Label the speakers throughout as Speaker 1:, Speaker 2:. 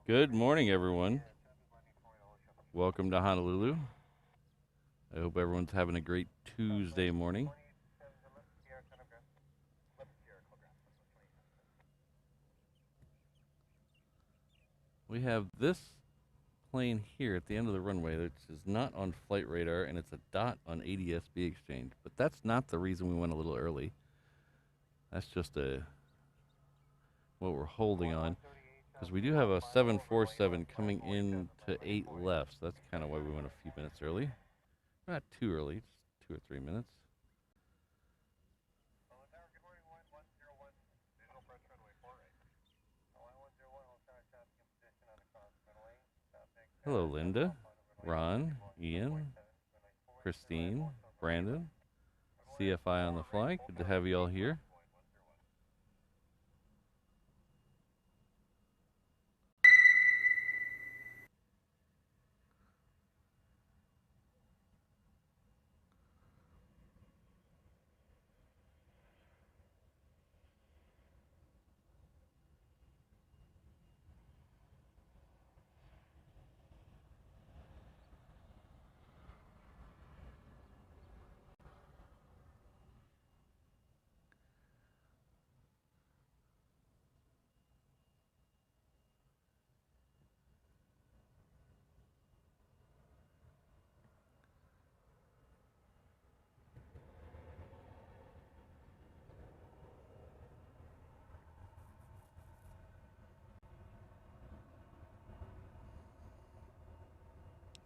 Speaker 1: Good morning, everyone. Welcome to Honolulu. I hope everyone's having a great Tuesday morning. We have this plane here at the end of the runway, which is not on flight radar, and it's a dot on ADS-B exchange. But that's not the reason we went a little early. That's just what we're holding on, because we do have a 747 coming in to 8 left. So that's kind of why we went a few minutes early. Not too early, just 2 or 3 minutes. Hello, Linda, Ron, Ian, Christine, Brandon, CFI on the fly. Good to have you all here.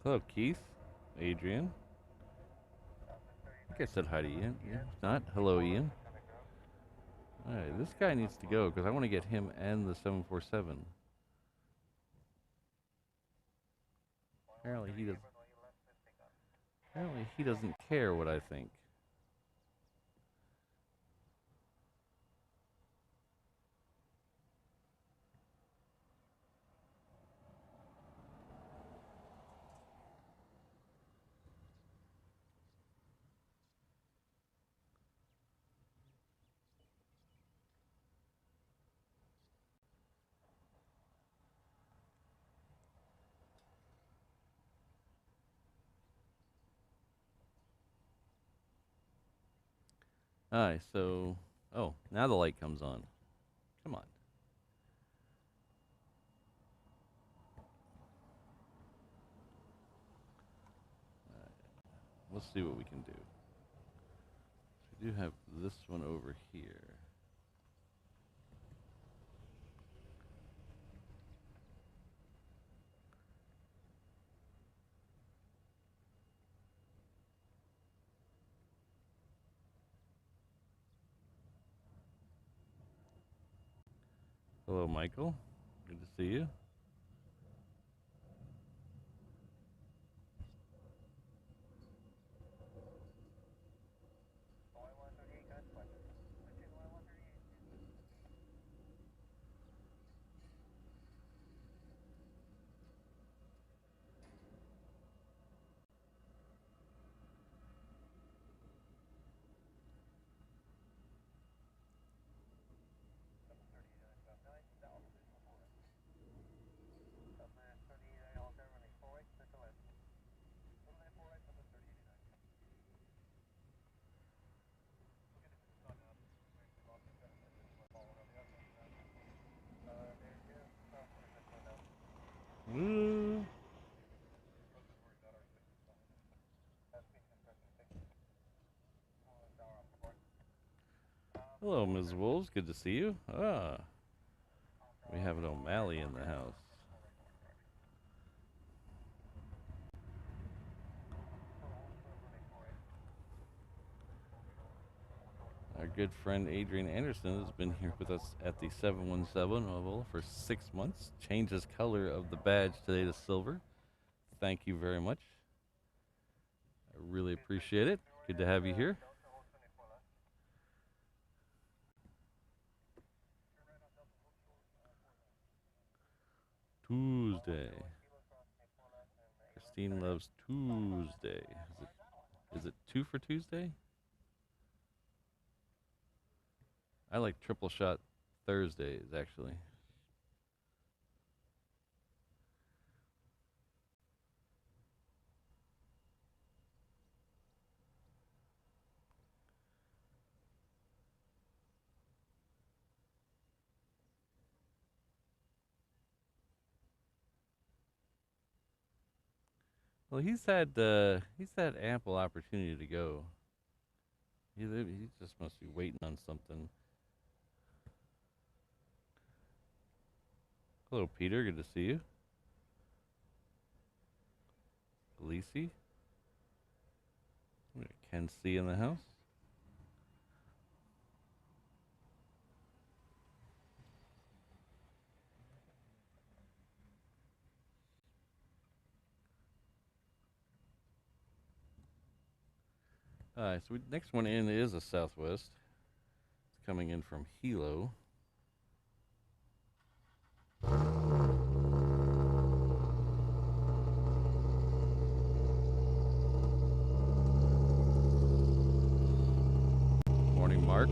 Speaker 1: Hello, Keith, Adrian. I think I said hi to Ian. Yeah, if not, hello, Ian. Alright, this guy needs to go because I want to get him and the 747. Apparently he doesn't care what I think. Alright, so... Oh, now the light comes on. Come on. Let's see what we can do. We do have this one over here. Hello, Michael. Good to see you. Woo. Hello, Ms. Wolves. Good to see you. We have an O'Malley in the house. Our good friend Adrian Anderson has been here with us at the 717 level for 6 months. Changed his color of the badge today to silver. Thank you very much. I really appreciate it. Good to have you here. Tuesday. Christine loves Tuesday. Is it 2 for Tuesday? I like triple shot Thursdays, actually. Well, he's had ample opportunity to go. He just must be waiting on something. Hello, Peter. Good to see you. Lacey. Ken C in the house. Alright, so next one in is a Southwest. It's coming in from Hilo. Morning, Mark.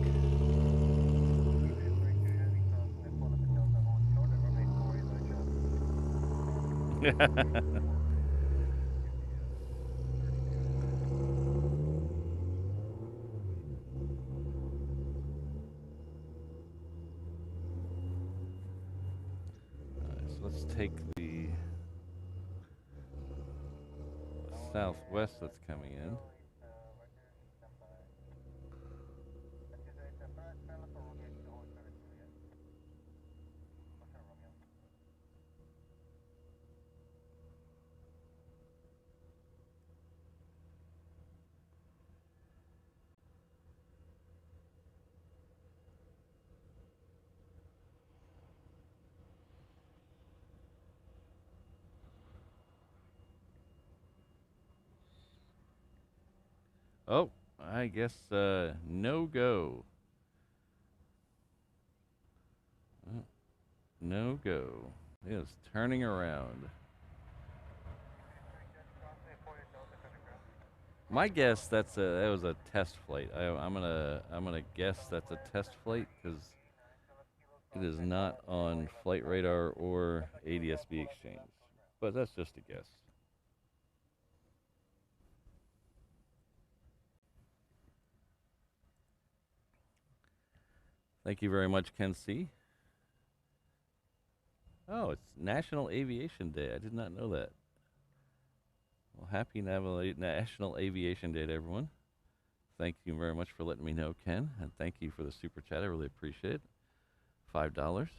Speaker 1: Let's take the Southwest that's coming in. Oh, I guess no go. No go. It is turning around. My guess that was a test flight. I'm gonna guess that's a test flight because it is not on flight radar or ADS-B exchange. But that's just a guess. Thank you very much, Ken C. Oh, it's National Aviation Day. I did not know that. Well, happy National Aviation Day to everyone. Thank you very much for letting me know, Ken. And thank you for the super chat. I really appreciate it. $5.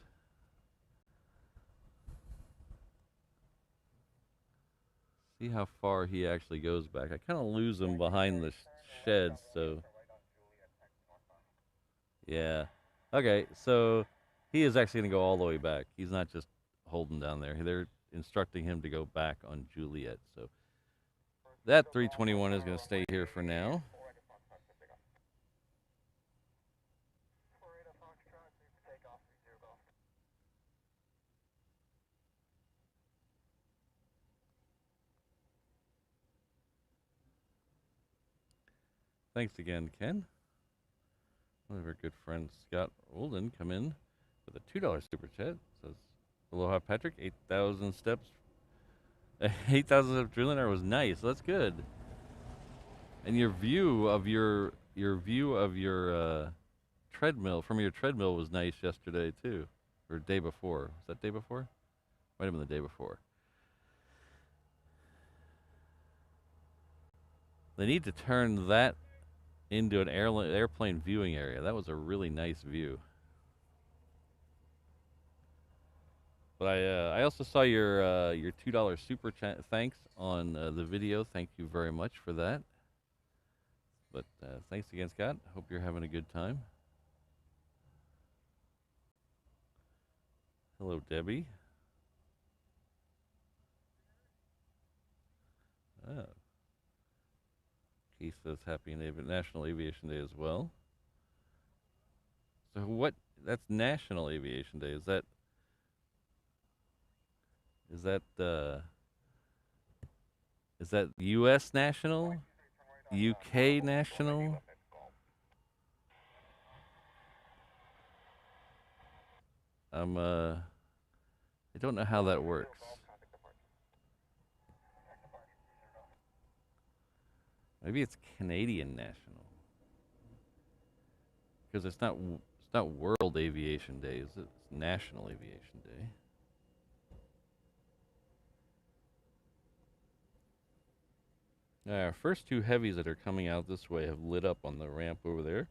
Speaker 1: See how far he actually goes back. I kind of lose him behind the sheds, so... Yeah. Okay, so he is actually going to go all the way back. He's not just holding down there. They're instructing him to go back on Juliet. So that 321 is going to stay here for now. Thanks again, Ken. One of our good friends, Scott Olden, come in with a $2 super chat. Says, aloha, Patrick. 8,000 steps. 8,000 step drilling was nice. That's good. And your view of your treadmill from your treadmill was nice yesterday too, or day before. Was that day before? Might have been the day before. They need to turn that into an airplane viewing area. That was a really nice view. But I also saw your $2 super chat. Thanks on the video. Thank you very much for that. But thanks again, Scott. Hope you're having a good time. Hello, Debbie. Oh. Keith says happy National Aviation Day as well. So what? That's National Aviation Day. Is that U.S. national? UK national? I don't know how that works. Maybe it's Canadian national. Because it's not World Aviation Day, is it? It's National Aviation Day. Our first two heavies that are coming out this way have lit up on the ramp over there.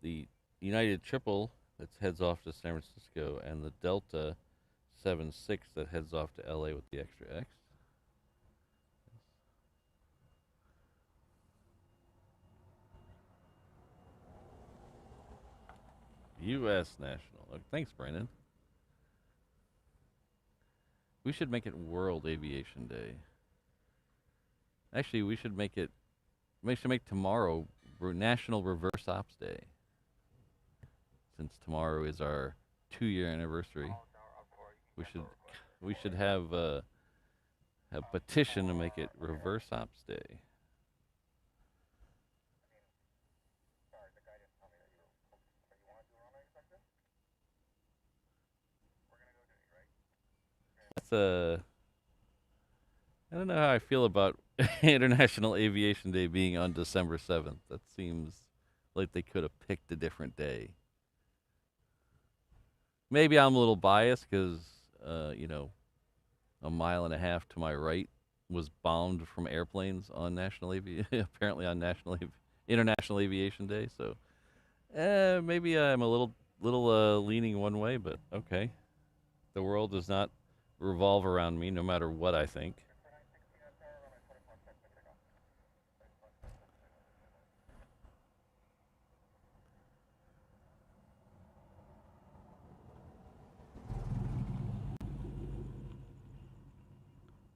Speaker 1: The United Triple that heads off to San Francisco, and the Delta 76 that heads off to LA with the extra X. U.S. National. Thanks, Brandon. We should make it World Aviation Day. Actually, we should make tomorrow National Reverse Ops Day. Since tomorrow is our 2-year anniversary, we should have a petition to make it Reverse Ops Day. That's I don't know how I feel about International Aviation Day being on December 7th. That seems like they could have picked a different day. Maybe I'm a little biased because, a mile and a half to my right was bombed from airplanes on apparently on International Aviation Day. So, maybe I'm a little leaning one way, but okay. The world does not revolve around me, no matter what I think.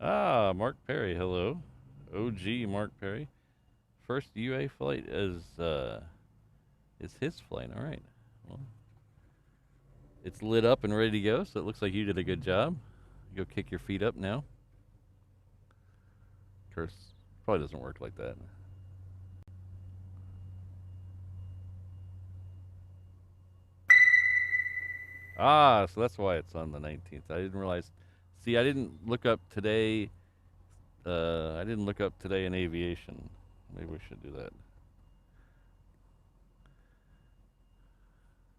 Speaker 1: Ah, Mark Perry, hello. OG Mark Perry. First UA flight is his flight. All right. Well, it's lit up and ready to go, so it looks like you did a good job. Go kick your feet up now. Of course, probably doesn't work like that. Ah, so that's why it's on the 19th. I didn't realize. See, I didn't look up today. I didn't look up today in aviation. Maybe we should do that.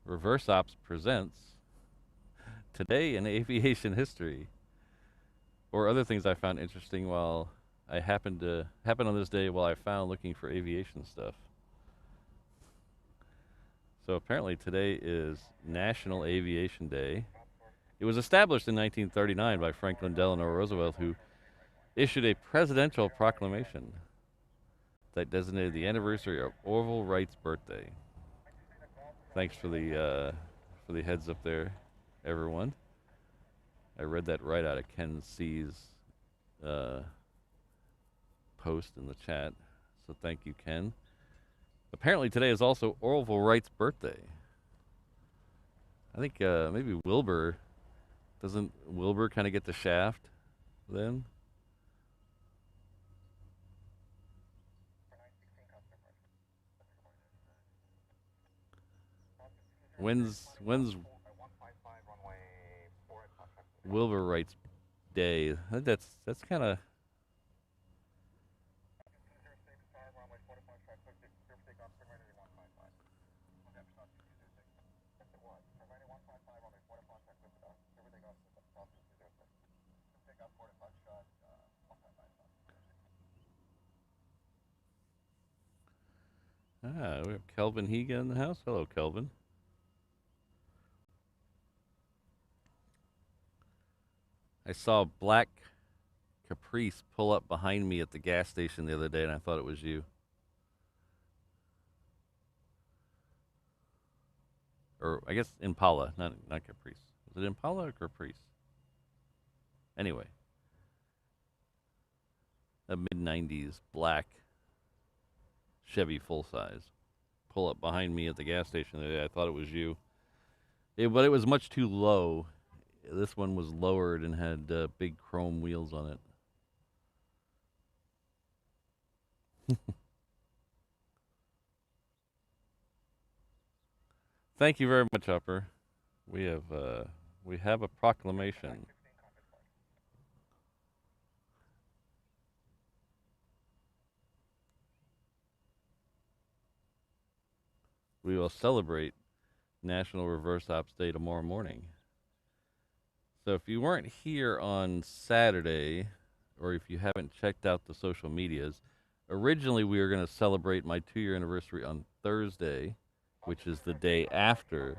Speaker 1: Reverse Ops presents Today in Aviation History, or other things I found interesting while I happened on this day while I found looking for aviation stuff. So apparently today is National Aviation Day. It was established in 1939 by Franklin Delano Roosevelt, who issued a presidential proclamation that designated the anniversary of Orville Wright's birthday. Thanks for the heads up there, everyone. I read that right out of Ken C's post in the chat, so thank you, Ken. Apparently today is also Orville Wright's birthday. I think maybe Wilbur, doesn't Wilbur kind of get the shaft then? When's Wilbur Wright's day? I think that's kind of. Ah, we have Kelvin Higa in the house. Hello, Kelvin. I saw a black Caprice pull up behind me at the gas station the other day, and I thought it was you. Or I guess Impala, not Caprice. Was it Impala or Caprice? Anyway, a mid-90s black Chevy full size pull up behind me at the gas station the other day. I thought it was you. But it was much too low. This one was lowered and had big chrome wheels on it. Thank you very much, Upper. We have a proclamation. We will celebrate National Reverse Ops Day tomorrow morning. So if you weren't here on Saturday, or if you haven't checked out the social medias, originally we were going to celebrate my 2-year anniversary on Thursday, which is the day after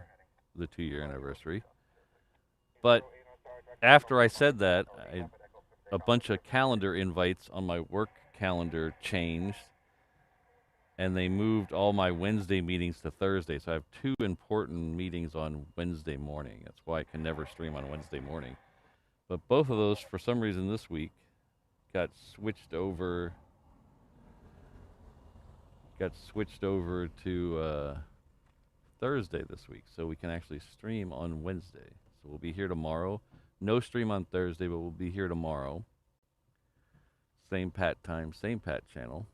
Speaker 1: the 2-year anniversary. But after I said that, a bunch of calendar invites on my work calendar changed, and they moved all my Wednesday meetings to Thursday. So I have 2 important meetings on Wednesday morning. That's why I can never stream on Wednesday morning. But both of those, for some reason this week, got switched over to Thursday this week, so we can actually stream on Wednesday. So we'll be here tomorrow. No stream on Thursday, but we'll be here tomorrow. Same Pat time, same Pat channel.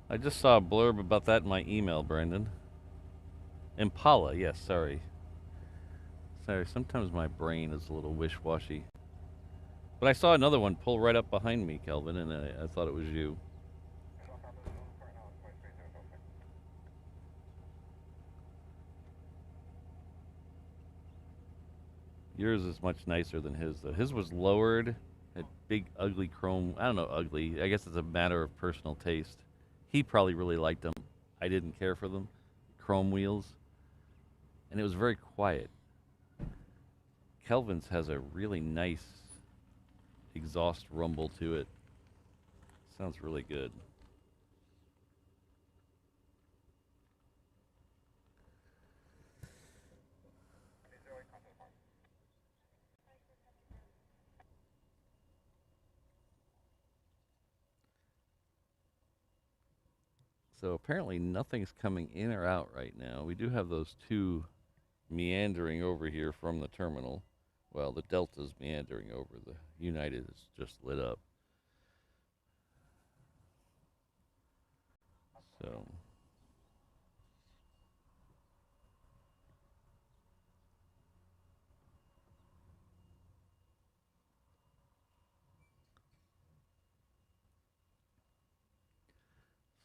Speaker 1: I just saw a blurb about that in my email, Brandon. Impala, yes, sorry. Sorry, sometimes my brain is a little wish-washy. But I saw another one pull right up behind me, Kelvin, and I thought it was you. Yours is much nicer than his, though. His was lowered, had big, ugly chrome. I don't know, ugly. I guess it's a matter of personal taste. He probably really liked them. I didn't care for them. Chrome wheels. And it was very quiet. Kelvin's has a really nice exhaust rumble to it. Sounds really good. So apparently nothing's coming in or out right now. We do have those 2 meandering over here from the terminal. Well, the Delta's meandering over. The United is just lit up. So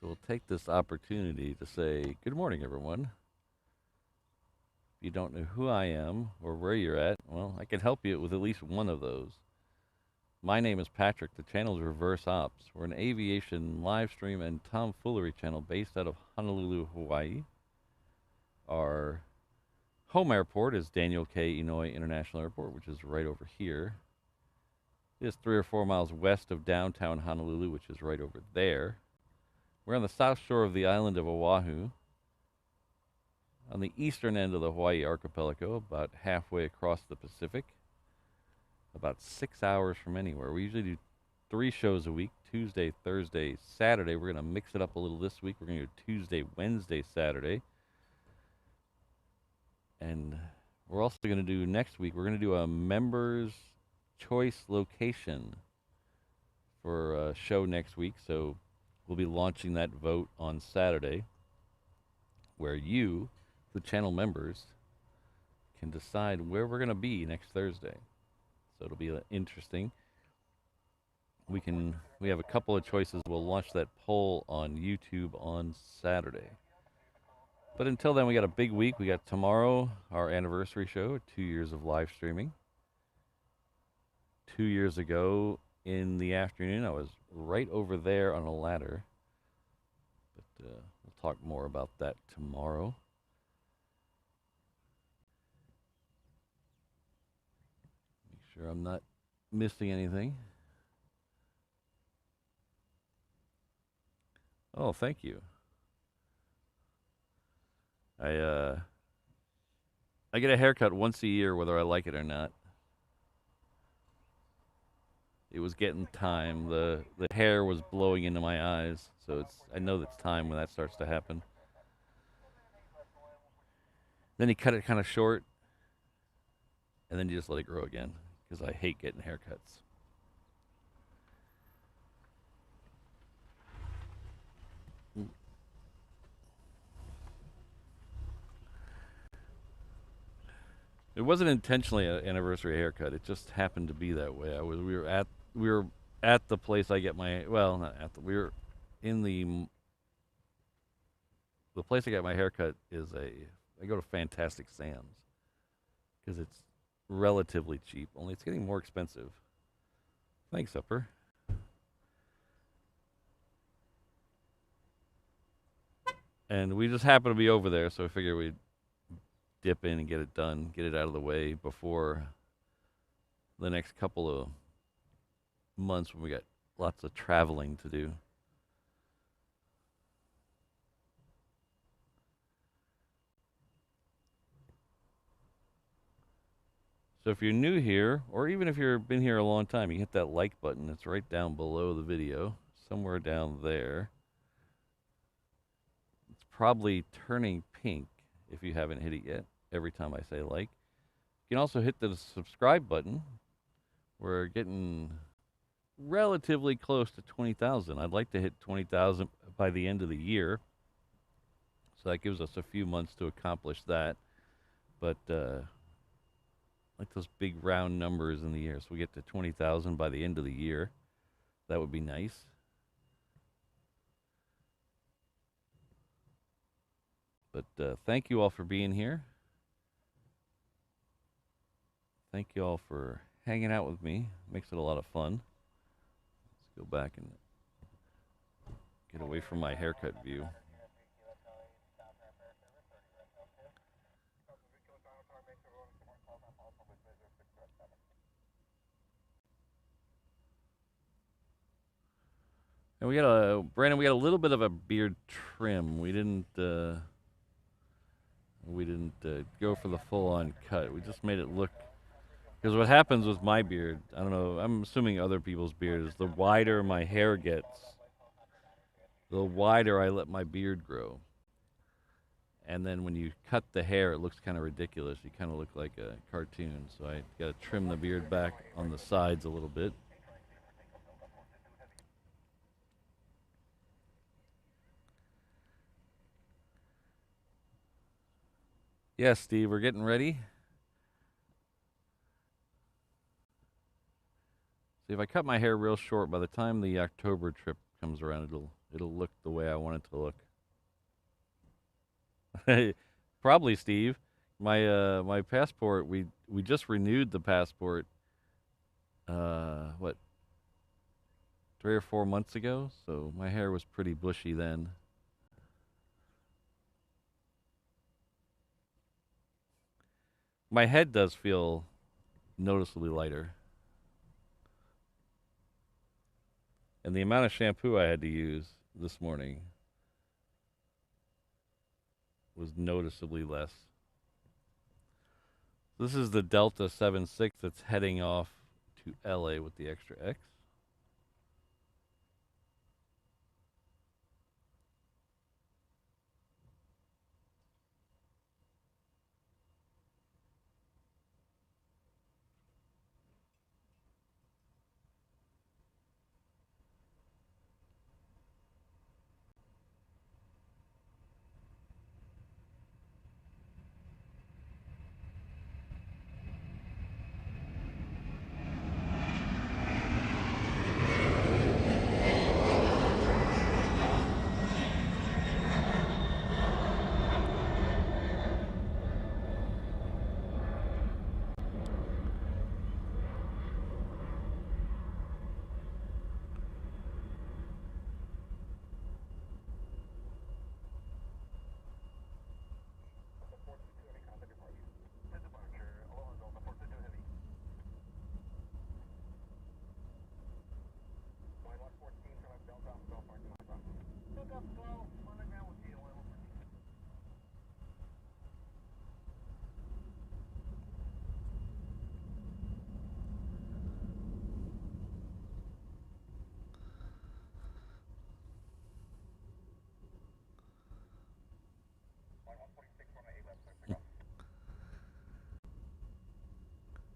Speaker 1: we'll take this opportunity to say good morning, everyone. If you don't know who I am or where you're at, well, I can help you with at least one of those. My name is Patrick. The channel is Reverse Ops. We're an aviation live stream and tomfoolery channel based out of Honolulu, Hawaii. Our home airport is Daniel K. Inouye International Airport, which is right over here. It is 3 or 4 miles west of downtown Honolulu, which is right over there. We're on the south shore of the island of Oahu, on the eastern end of the Hawaii archipelago, about halfway across the Pacific, about 6 hours from anywhere. We usually do 3 shows a week, Tuesday, Thursday, Saturday. We're going to mix it up a little this week. We're going to do Tuesday, Wednesday, Saturday. And we're also going to do next week, we're going to do a members' choice location for a show next week. So we'll be launching that vote on Saturday, where you, the channel members, can decide where we're going to be next Thursday. So it'll be interesting. We have a couple of choices. We'll launch that poll on YouTube on Saturday. But until then, we got a big week. We got tomorrow, our anniversary show, 2 years of live streaming. 2 years ago in the afternoon, I was right over there on a ladder. But we'll talk more about that tomorrow. Make sure I'm not missing anything. Oh, thank you. I get a haircut once a year, whether I like it or not. It was getting time. The hair was blowing into my eyes, so I know it's time when that starts to happen. Then he cut it kind of short, and then you just let it grow again, because I hate getting haircuts. It wasn't intentionally an anniversary haircut. It just happened to be that way. We were at the place I get my, well, not at the, we were in the the place I got my haircut is I go to Fantastic Sam's because it's relatively cheap. Only it's getting more expensive. Thanks, Upper. And we just happen to be over there, so I figured we'd dip in and get it done, get it out of the way before the next couple of months when we got lots of traveling to do. So if you're new here, or even if you've been here a long time, you hit that like button. It's right down below the video, somewhere down there. It's probably turning pink if you haven't hit it yet, every time I say like. You can also hit the subscribe button. We're getting relatively close to 20,000. I'd like to hit 20,000 by the end of the year. So that gives us a few months to accomplish that. But like those big round numbers in the year. So we get to 20,000 by the end of the year. That would be nice. But thank you all for being here. Thank you all for hanging out with me. Makes it a lot of fun. Let's go back and get away from my haircut view. And we got Brandon, we got a little bit of a beard trim. We didn't go for the full-on cut. We just made it look, because what happens with my beard, I don't know, I'm assuming other people's beard, is the wider my hair gets, the wider I let my beard grow. And then when you cut the hair, it looks kind of ridiculous. You kind of look like a cartoon. So I got to trim the beard back on the sides a little bit. Yeah, Steve, we're getting ready. See, if I cut my hair real short, by the time the October trip comes around, it'll look the way I want it to look. Probably, Steve. My passport, we just renewed the passport. What, 3 or 4 months ago? So my hair was pretty bushy then. My head does feel noticeably lighter. And the amount of shampoo I had to use this morning was noticeably less. This is the Delta 76 that's heading off to LA with the extra X.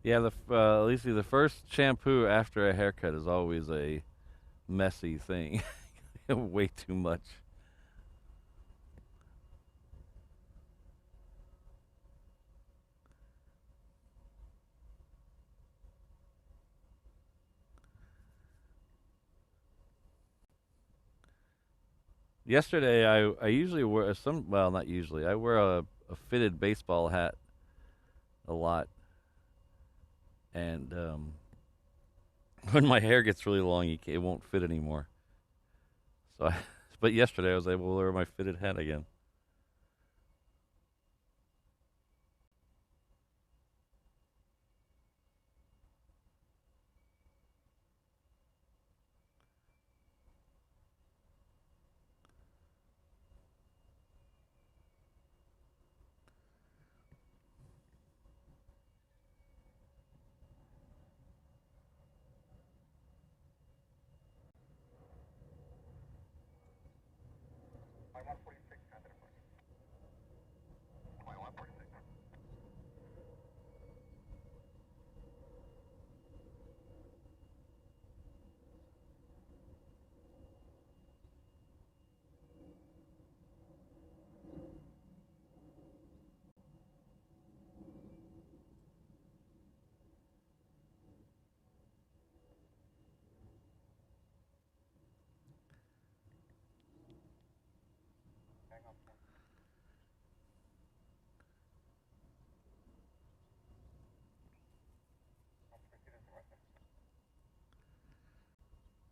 Speaker 1: Yeah, Lisa, the first shampoo after a haircut is always a messy thing. Way too much. Yesterday, I usually wear some. Well, not usually. I wear a fitted baseball hat a lot, and when my hair gets really long, it won't fit anymore. So, but yesterday I was able to wear my fitted hat again.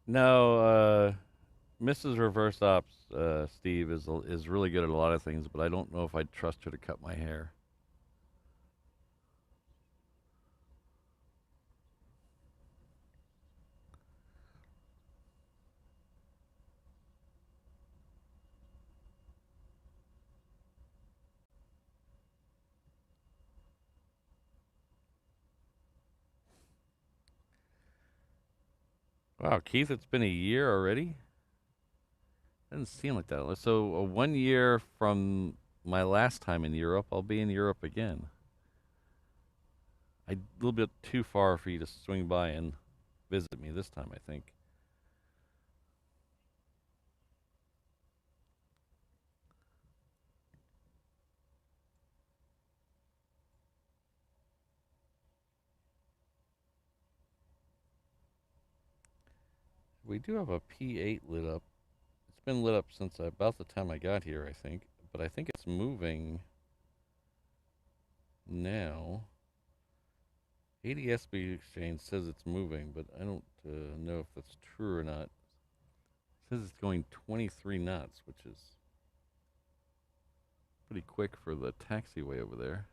Speaker 1: No, Mrs. Reverse Ops, Steve is really good at a lot of things, but I don't know if I'd trust her to cut my hair. Wow, Keith, it's been a year already. Doesn't seem like that. So, 1 year from my last time in Europe, I'll be in Europe again. A little bit too far for you to swing by and visit me this time, I think. We do have a P8 lit up. It's been lit up since about the time I got here, I think. But I think it's moving now. ADSB Exchange says it's moving, but I don't know if that's true or not. It says it's going 23 knots, which is pretty quick for the taxiway over there.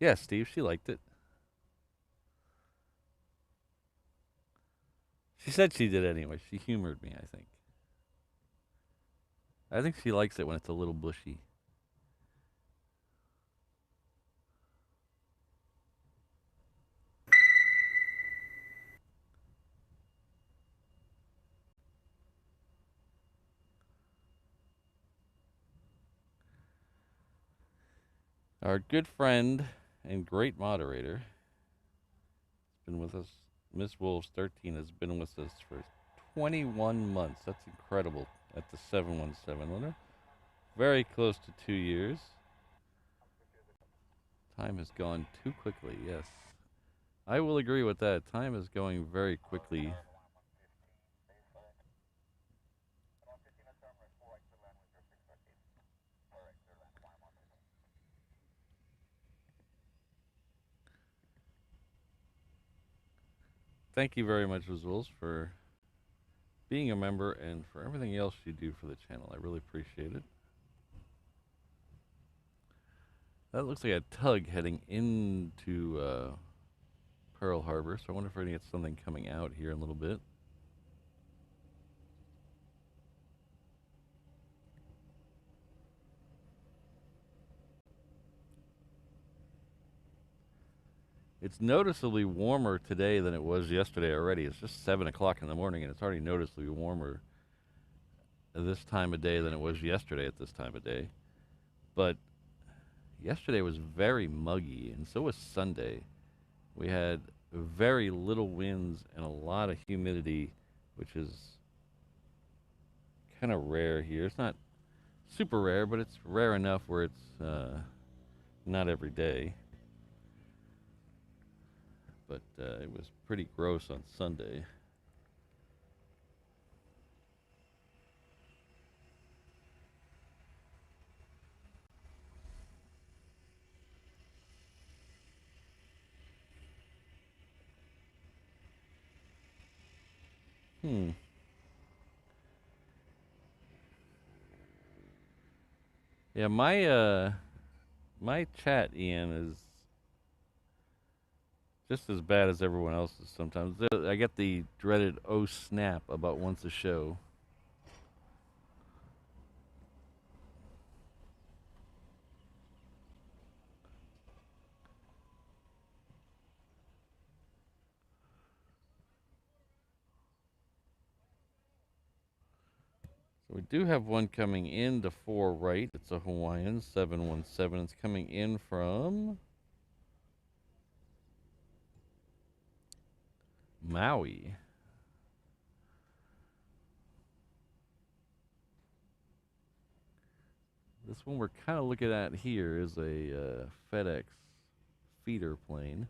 Speaker 1: Yeah, Steve, she liked it. She said she did anyway. She humored me, I think. I think she likes it when it's a little bushy. Our good friend and great moderator has been with us. Miss Wolves 13 has been with us for 21 months. That's incredible at the 717 limiter. Very close to 2 years. Time has gone too quickly, yes. I will agree with that. Time is going very quickly. Thank you very much, Visuals, for being a member and for everything else you do for the channel. I really appreciate it. That looks like a tug heading into Pearl Harbor, so I wonder if we're going to get something coming out here in a little bit. It's noticeably warmer today than it was yesterday already. It's just 7 o'clock in the morning, and it's already noticeably warmer this time of day than it was yesterday at this time of day. But yesterday was very muggy, and so was Sunday. We had very little winds and a lot of humidity, which is kind of rare here. It's not super rare, but it's rare enough where it's not every day. But it was pretty gross on Sunday. Hmm. Yeah, my chat, Ian, is just as bad as everyone else's sometimes. I get the dreaded "oh snap" about once a show. So we do have one coming in to 4 right. It's a Hawaiian 717. It's coming in from Maui. This one we're kind of looking at here is a FedEx feeder plane.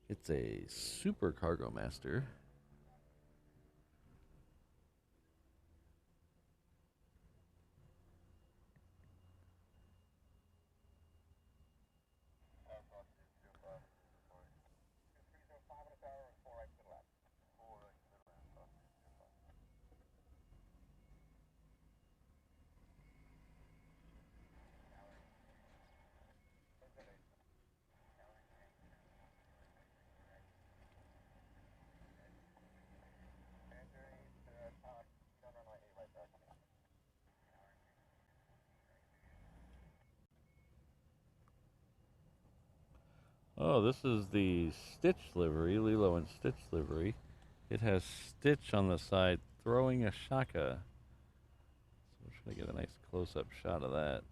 Speaker 1: It's a Super Cargo Master. Oh, this is the Stitch livery, Lilo and Stitch livery. It has Stitch on the side throwing a shaka. So we're trying to get a nice close-up shot of that.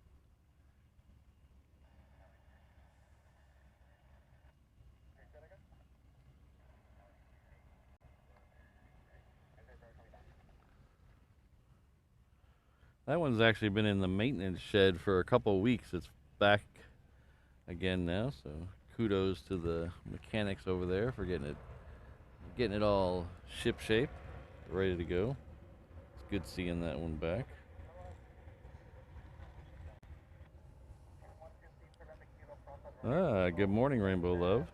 Speaker 1: That one's actually been in the maintenance shed for a couple of weeks. It's back again now, so kudos to the mechanics over there for getting it all ship shape, ready to go. It's good seeing that one back. Ah, good morning, Rainbow Love.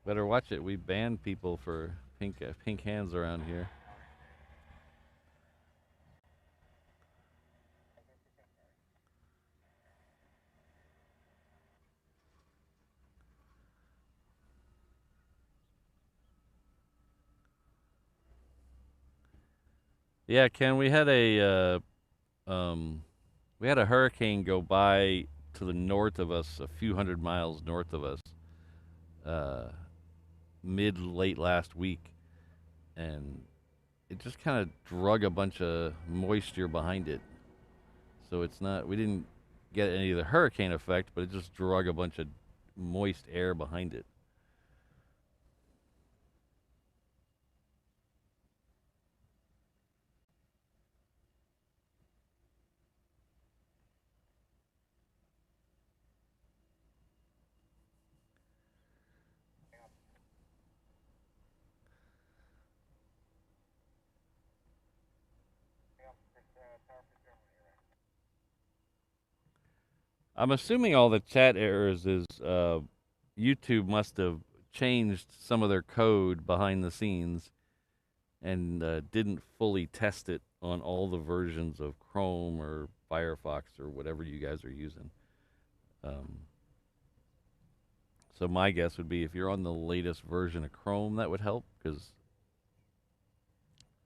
Speaker 1: Better watch it. We ban people for pink hands around here. Yeah, Ken, we had a hurricane go by to the north of us, a few hundred miles north of us, uh, mid late last week, and it just kind of drug a bunch of moisture behind it. So it's not, we didn't get any of the hurricane effect, but it just drug a bunch of moist air behind it. I'm assuming all the chat errors is YouTube must have changed some of their code behind the scenes and didn't fully test it on all the versions of Chrome or Firefox or whatever you guys are using. Um, so my guess would be if you're on the latest version of Chrome, that would help because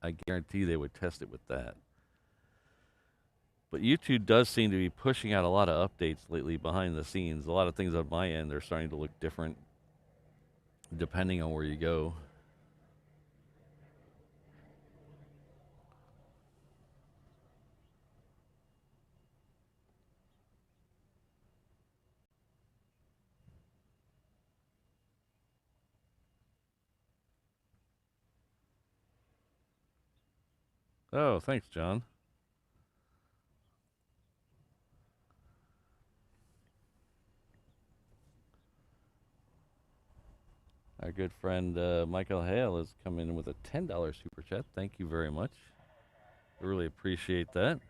Speaker 1: I guarantee they would test it with that. But YouTube does seem to be pushing out a lot of updates lately behind the scenes. A lot of things on my end are starting to look different depending on where you go. Oh, thanks, John. Our good friend Michael Hale has come in with a $10 super chat. Thank you very much. I really appreciate that.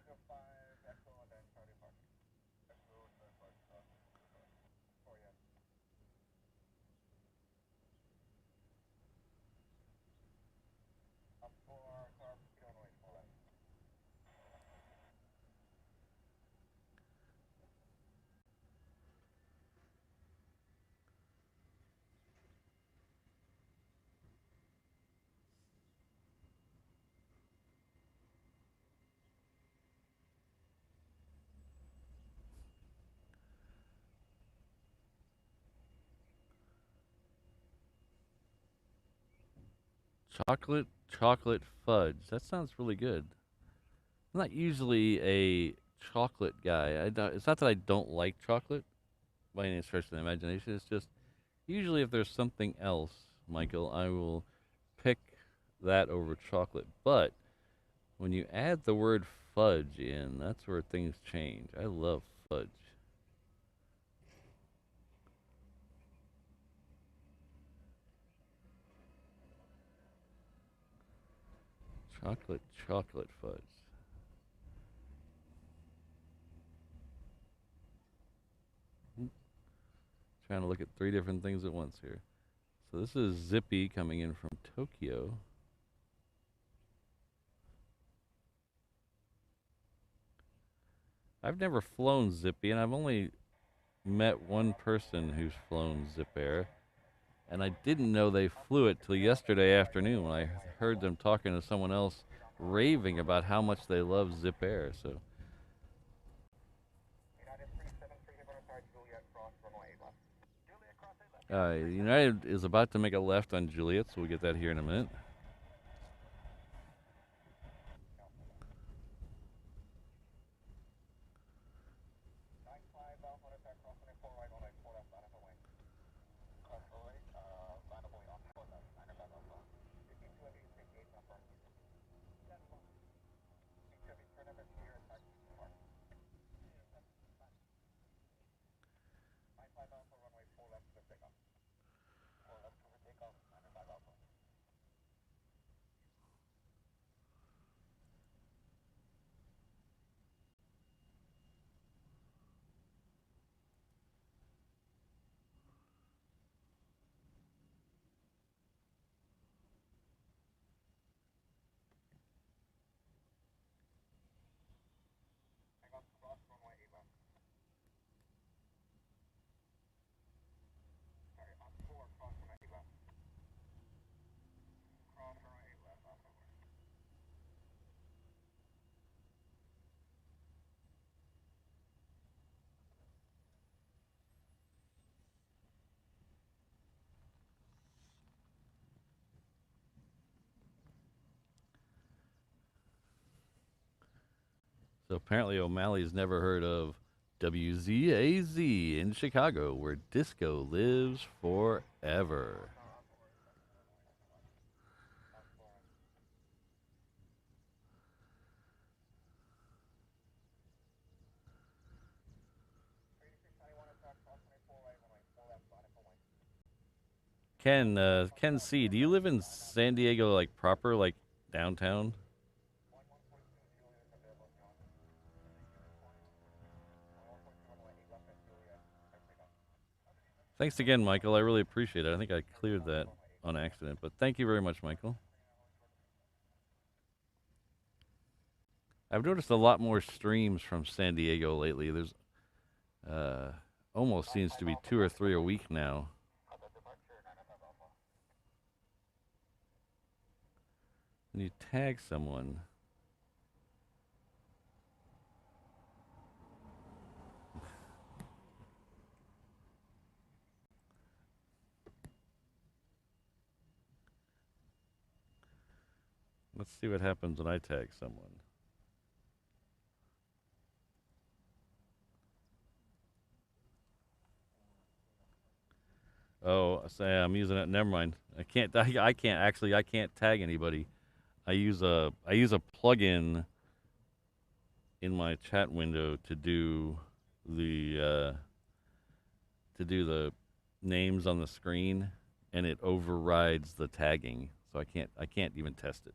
Speaker 1: Chocolate fudge. That sounds really good. I'm not usually a chocolate guy. It's not that I don't like chocolate by any stretch of the imagination. It's just usually if there's something else, Michael, I will pick that over chocolate. But when you add the word fudge in, that's where things change. I love fudge. Chocolate fudge. Trying to look at 3 different things at once here. So this is Zippy coming in from Tokyo. I've never flown Zippy, and I've only met one person who's flown Zip Air, and I didn't know they flew it till yesterday afternoon when I heard them talking to someone else raving about how much they love Zip Air. So United is about to make a left on Juliet, so we'll get that here in a minute. So apparently O'Malley's never heard of WZAZ in Chicago, where disco lives forever. Ken C, do you live in San Diego, like proper, like downtown? Thanks again, Michael. I really appreciate it. I think I cleared that on accident, but thank you very much, Michael. I've noticed a lot more streams from San Diego lately. There's uh, almost seems to be 2 or 3 a week now. When you tag someone, let's see what happens when I tag someone. Oh, say I'm using it. Never mind. I can't. I can't actually. I can't tag anybody. I use a plugin in my chat window to do the names on the screen, and it overrides the tagging, so I can't even test it.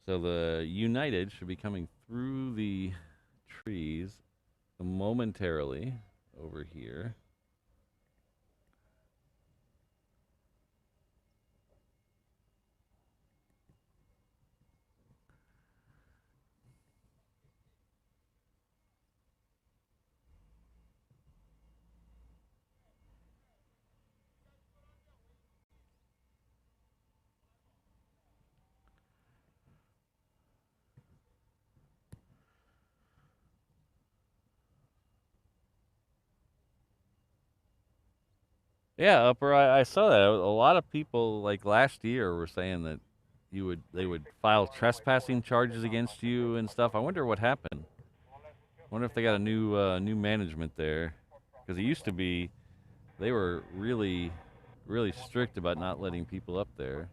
Speaker 1: So the United should be coming through the trees momentarily over here. Yeah, Upper, I saw that. A lot of people like last year were saying that they would file trespassing charges against you and stuff. I wonder what happened. I wonder if they got a new management there, because it used to be they were really strict about not letting people up there.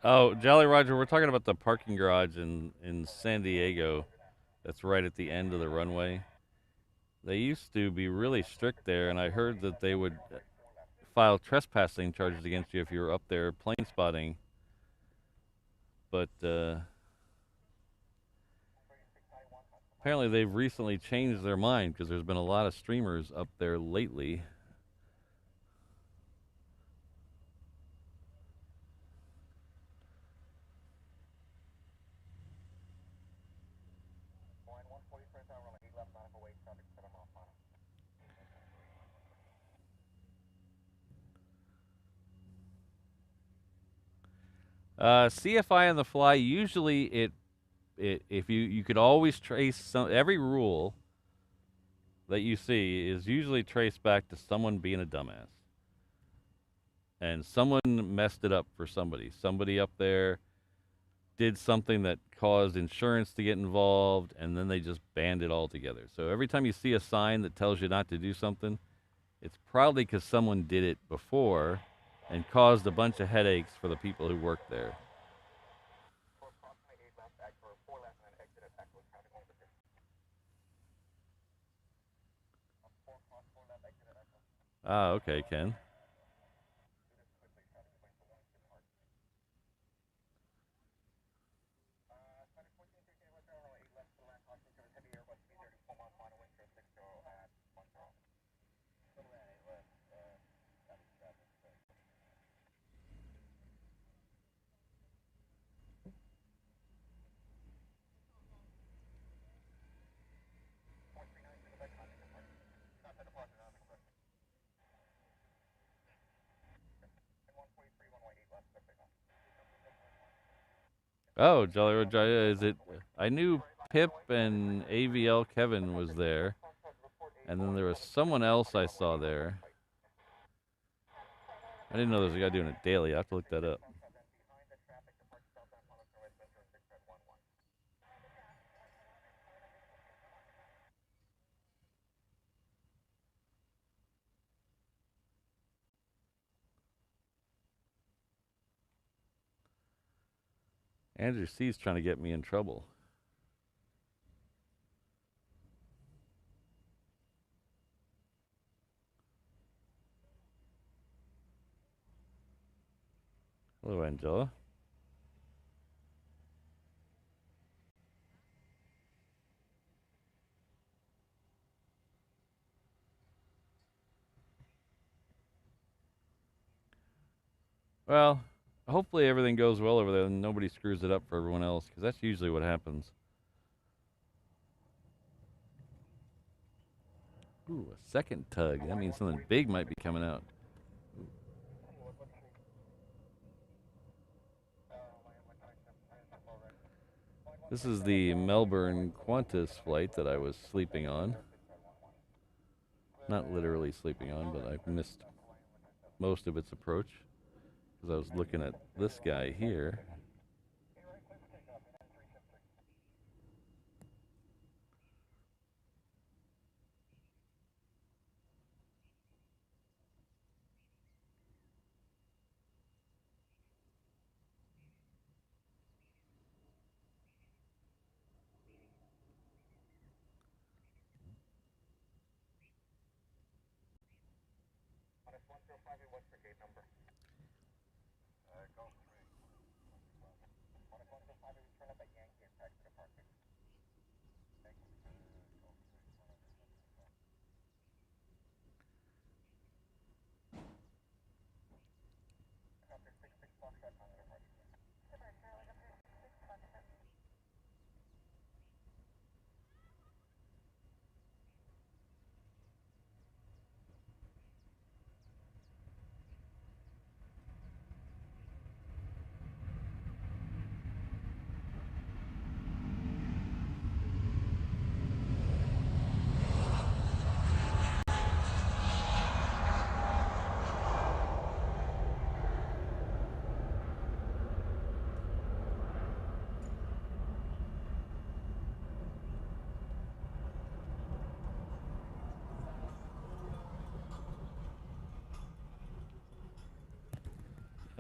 Speaker 1: Oh, Jolly Roger, we're talking about the parking garage in San Diego. That's right at the end of the runway. They used to be really strict there, and I heard that they would file trespassing charges against you if you were up there plane spotting. But apparently they've recently changed their mind because there's been a lot of streamers up there lately. CFI on the fly, usually it if you could always trace every rule that you see is usually traced back to someone being a dumbass. And someone messed it up for somebody. Somebody up there did something that caused insurance to get involved, and then they just banned it all together. So every time you see a sign that tells you not to do something, it's probably because someone did it before and caused a bunch of headaches for the people who work there. Ah, okay, Ken. Oh, Jolly Roger, is it? I knew Pip and AVL Kevin was there, and then there was someone else I saw there. I didn't know there was a guy doing it daily. I have to look that up. Andrew C's trying to get me in trouble. Hello, Angela. Well, hopefully everything goes well over there and nobody screws it up for everyone else, because that's usually what happens. Ooh, a second tug. That means something big might be coming out. This is the Melbourne Qantas flight that I was sleeping on. Not literally sleeping on, but I missed most of its approach because I was looking at this guy here.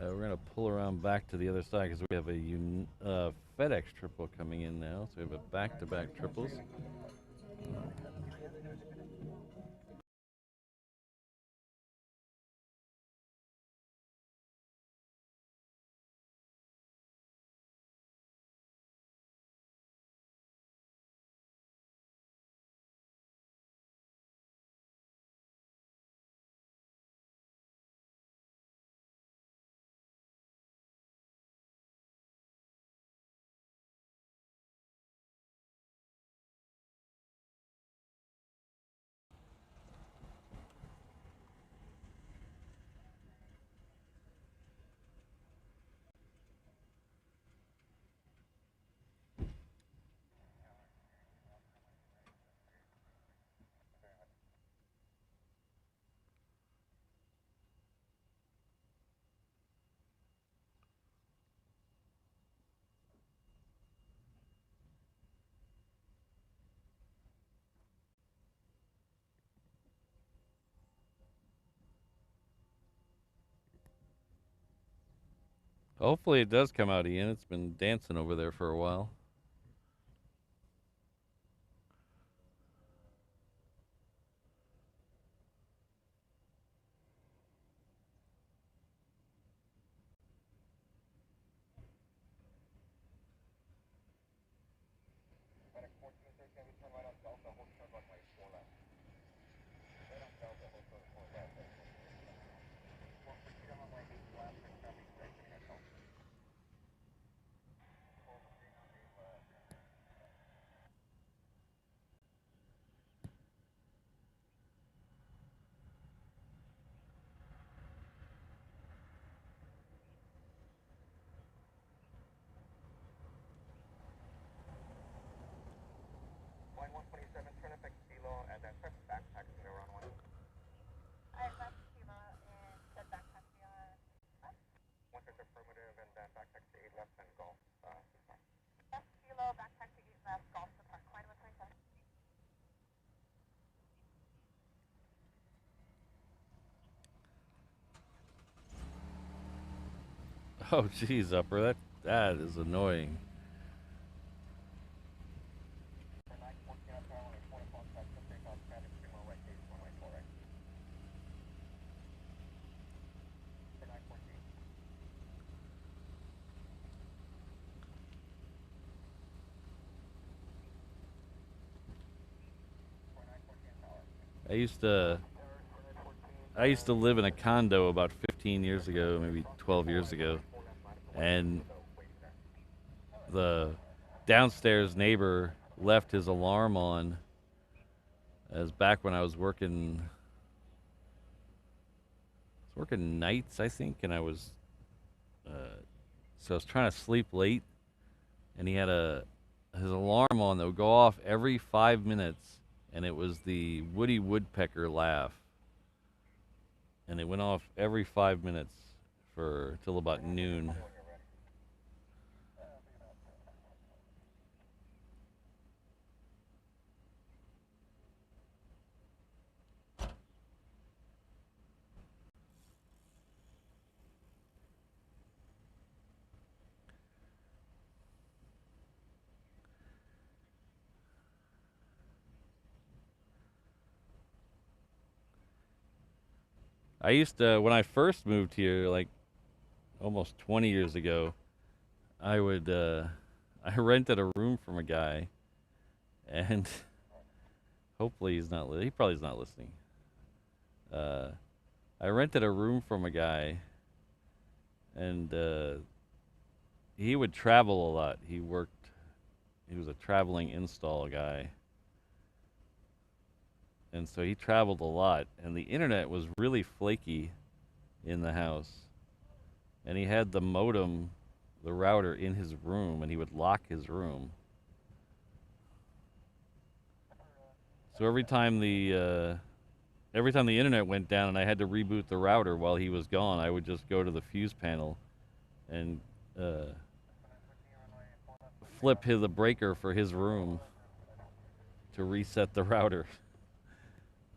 Speaker 1: We're going to pull around back to the other side because we have a FedEx triple coming in now. So we have a back-to-back triples. Hopefully it does come out, Ian. It's been dancing over there for a while. Oh, geez, Upper. That is annoying. I used to live in a condo about 15 years ago, maybe 12 years ago, and the downstairs neighbor left his alarm on as back when I was working nights, I think, and so I was trying to sleep late, and he had a his alarm on that would go off every 5 minutes, and it was the Woody Woodpecker laugh. And it went off every 5 minutes for till about noon. I used to, when I first moved here, like almost 20 years ago, I would, I rented a room from a guy, and hopefully he's not, he probably is not listening. I rented a room from a guy, and he would travel a lot. He was a traveling install guy. And so he traveled a lot, and the internet was really flaky in the house. And he had the modem, the router in his room, and he would lock his room. So every time the internet went down and I had to reboot the router while he was gone, I would just go to the fuse panel and flip the breaker for his room to reset the router.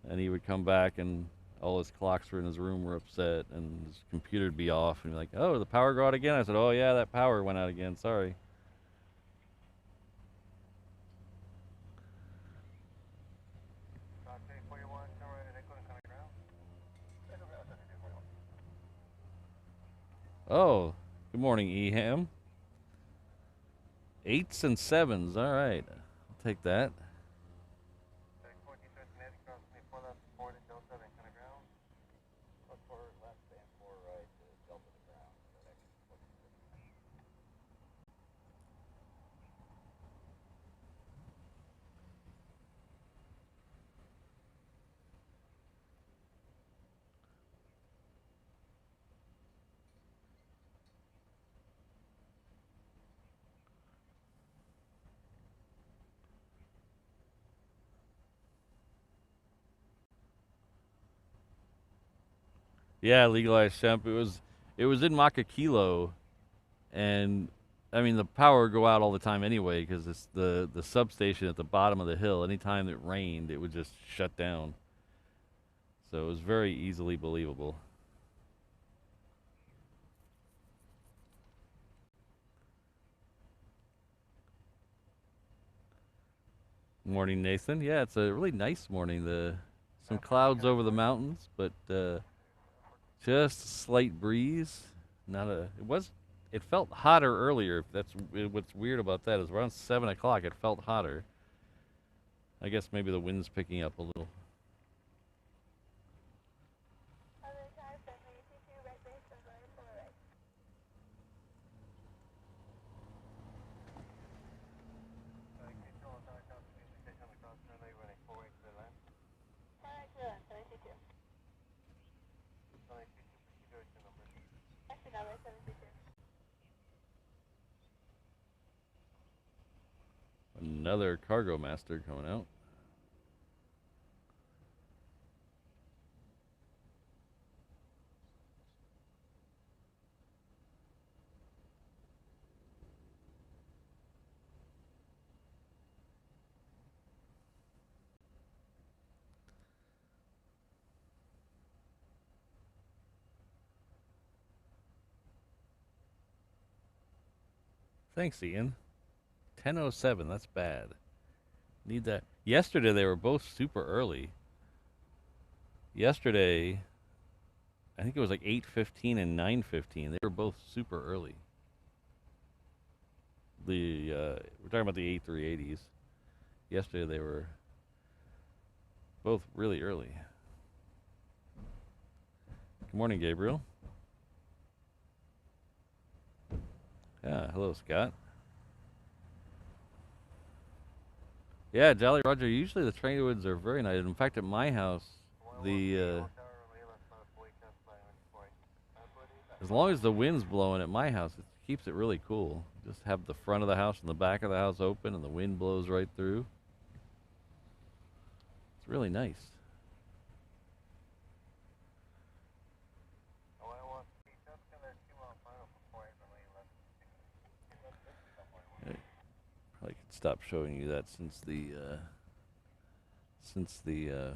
Speaker 1: And he would come back, and all his clocks were in his room were upset, and his computer would be off, and he'd be like, "Oh, did the power go out again?" I said, "Oh yeah, that power went out again. Sorry." Oh, good morning, Eham. 8s and 7s. All right, I'll take that. Yeah, legalized hemp. It was in Makakilo, and I mean the power would go out all the time anyway because it's the substation at the bottom of the hill. Anytime it rained, it would just shut down. So it was very easily believable. Morning, Nathan. Yeah, it's a really nice morning. Some clouds over the mountains, but just a slight breeze. Not a. It felt hotter earlier. That's what's weird about that is around 7 o'clock. It felt hotter. I guess maybe the wind's picking up a little. Another cargo master coming out. Thanks, Ian. 10:07. That's bad. Need that. Yesterday they were both super early. Yesterday, I think it was like 8:15 and 9:15. They were both super early. We're talking about the A380s. Yesterday they were both really early. Good morning, Gabriel. Yeah, hello, Scott. Yeah, Jolly Roger. Usually the train winds are very nice. In fact, at my house, as long as the wind's blowing at my house, it keeps it really cool. Just have the front of the house and the back of the house open and the wind blows right through. It's really nice. I probably could stop showing you that since the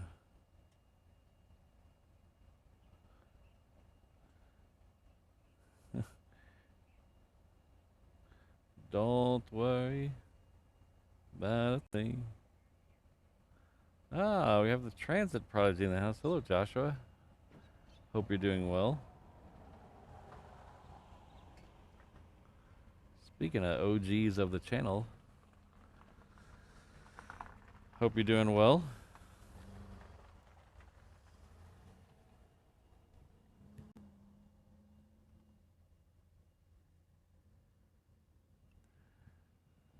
Speaker 1: don't worry about a thing. Ah, we have the transit prodigy in the house. Hello, Joshua. Hope you're doing well. Speaking of OGs of the channel, hope you're doing well.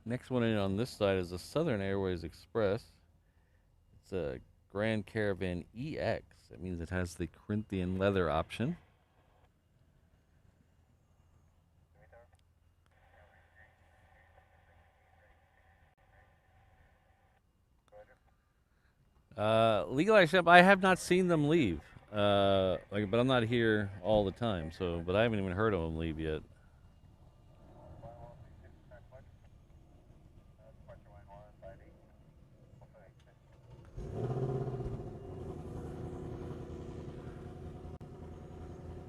Speaker 1: Next one in on this side is the Southern Airways Express. It's a Grand Caravan EX. That means it has the Corinthian leather option. Legalized Shop, I have not seen them leave. But I'm not here all the time, but I haven't even heard of them leave yet.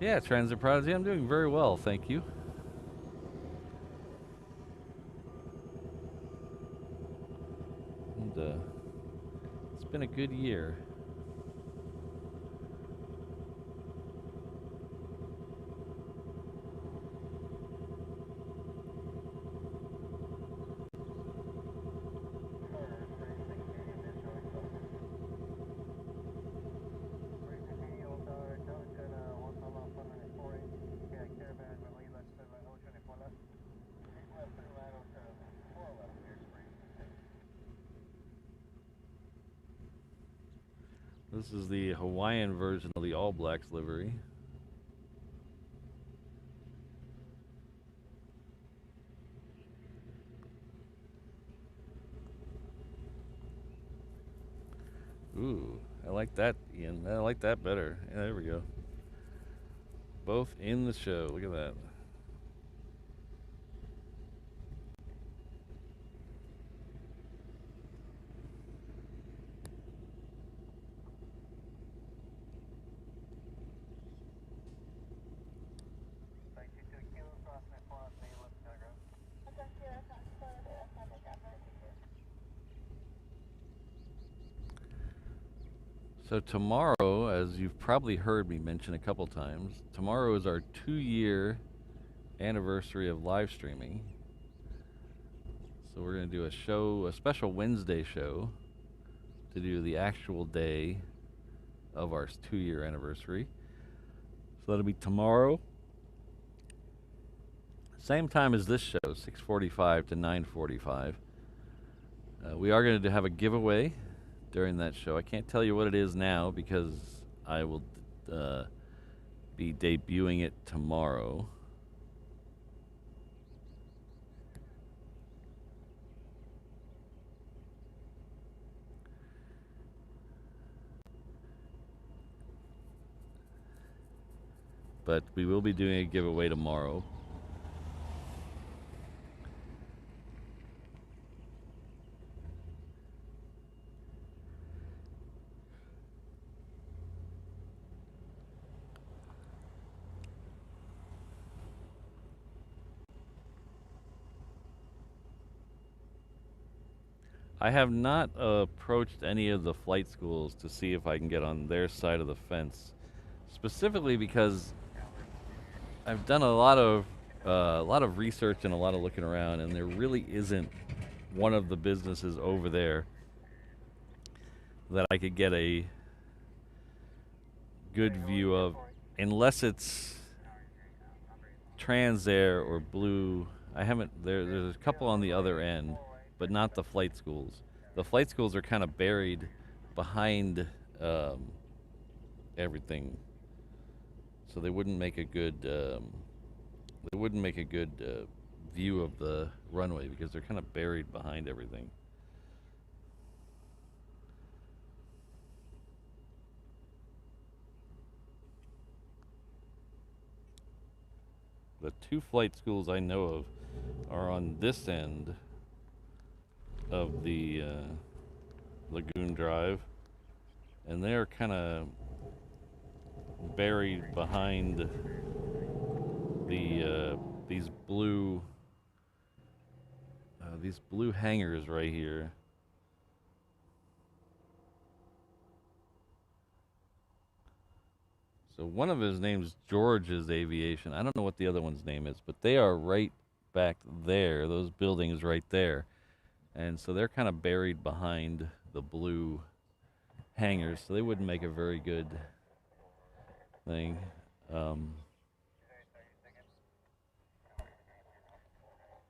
Speaker 1: Yeah, Transit Prodigy, I'm doing very well, thank you. And it's been a good year. This is the Hawaiian version of the All Blacks livery. Ooh, I like that, Ian. I like that better. Yeah, there we go. Both in the show. Look at that. So tomorrow, as you've probably heard me mention a couple times, tomorrow is our 2-year anniversary of live streaming. So we're going to do a special Wednesday show to do the actual day of our 2-year anniversary. So that'll be tomorrow. Same time as this show, 6:45 to 9:45. We are going to have a giveaway during that show. I can't tell you what it is now because I will be debuting it tomorrow. But we will be doing a giveaway tomorrow. I have not approached any of the flight schools to see if I can get on their side of the fence, specifically because I've done a lot of research and a lot of looking around, and there really isn't one of the businesses over there that I could get a good view of, unless it's Transair or Blue. I haven't. There's a couple on the other end, but not the flight schools. The flight schools are kind of buried behind everything, so they wouldn't make a good view of the runway because they're kind of buried behind everything. The two flight schools I know of are on this end of the Lagoon Drive, and they're kind of buried behind the these blue hangars right here. So one of his name's George's Aviation. I don't know what the other one's name is, but they are right back there, those buildings right there. And so they're kind of buried behind the blue hangars, so they wouldn't make a very good thing.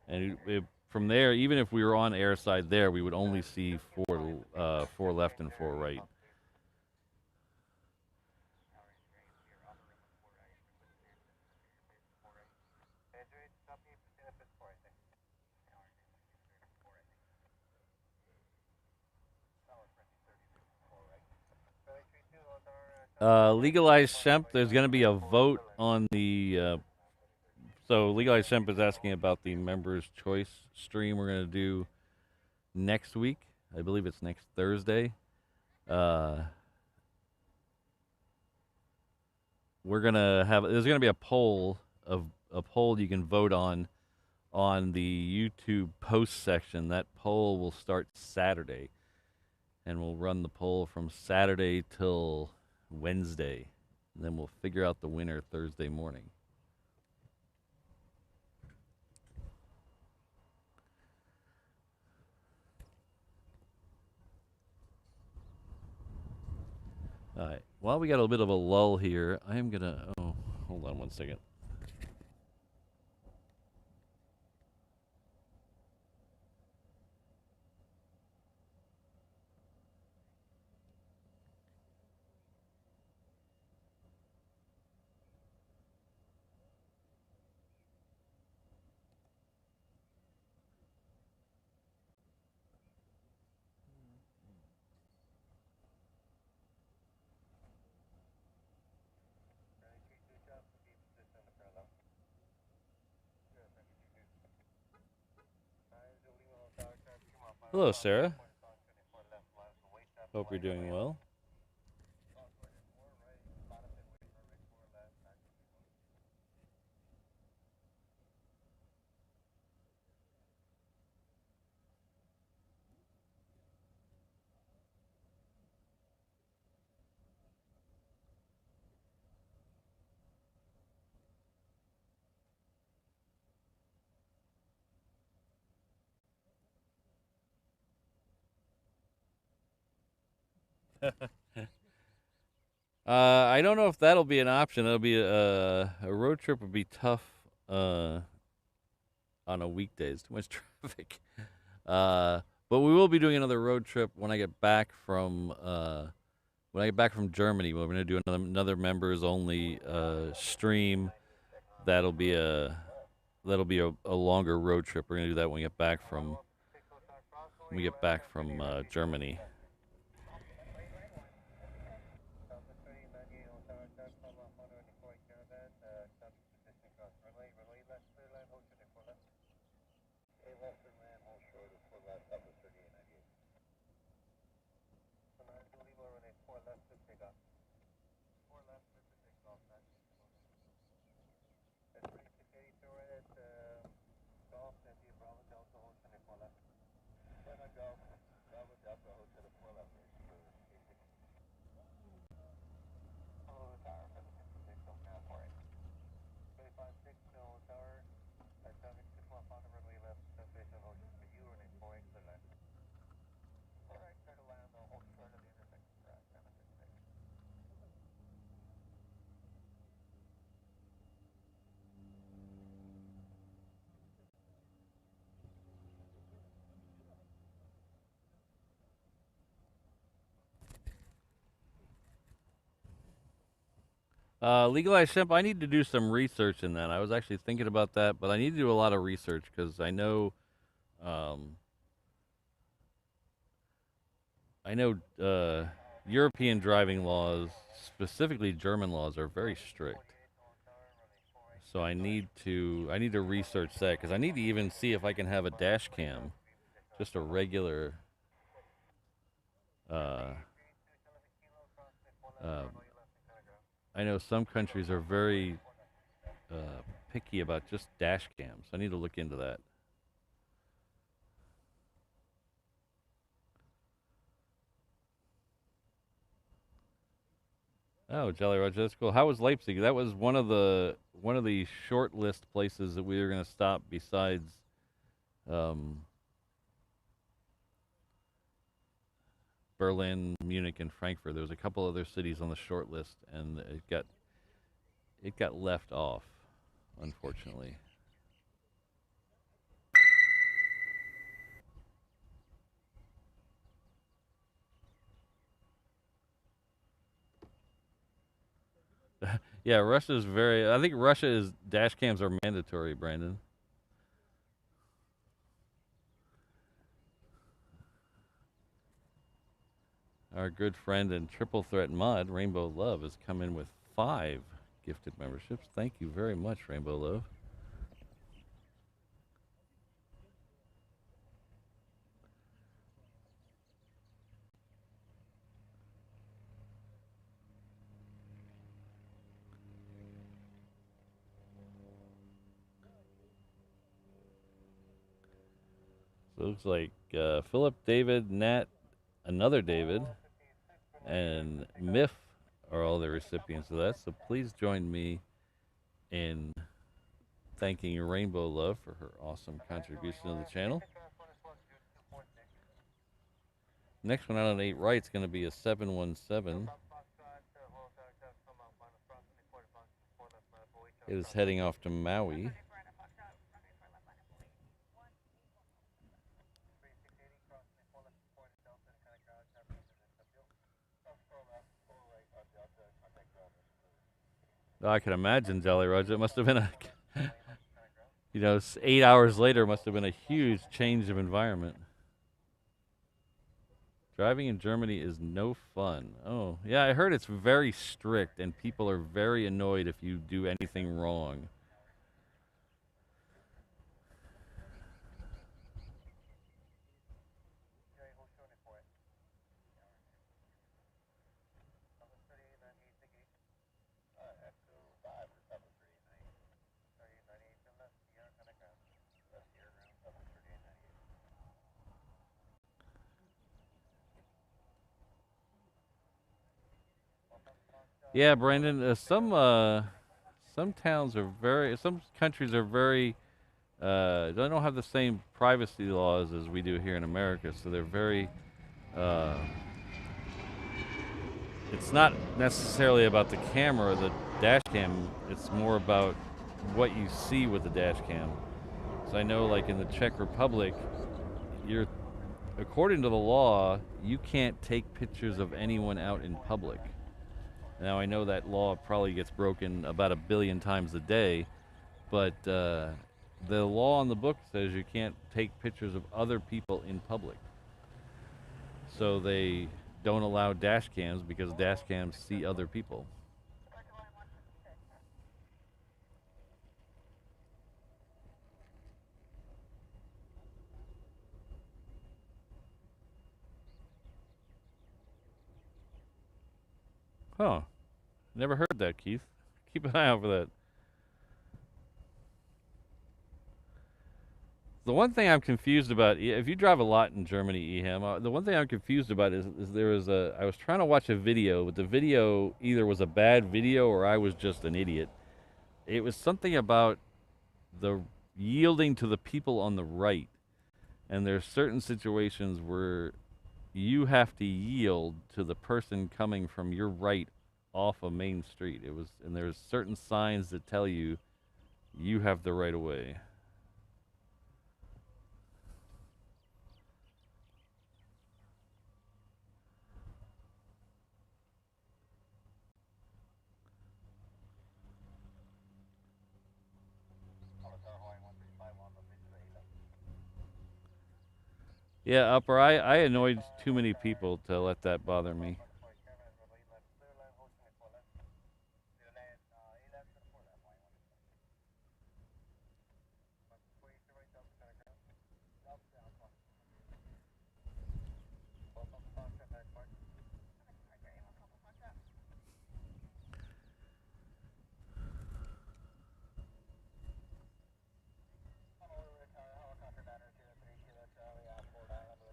Speaker 1: And from there, even if we were on airside there, we would only see four left and four right. Legalized Shemp, there's going to be a vote on the. So Legalized Shemp is asking about the members' choice stream we're going to do next week. I believe it's next Thursday. We're going to have. There's going to be a poll you can vote on the YouTube post section. That poll will start Saturday, and we'll run the poll from Saturday till Wednesday, and then we'll figure out the winner Thursday morning. All right. While we got a bit of a lull here, I am gonna. Oh, hold on one second. Hello, Sarah. Hope you're doing well. I don't know if that'll be an option. It'll be a road trip would be tough on a weekday. It's too much traffic. But we will be doing another road trip when I get back from Germany. We're gonna do another members only stream. That'll be a longer road trip. We're gonna do that when we get back from Germany. Legalized hemp, I need to do some research in that. I was actually thinking about that, but I need to do a lot of research because um, I know European driving laws, specifically German laws, are very strict. So I need to research that because I need to even see if I can have a dash cam, just a regular. Uh, uh, I know some countries are very picky about just dash cams. I need to look into that. Oh, Jolly Roger, that's cool. How was Leipzig? That was one of the short list places that we were going to stop besides um, Berlin, Munich, and Frankfurt. There was a couple other cities on the short list, and it got left off, unfortunately. Yeah, Russia's very. I think Russia is dash cams are mandatory, Brandon. Our good friend and Triple Threat Mod, Rainbow Love, has come in with 5 gifted memberships. Thank you very much, Rainbow Love. So it looks like Philip, David, Nat, another David, and Miff are all the recipients of that. So please join me in thanking Rainbow Love for her awesome contribution to the channel. Next one out on 8 right is going to be a 717. It is heading off to Maui. I can imagine, Jolly Roger. It must have been a, 8 hours later must have been a huge change of environment. Driving in Germany is no fun. Oh, yeah, I heard it's very strict and people are very annoyed if you do anything wrong. Yeah, Brandon, some towns are some countries are very they don't have the same privacy laws as we do here in America, so they're very uh, it's not necessarily about the camera or the dash cam, it's more about what you see with the dash cam. So I know like in the Czech Republic, you're according to the law, you can't take pictures of anyone out in public. Now I know that law probably gets broken about 1 billion times a day, but the law on the book says you can't take pictures of other people in public. So they don't allow dash cams because dash cams see other people. Huh. Never heard that, Keith. Keep an eye out for that. The one thing I'm confused about, if you drive a lot in Germany, Eham, the one thing I'm confused about is I was trying to watch a video, but the video either was a bad video or I was just an idiot. It was something about the yielding to the people on the right. And there's certain situations where you have to yield to the person coming from your right off a main street. And there's certain signs that tell you you have the right of way. Yeah, Upper, I annoyed too many people to let that bother me.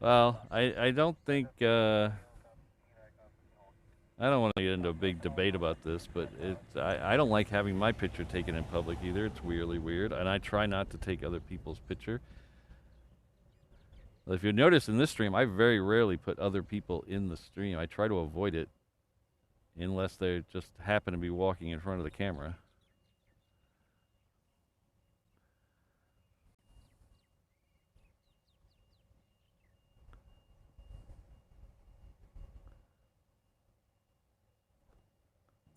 Speaker 1: Well, I don't think I don't want to get into a big debate about this, but I don't like having my picture taken in public either. It's weirdly weird, and I try not to take other people's picture. If you notice in this stream, I very rarely put other people in the stream. I try to avoid it unless they just happen to be walking in front of the camera.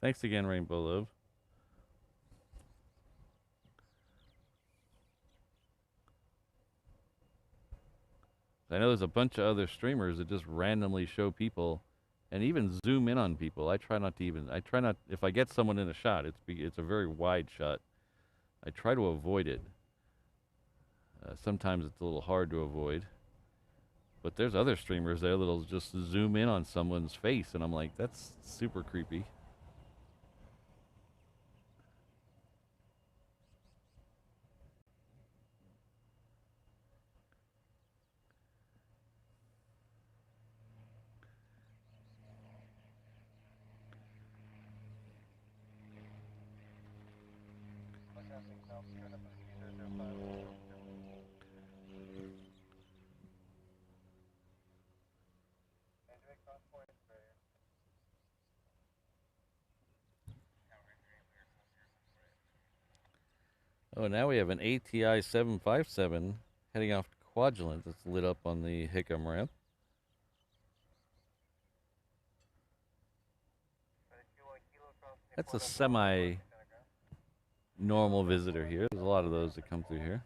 Speaker 1: Thanks again, Rainbow Love. I know there's a bunch of other streamers that just randomly show people and even zoom in on people. I try not, if I get someone in a shot, it's a very wide shot. I try to avoid it. Sometimes it's a little hard to avoid. But there's other streamers there that'll just zoom in on someone's face, and I'm like, that's super creepy. Oh, now we have an ATI 757 heading off to Quadrant that's lit up on the Hickam ramp. That's a semi-normal visitor here. There's a lot of those that come through here.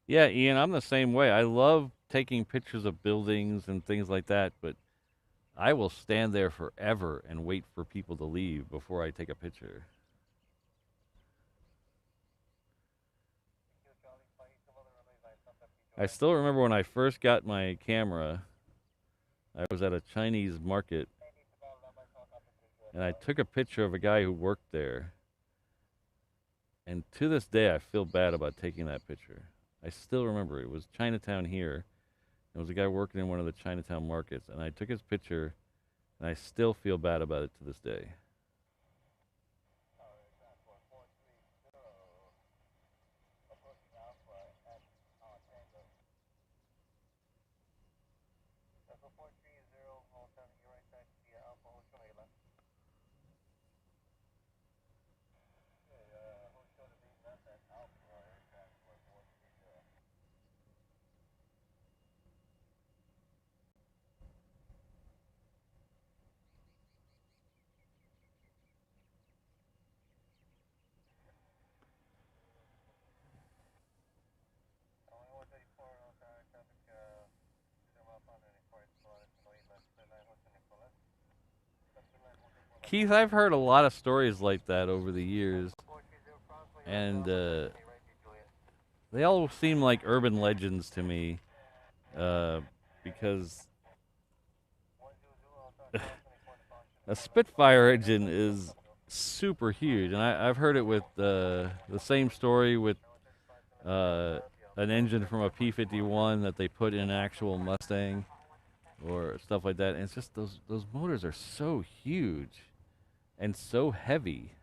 Speaker 1: Yeah, Ian, I'm the same way. I love taking pictures of buildings and things like that, but I will stand there forever and wait for people to leave before I take a picture. I still remember when I first got my camera, I was at a Chinese market, and I took a picture of a guy who worked there. And to this day, I feel bad about taking that picture. I still remember it was Chinatown here. It was a guy working in one of the Chinatown markets, and I took his picture, and I still feel bad about it to this day. Keith, I've heard a lot of stories like that over the years, and they all seem like urban legends to me, because a Spitfire engine is super huge, and I've heard it with the same story with an engine from a P-51 that they put in an actual Mustang or stuff like that. And it's just those motors are so huge and so heavy.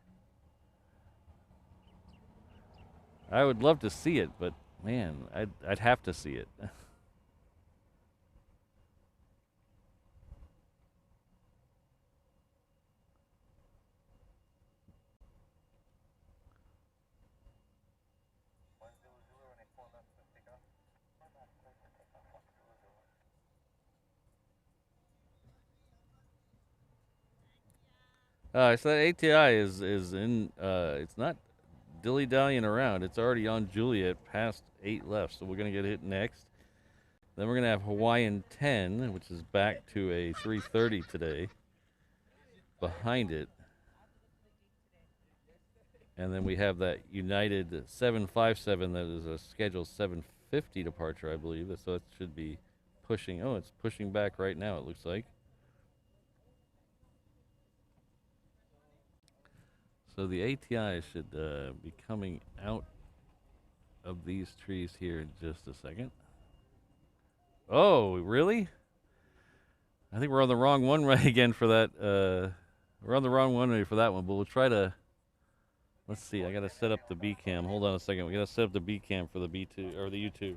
Speaker 1: I would love to see it, but man, I'd have to see it. So that ATI is in. It's not dilly dallying around. It's already on Juliet, past 8 left. So we're gonna get hit next. Then we're gonna have Hawaiian 10, which is back to a 3:30 today. Behind it, and then we have that United 757 that is a scheduled 7:50 departure, I believe. So it should be pushing. Oh, it's pushing back right now. It looks like. So the ATI should be coming out of these trees here in just a second. Oh, really? I think we're on the wrong one way again for that. We're on the wrong one way for that one, but we'll try to. Let's see. I gotta set up the B cam. Hold on a second. We gotta set up the B cam for the B2 or the U2.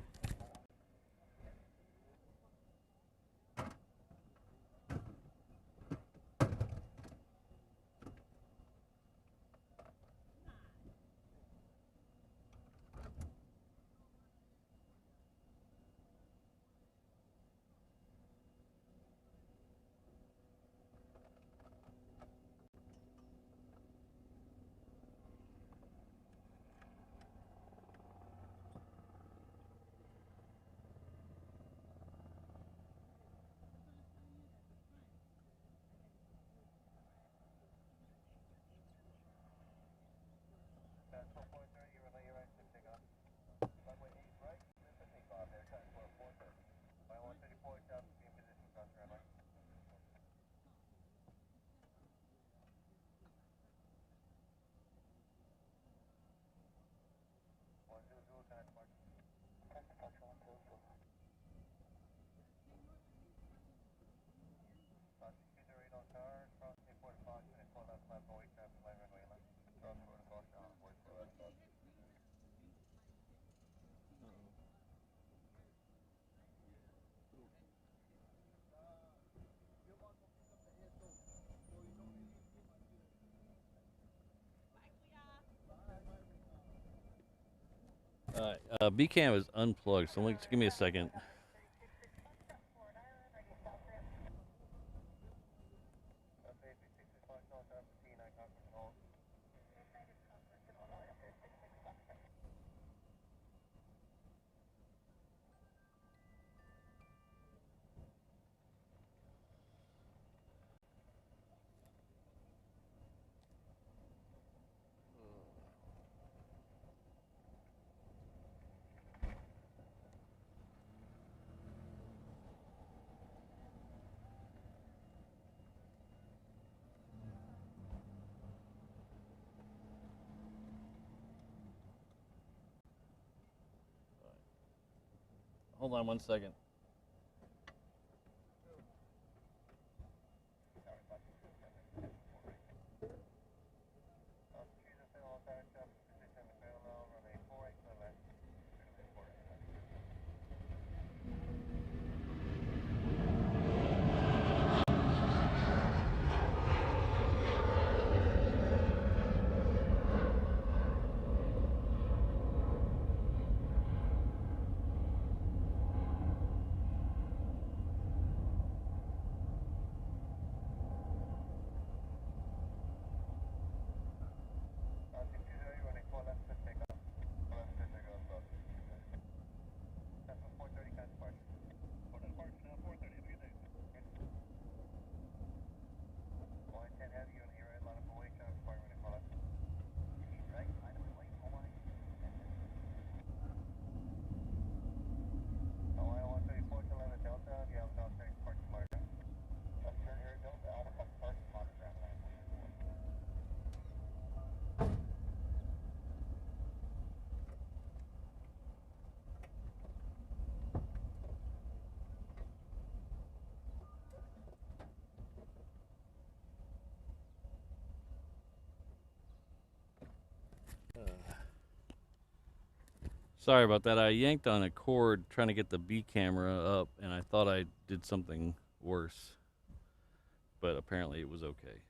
Speaker 1: B cam is unplugged, so just give me a second. Hold on 1 second. Sorry about that. I yanked on a cord trying to get the B camera up, and I thought I did something worse. But apparently it was okay.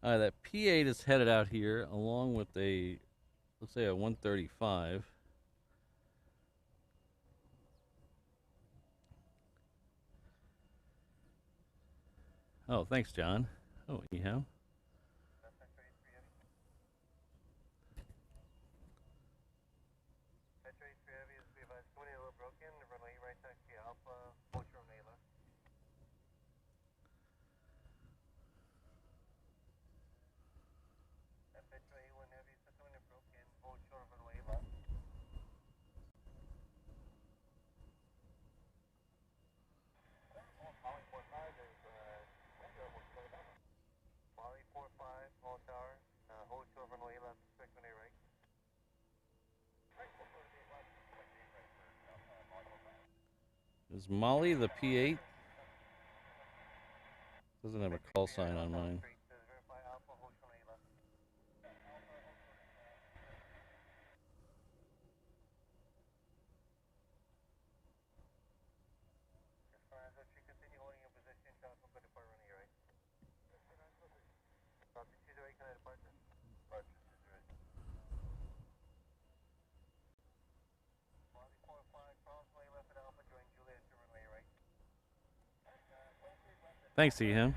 Speaker 1: That P8 is headed out here along with a, let's say, a 135. Oh, thanks, John. Oh, anyhow. Is Molly the P8? Doesn't have a call sign on mine. Thanks, Eham.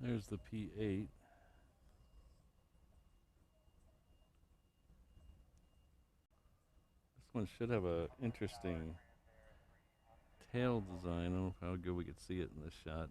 Speaker 1: There's the P8. This one should have a interesting tail design. I don't know how good we could see it in this shot.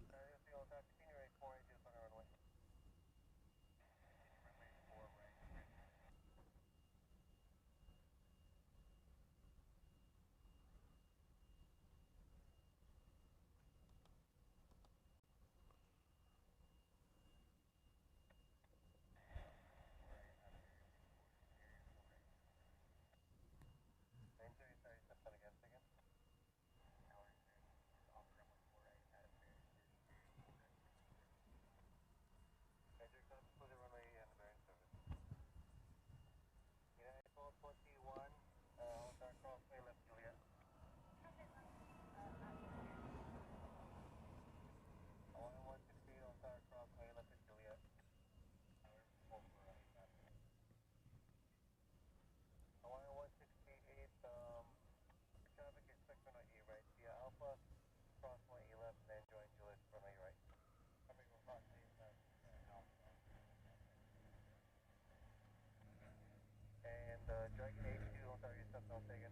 Speaker 2: Dragon 82, hold on, your sentinel taken.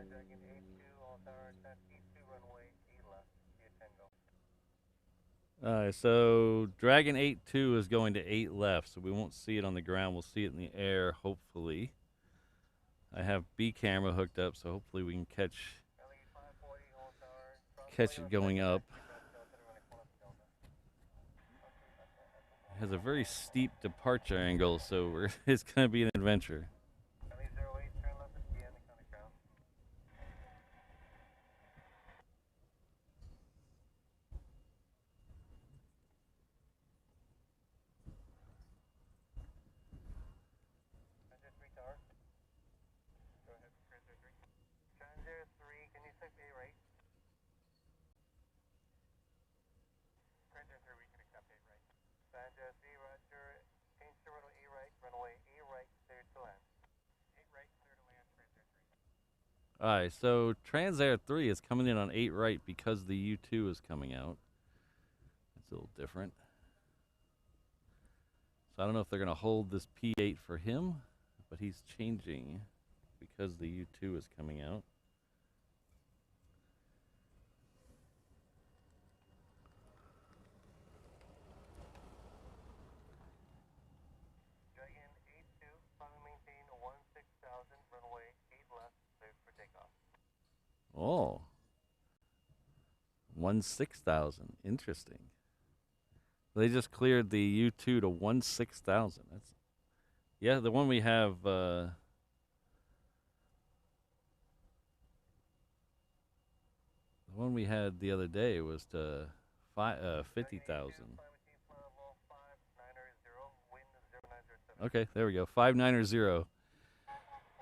Speaker 2: Dragon 82, hold on, that's E2 runway E left, via Tango.
Speaker 1: So Dragon 82 is going to 8 left, so we won't see it on the ground. We'll see it in the air, hopefully. I have B camera hooked up, so hopefully we can catch it going up. It has a very steep departure angle, so it's going to be an adventure. Alright, so Transair 3 is coming in on 8 right because the U2 is coming out. It's a little different. So I don't know if they're going to hold this P8 for him, but he's changing because the U2 is coming out.
Speaker 2: Dragon 82, finally maintain 16,000, runway 8 left, cleared for takeoff.
Speaker 1: Oh. 16,000. Interesting. They just cleared the U2 to 16,000. That's, yeah, the one we have, the one we had the other day was to 50,000. Okay, there we go. 590.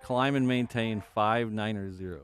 Speaker 1: Climb and maintain 590.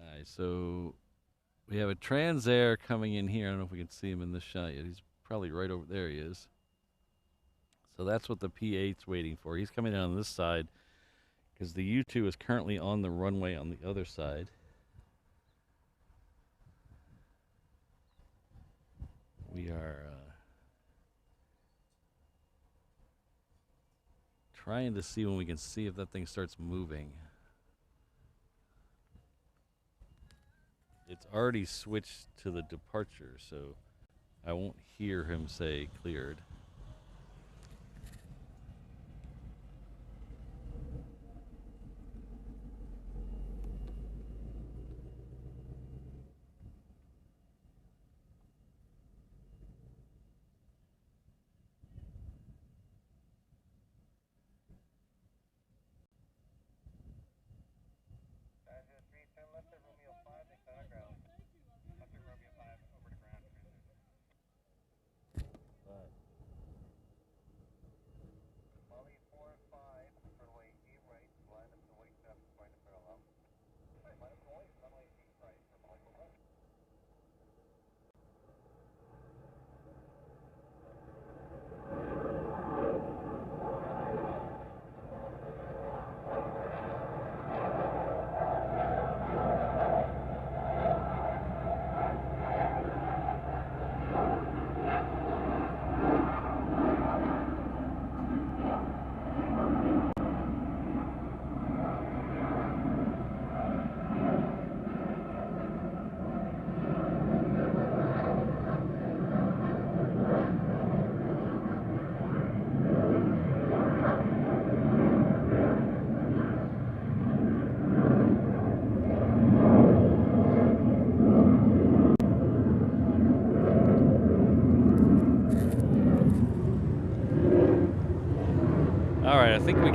Speaker 1: Alright, so we have a Transair coming in here. I don't know if we can see him in this shot yet. He's probably right over there. He is. So that's what the P8's waiting for. He's coming in on this side because the U2 is currently on the runway on the other side. We are trying to see when we can see if that thing starts moving. It's already switched to the departure, so I won't hear him say cleared.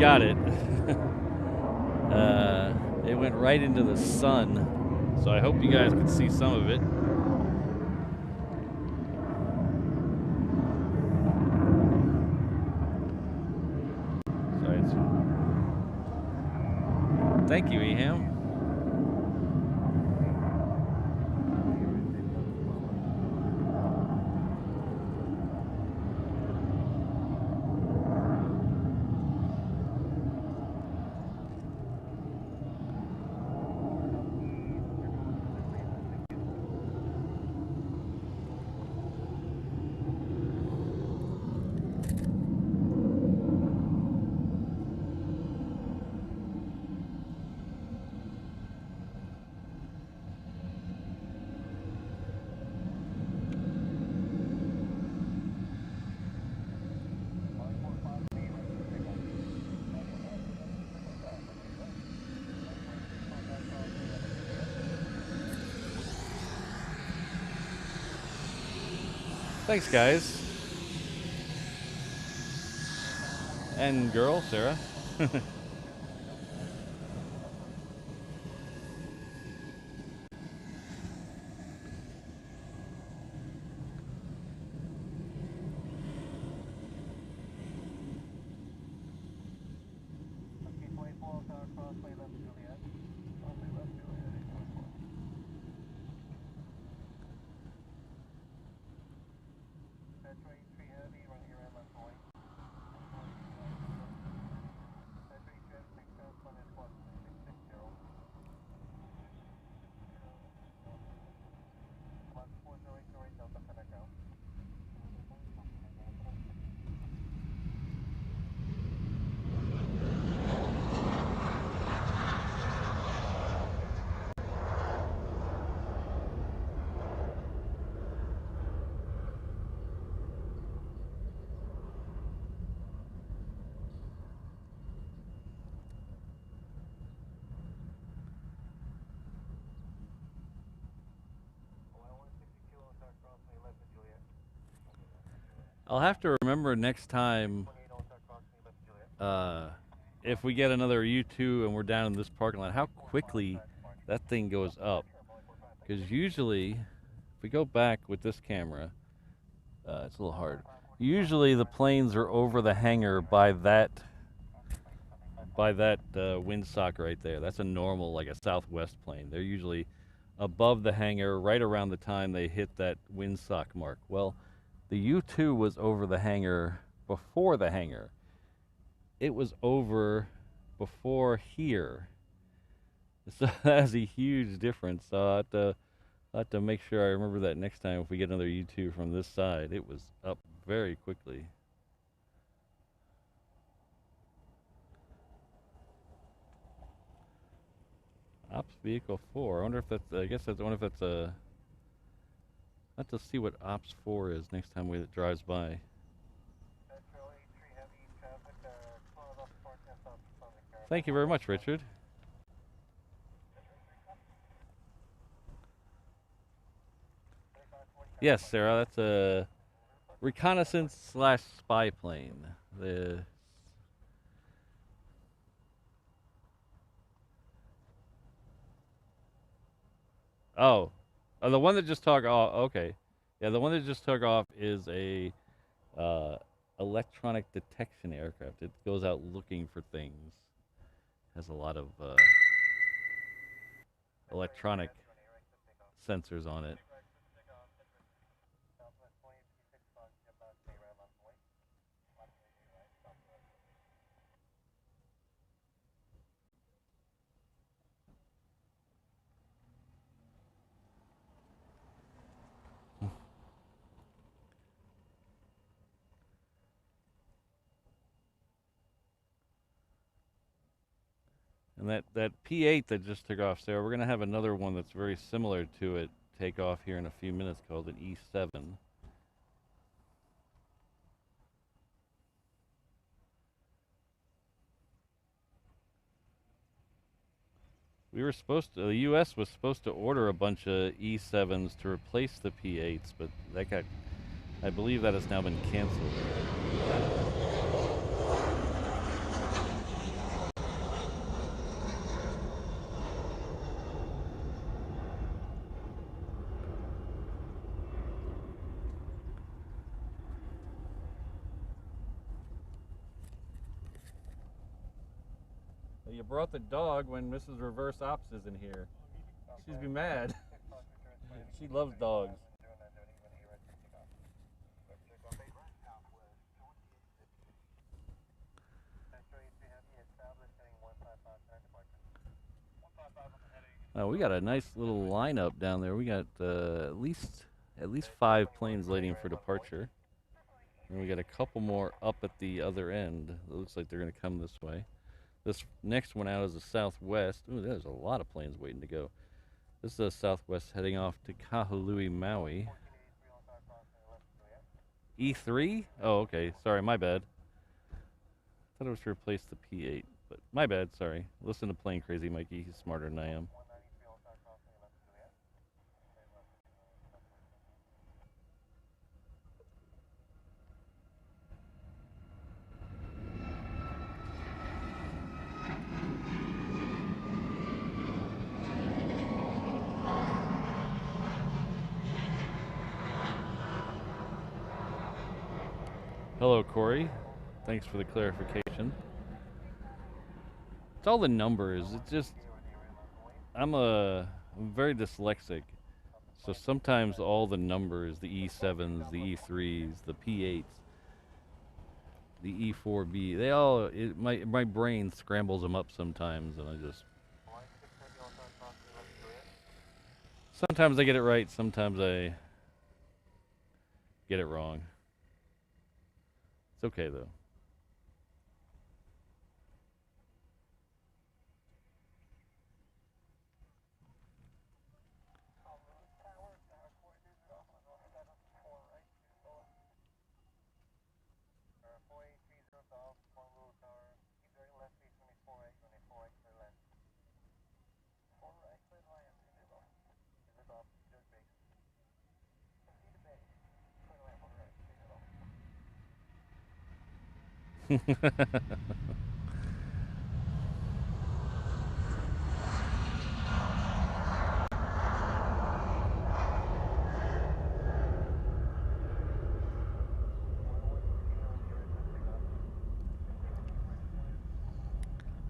Speaker 1: got it. It went right into the sun, so I hope you guys can see some of it. Sorry, thank you, Eham. Thanks, guys. And girl, Sarah. I'll have to remember next time if we get another U2 and we're down in this parking lot, how quickly that thing goes up. Because usually, if we go back with this camera, it's a little hard. Usually the planes are over the hangar by that windsock right there. That's a normal, like a Southwest plane. They're usually above the hangar right around the time they hit that windsock mark. Well, the U2 was over the hangar before the hangar. It was over before here. So that's a huge difference. So I'll have to make sure I remember that next time if we get another U2 from this side. It was up very quickly. Ops vehicle 4. I wonder if that's, I wonder if that's a, I'll have to see what Ops 4 is next time it drives by. Thank you very much, Richard. Yes, Sarah, that's a reconnaissance / spy plane. The one that just took off. Okay, yeah, the one that just took off is a electronic detection aircraft. It goes out looking for things. Has a lot of electronic sensors on it. And that P8 that just took off, Sarah, we're going to have another one that's very similar to it take off here in a few minutes called an E7. We were supposed to, the U.S. was supposed to order a bunch of E7s to replace the P8s, but that got, I believe that has now been canceled. You brought the dog when Mrs. Reverse Ops isn't here. She'd be mad. She loves dogs. We got a nice little lineup down there. We got at least 5 planes waiting for departure, and we got a couple more up at the other end. It looks like they're going to come this way. This next one out is the Southwest. Ooh, there's a lot of planes waiting to go. This is the Southwest heading off to Kahului, Maui. E3? Oh, okay. Sorry, my bad. I thought it was to replace the P8, but my bad. Sorry. Listen to Plane Crazy Mikey. He's smarter than I am. Hello, Corey. Thanks for the clarification. It's all the numbers. It's just I'm very dyslexic, so sometimes all the numbers, the E7s, the E3s, the P8s, the E4B, they all my brain scrambles them up sometimes, and sometimes I get it right, sometimes I get it wrong. It's okay though.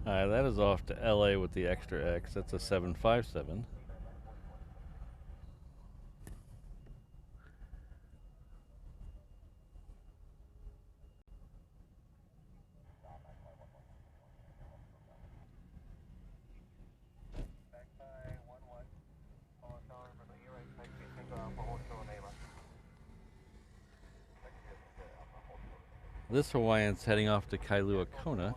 Speaker 1: Alright, that is off to LA with the extra X. That's a 757. This Hawaiian's heading off to Kailua Kona.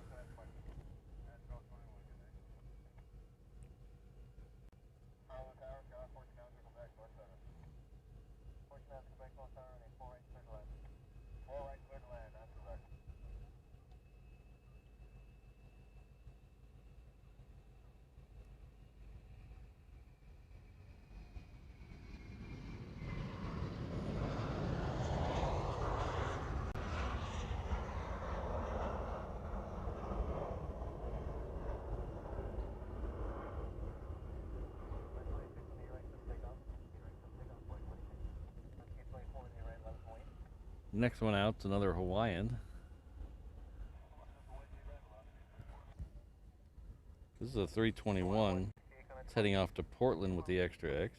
Speaker 1: Next one out's another Hawaiian. This is a 321. It's heading off to Portland with the extra X.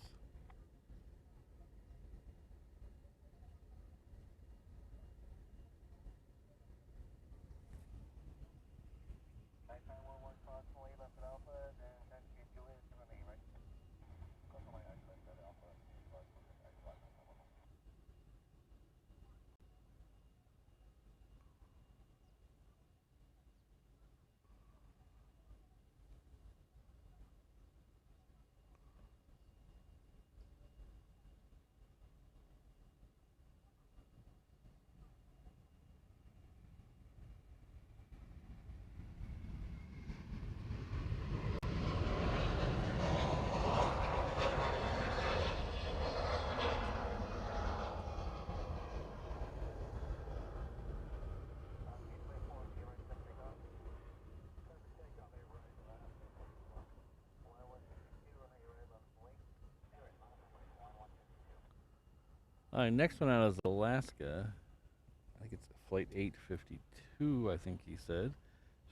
Speaker 1: Alright, next one out is Alaska. I think it's flight 852, I think he said.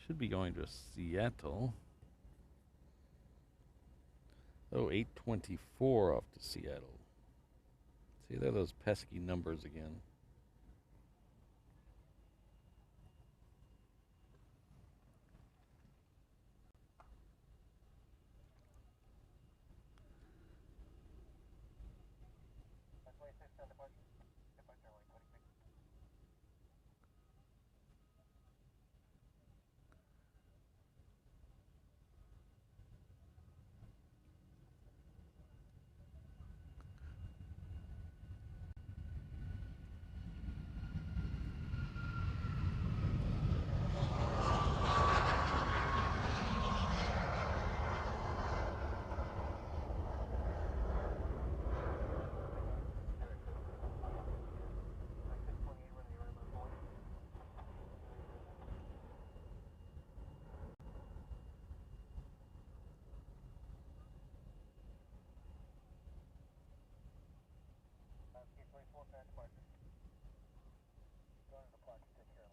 Speaker 1: Should be going to Seattle. So 8:24 off to Seattle. See, there are those pesky numbers again.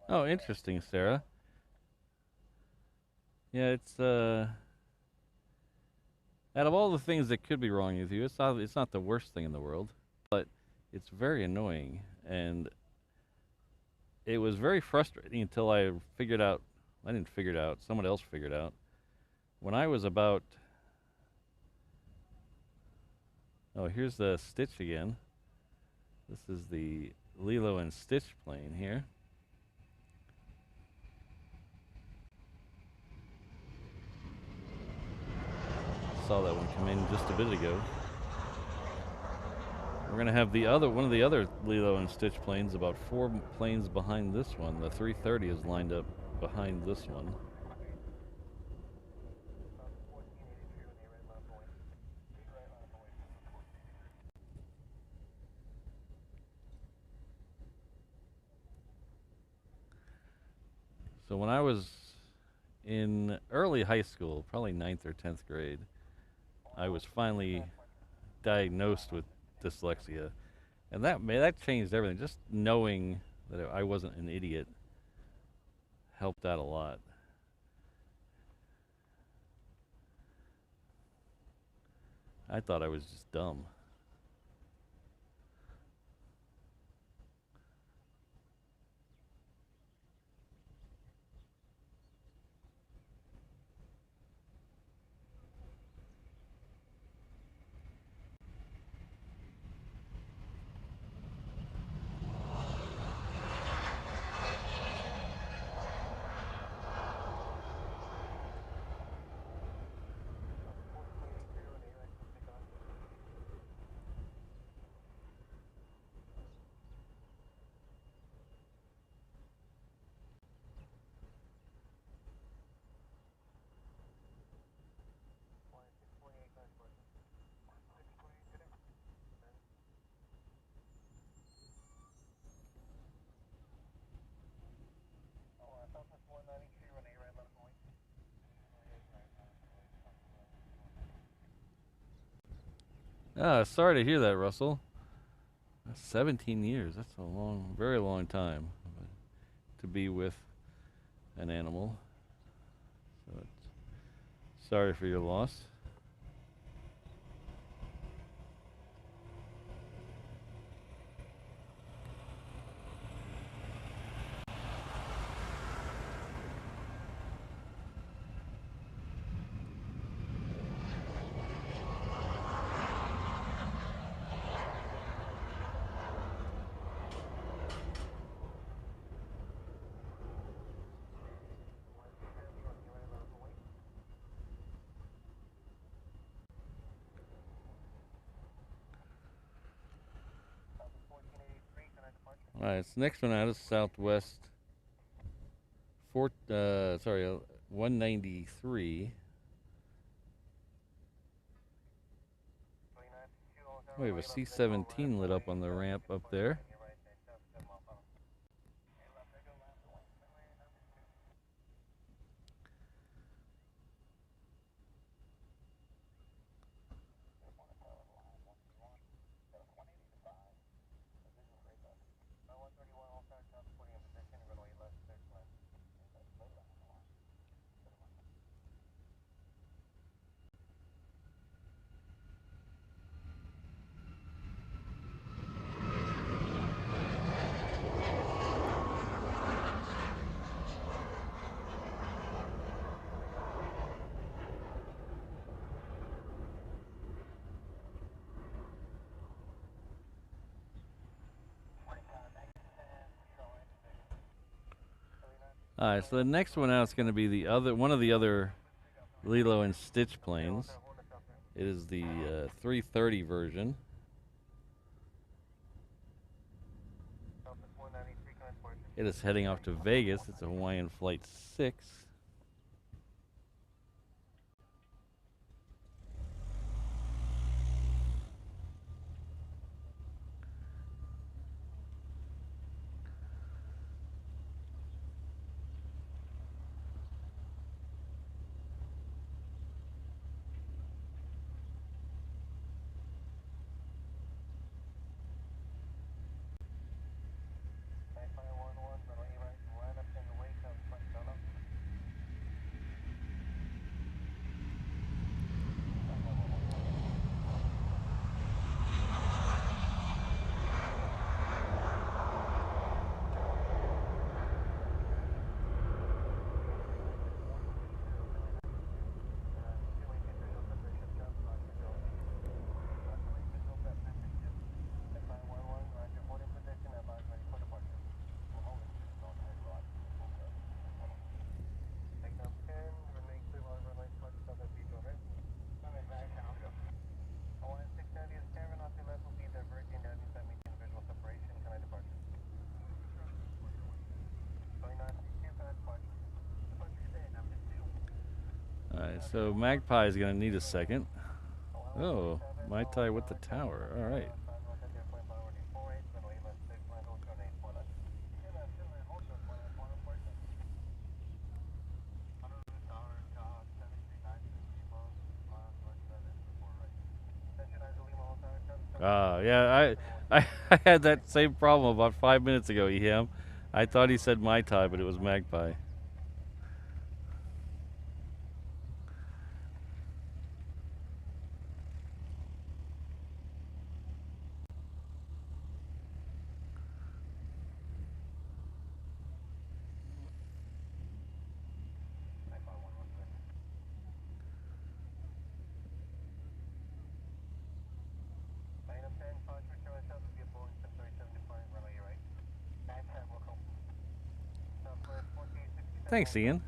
Speaker 1: Oh, interesting, Sarah. Yeah, it's out of all the things that could be wrong with you, it's not the worst thing in the world, but it's very annoying, and it was very frustrating until I figured out. I didn't figure it out. Someone else figured out. When I was about. Oh, here's the Stitch again. This is the Lilo and Stitch plane here. Saw that one come in just a bit ago. We're gonna have one of the other Lilo and Stitch planes, about 4 planes behind this one. The 330 is lined up behind this one. So when I was in early high school, probably 9th or 10th grade, I was finally diagnosed with dyslexia, and that changed everything. Just knowing that I wasn't an idiot helped out a lot. I thought I was just dumb. Sorry to hear that, Russell. 17 years. That's a long, very long time to be with an animal. So sorry for your loss. All right, so next one out is Southwest 193. We have a C-17 lit up on the ramp up there. Alright, so the next one out is going to be the other one of the other Lilo and Stitch planes. It is the 330 version. It is heading off to Vegas. It's a Hawaiian Flight 6. Alright, so Magpie is going to need a second. Oh, Mai Tai with the tower. Alright. Yeah, I had that same problem about 5 minutes ago, EM. I thought he said Mai Tai, but it was Magpie. Thanks, Ian.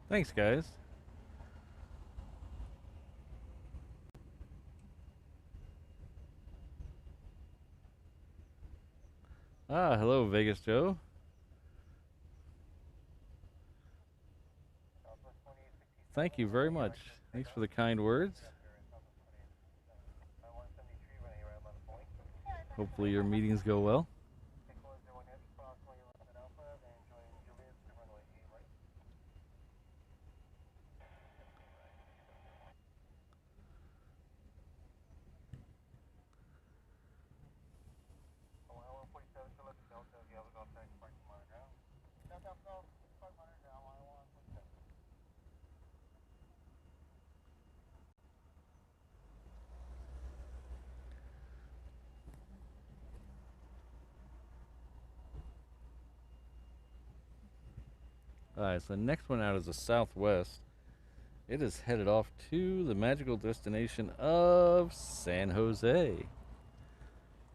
Speaker 1: Thanks, guys. Hello, Vegas Joe. Thank you very much. Thanks for the kind words. Hopefully your meetings go well. Alright, so the next one out is the Southwest. It is headed off to the magical destination of San Jose.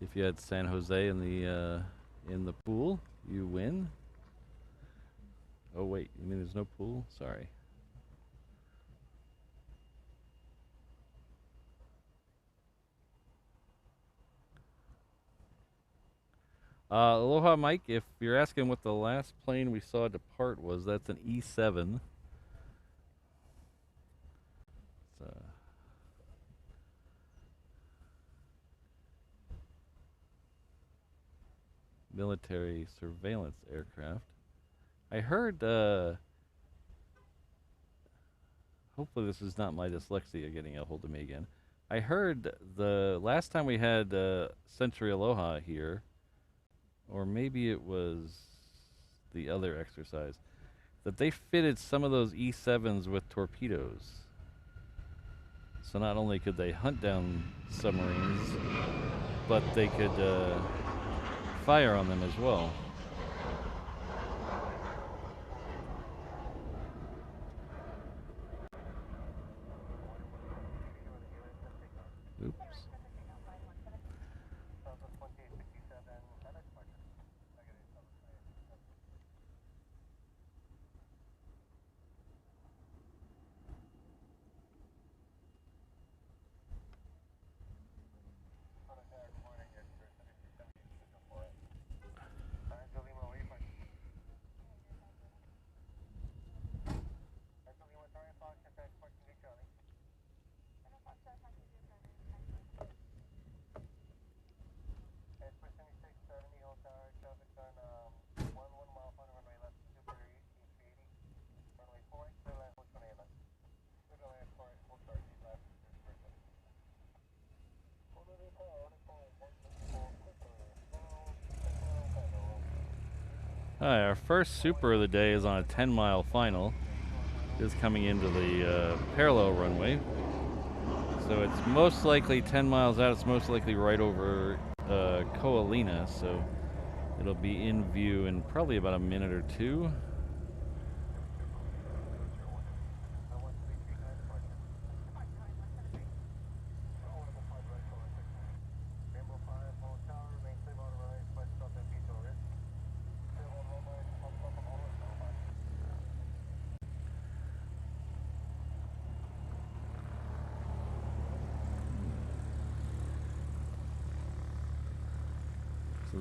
Speaker 1: If you had San Jose in the pool, you win. Oh wait, you mean there's no pool? Sorry. Aloha, Mike. If you're asking what the last plane we saw depart was, that's an E7. It's a military surveillance aircraft. I heard, hopefully this is not my dyslexia getting a hold of me again. I heard the last time we had Century Aloha here, or maybe it was the other exercise, that they fitted some of those E7s with torpedoes. So not only could they hunt down submarines, but they could fire on them as well. Oops. Alright, our first super of the day is on a 10-mile final. It is coming into the parallel runway. So it's most likely 10 miles out. It's most likely right over Koalina, so it'll be in view in probably about a minute or two.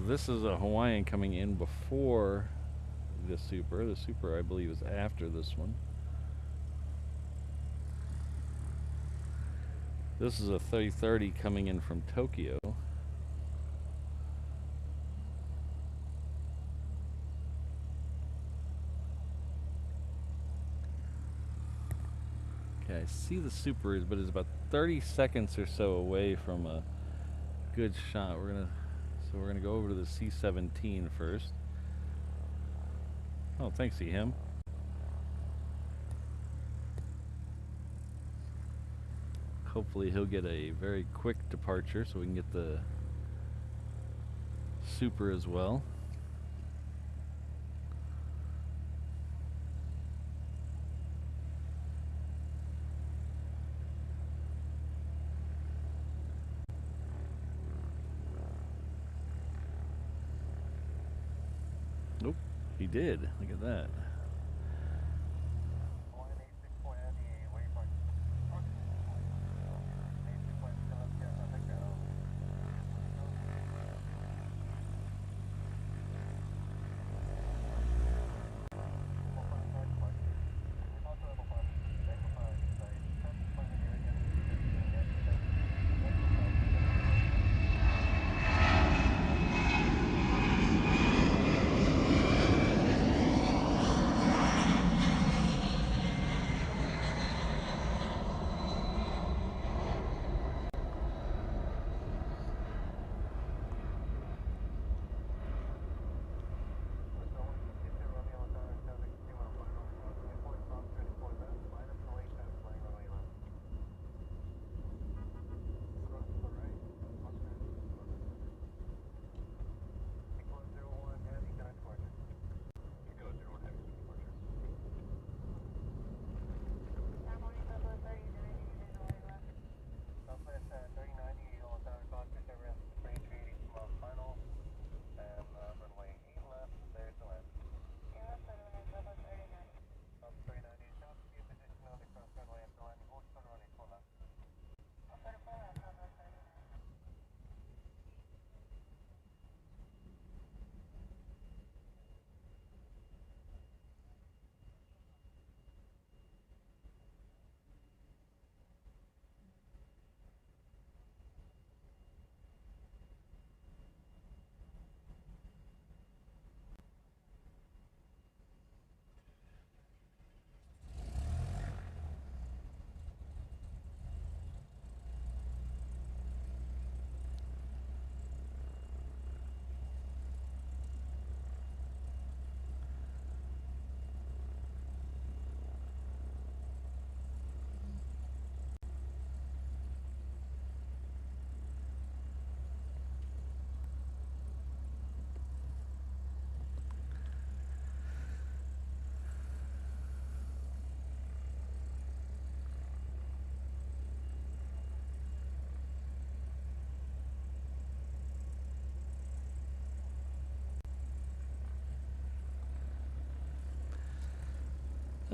Speaker 1: This is a Hawaiian coming in before the Super. The Super, I believe, is after this one. This is a 3030 coming in from Tokyo. Okay, I see the Super, but it's about 30 seconds or so away from a good shot. So we're gonna go over to the C-17 first. Oh, thanks, him. Hopefully he'll get a very quick departure so we can get the Super as well. Nope, he did. Look at that.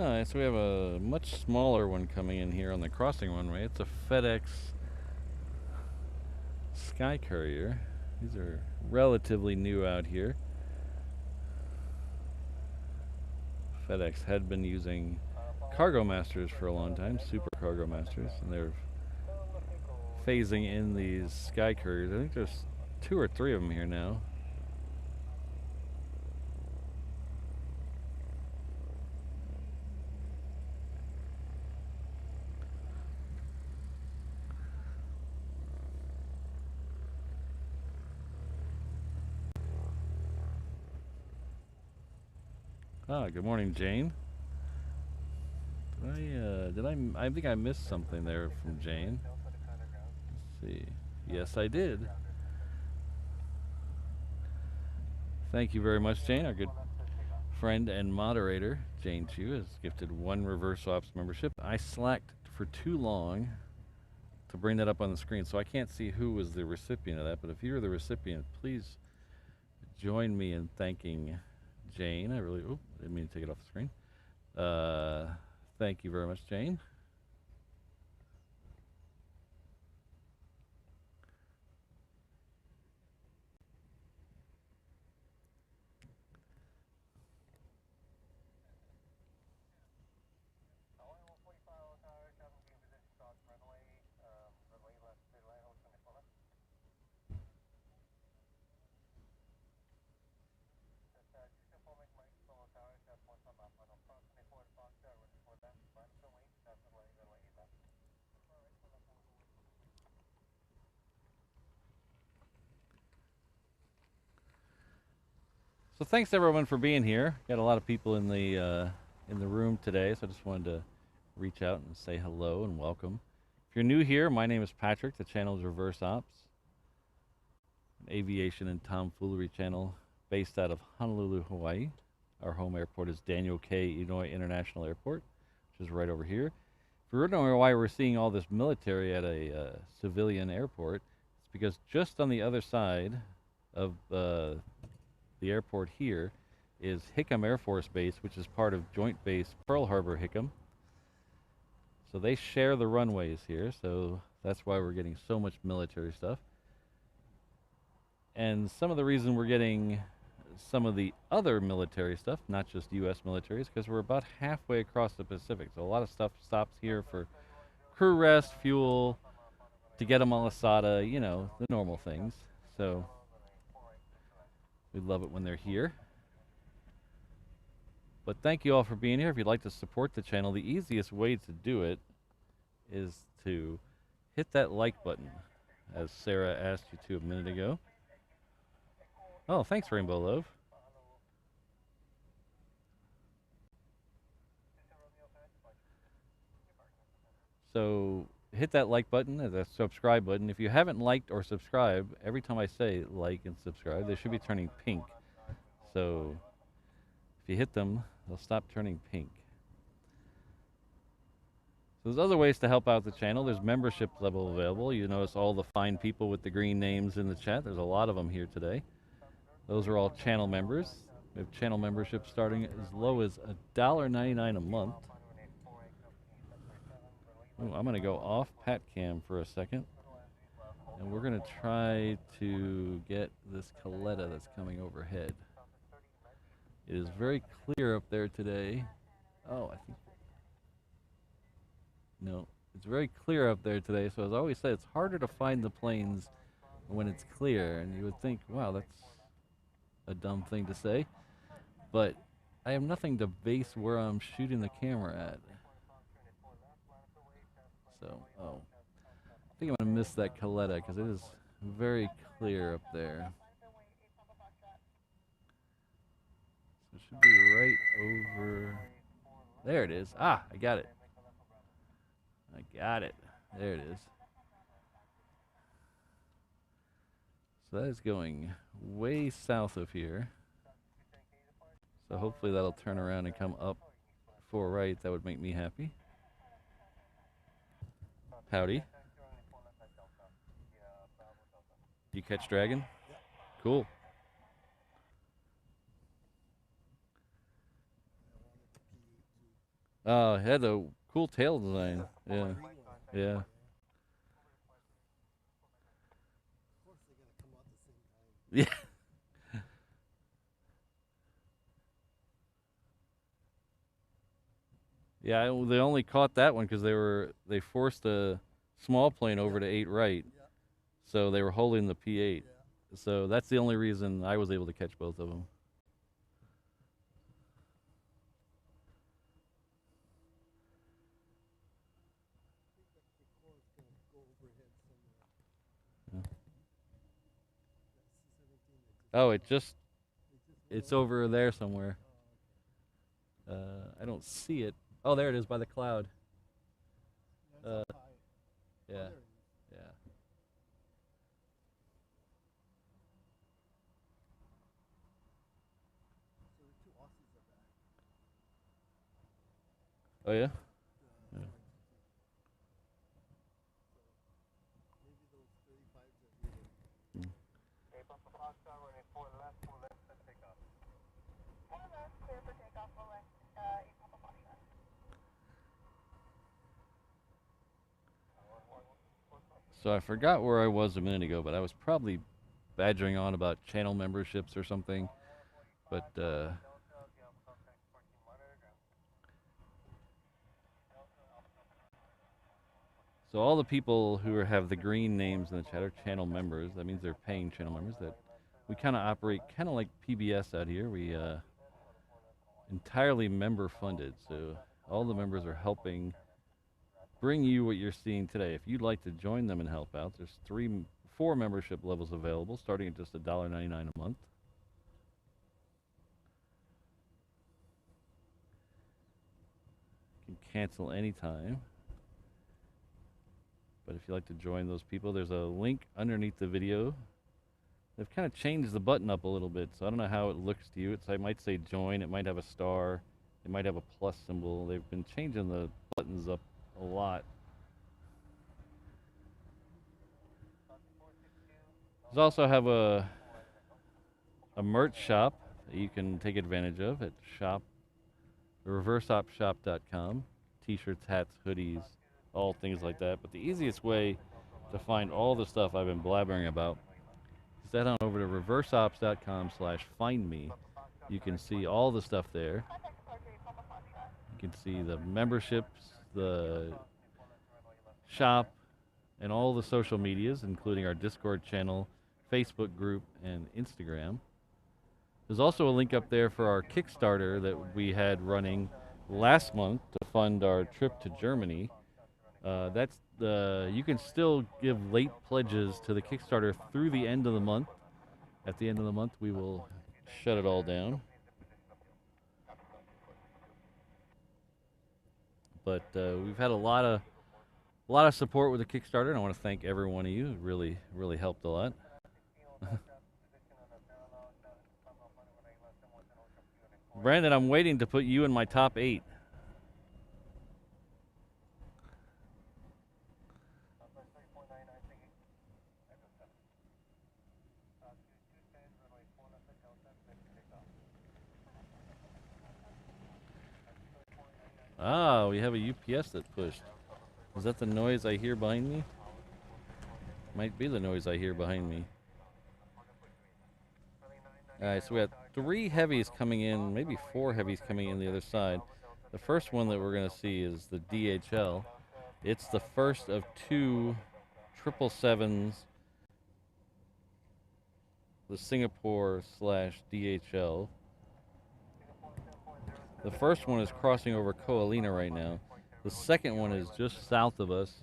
Speaker 1: Alright, so we have a much smaller one coming in here on the crossing runway. It's a FedEx Sky Courier. These are relatively new out here. FedEx had been using Cargo Masters for a long time, Super Cargo Masters, and they're phasing in these Sky Couriers. I think there's 2 or 3 of them here now. Ah, good morning, Jane. I think I missed something there from Jane. Let's see. Yes, I did. Thank you very much, Jane. Our good friend and moderator, Jane Chu, has gifted 1 Reverse Ops membership. I slacked for too long to bring that up on the screen, so I can't see who was the recipient of that, but if you're the recipient, please join me in thanking Jane. I really, didn't mean to take it off the screen. Thank you very much, Jane. So thanks everyone for being here. Got a lot of people in the room today, so I just wanted to reach out and say hello and welcome. If you're new here, my name is Patrick. The channel is Reverse Ops, an aviation and tomfoolery channel based out of Honolulu, Hawaii. Our home airport is Daniel K. Inouye International Airport, which is right over here. If you're wondering why we're seeing all this military at a civilian airport, it's because just on the other side of the airport here is Hickam Air Force Base, which is part of Joint Base Pearl Harbor Hickam. So they share the runways here, so that's why we're getting so much military stuff. And some of the reason we're getting some of the other military stuff, not just U.S. military, is because we're about halfway across the Pacific. So a lot of stuff stops here for crew rest, fuel, to get them on Asada, you know, the normal things. So we love it when they're here. But thank you all for being here. If you'd like to support the channel, the easiest way to do it is to hit that like button, as Sarah asked you to a minute ago. Oh, thanks, Rainbow Love. So hit that like button, the subscribe button. If you haven't liked or subscribed, every time I say like and subscribe, they should be turning pink. So if you hit them, they'll stop turning pink. So there's other ways to help out the channel. There's membership level available. You notice all the fine people with the green names in the chat. There's a lot of them here today. Those are all channel members. We have channel membership starting as low as $1.99 a month. Ooh, I'm going to go off PatCam for a second. And we're going to try to get this Coletta that's coming overhead. It is very clear up there today. Oh, I think... No, it's very clear up there today. So as I always say, it's harder to find the planes when it's clear. And you would think, wow, that's a dumb thing to say. But I have nothing to base where I'm shooting the camera at. So, I think I'm going to miss that Coletta because it is very clear up there. So it should be right over... There it is. Ah, I got it. I got it. There it is. So that is going way south of here. So hopefully that'll turn around and come up 4 right. That would make me happy. Howdy. You catch dragon? Cool. It had a cool tail design. Yeah.
Speaker 3: Green one.
Speaker 1: Yeah.
Speaker 3: Of course, they gotta come out the same time.
Speaker 1: Yeah. Yeah, they only caught that one because they forced a small plane over to 8 right,
Speaker 3: Yeah.
Speaker 1: so they were holding the P8.
Speaker 3: Yeah.
Speaker 1: So that's the only reason I was able to catch both of them.
Speaker 3: I think that the core is gonna go overhead somewhere.
Speaker 1: Yeah.
Speaker 3: That C-17 that just
Speaker 1: Oh,
Speaker 3: went off.
Speaker 1: it's
Speaker 3: Went off?
Speaker 1: over there somewhere.
Speaker 3: Oh, okay.
Speaker 1: I don't see it. Oh, there it is by the cloud.
Speaker 3: That's
Speaker 1: Uh,
Speaker 3: up high.
Speaker 1: Yeah,
Speaker 3: Oh, there it is.
Speaker 1: yeah.
Speaker 3: So the two Aussies are back.
Speaker 1: Oh yeah.
Speaker 3: The
Speaker 1: Yeah.
Speaker 3: So maybe those 35s are here.
Speaker 2: Okay, Papa Foxtrot running 4 left and take off.
Speaker 4: 4 left, clear for takeoff, full left, 8 Papa Foxtrot.
Speaker 1: So I forgot where I was a minute ago, but I was probably badgering on about channel memberships or something. But
Speaker 2: Delta, you have contact 14 monitor.
Speaker 1: so all the people who have the green names in the chat are channel members. That means they're paying channel members. That we kind of operate kind of like PBS out here. We entirely member funded, so all the members are helping bring you what you're seeing today. If you'd like to join them and help out, there's 4 membership levels available, starting at just $1.99 a month. You can cancel anytime. But if you'd like to join those people, there's a link underneath the video. They've kind of changed the button up a little bit, so I don't know how it looks to you. It might say join, it might have a star, it might have a plus symbol. They've been changing the buttons up a lot. There's also have a merch shop that you can take advantage of at reverseopshop.com. T-shirts, hats, hoodies, all things like that. But the easiest way to find all the stuff I've been blabbering about is head on over to reverseops.com/findme. You can see all the stuff there.
Speaker 4: Contact departure, 8 Papa Foxtrot.
Speaker 1: You can see the memberships, the shop, and all the social medias, including our Discord channel, Facebook group, and Instagram. There's also a link up there for our Kickstarter that we had running last month to fund our trip to Germany. You can still give late pledges to the Kickstarter through the end of the month. At the end of the month, we will shut it all down. But we've had a lot of support with the Kickstarter, and I want to thank every one of you. It really, really helped a lot. Brandon, I'm waiting to put you in my top 8. Ah, we have a UPS that pushed. Is that the noise I hear behind me? Might be the noise I hear behind me. Alright, so we got 3 heavies coming in, maybe 4 heavies coming in the other side. The first one that we're going to see is the DHL. It's the first of 2 777s, the Singapore/DHL. The first one is crossing over Koalina right now. The second one is just south of us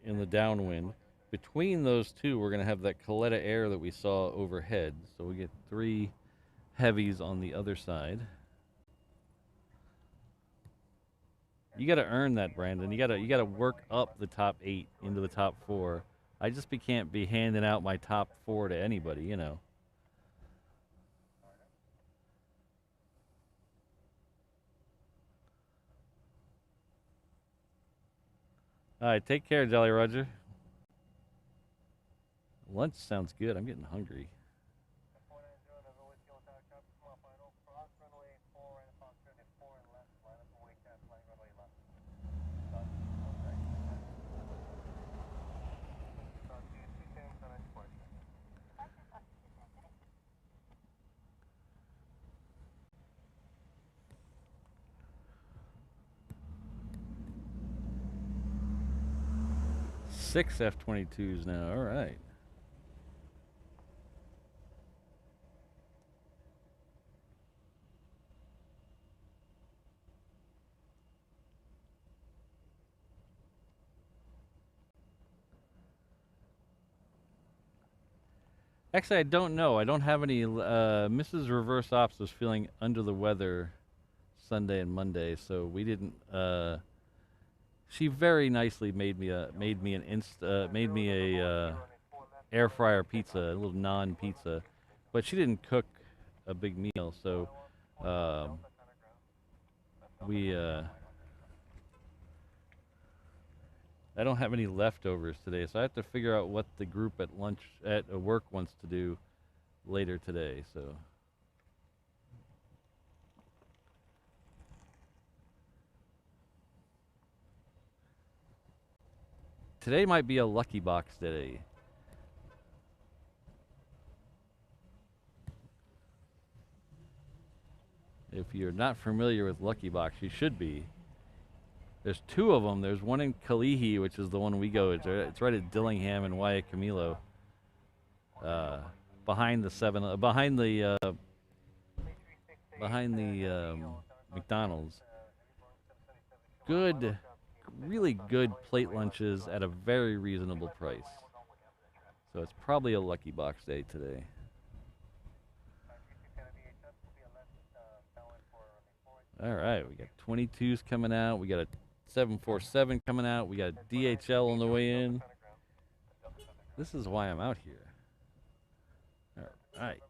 Speaker 1: in the downwind. Between those 2, we're going to have that Coletta Air that we saw overhead. So we get 3 heavies on the other side. You got to earn that, Brandon. You got to work up the top 8 into the top 4. I just can't be handing out my top 4 to anybody, you know. All right, take care, Jolly Roger. Lunch sounds good. I'm getting hungry. 6 F-22s now. All right. Actually, I don't know. I don't have any. Mrs. Reverse Ops was feeling under the weather Sunday and Monday, so we didn't. She very nicely made me a air fryer pizza, a little naan pizza, but she didn't cook a big meal, so I don't have any leftovers today, so I have to figure out what the group at lunch at work wants to do later today. So today might be a lucky box day. If you're not familiar with Lucky Box, you should be. There's two of them. There's one in Kalihi, which is the one we go. It's right at Dillingham and Waikimilo, behind the McDonald's. Good, really good plate lunches at a very reasonable price. So it's probably a lucky box day today. All right, we got 22s coming out. We got a 747 coming out. We got DHL on the way in. This is why I'm out here. All right.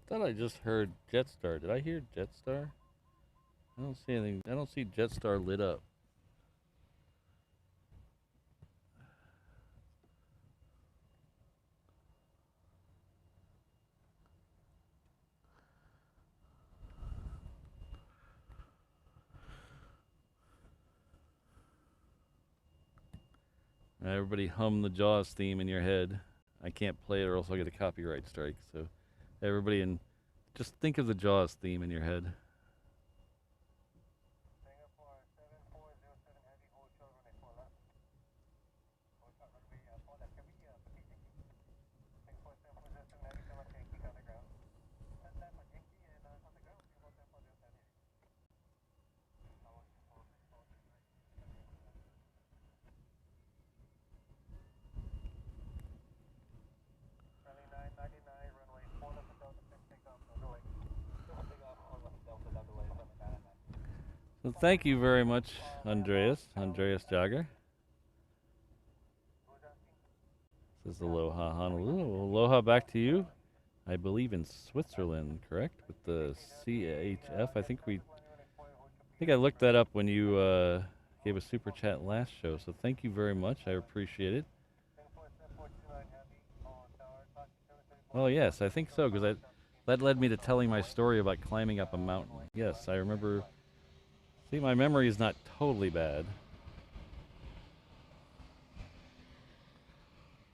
Speaker 1: I thought I just heard Jetstar. Did I hear Jetstar? I don't see anything. I don't see Jetstar lit up. Everybody hum the Jaws theme in your head. I can't play it or else I'll get a copyright strike. So everybody just think of the Jaws theme in your head. So thank you very much, Andreas Jagger. Says aloha, Honolulu. Aloha back to you. I believe in Switzerland, correct? With the CHF. I think I looked that up when you gave a super chat last show. So thank you very much. I appreciate it. Oh yes, I think so, because that led me to telling my story about climbing up a mountain. Yes, I remember. See, my memory is not totally bad.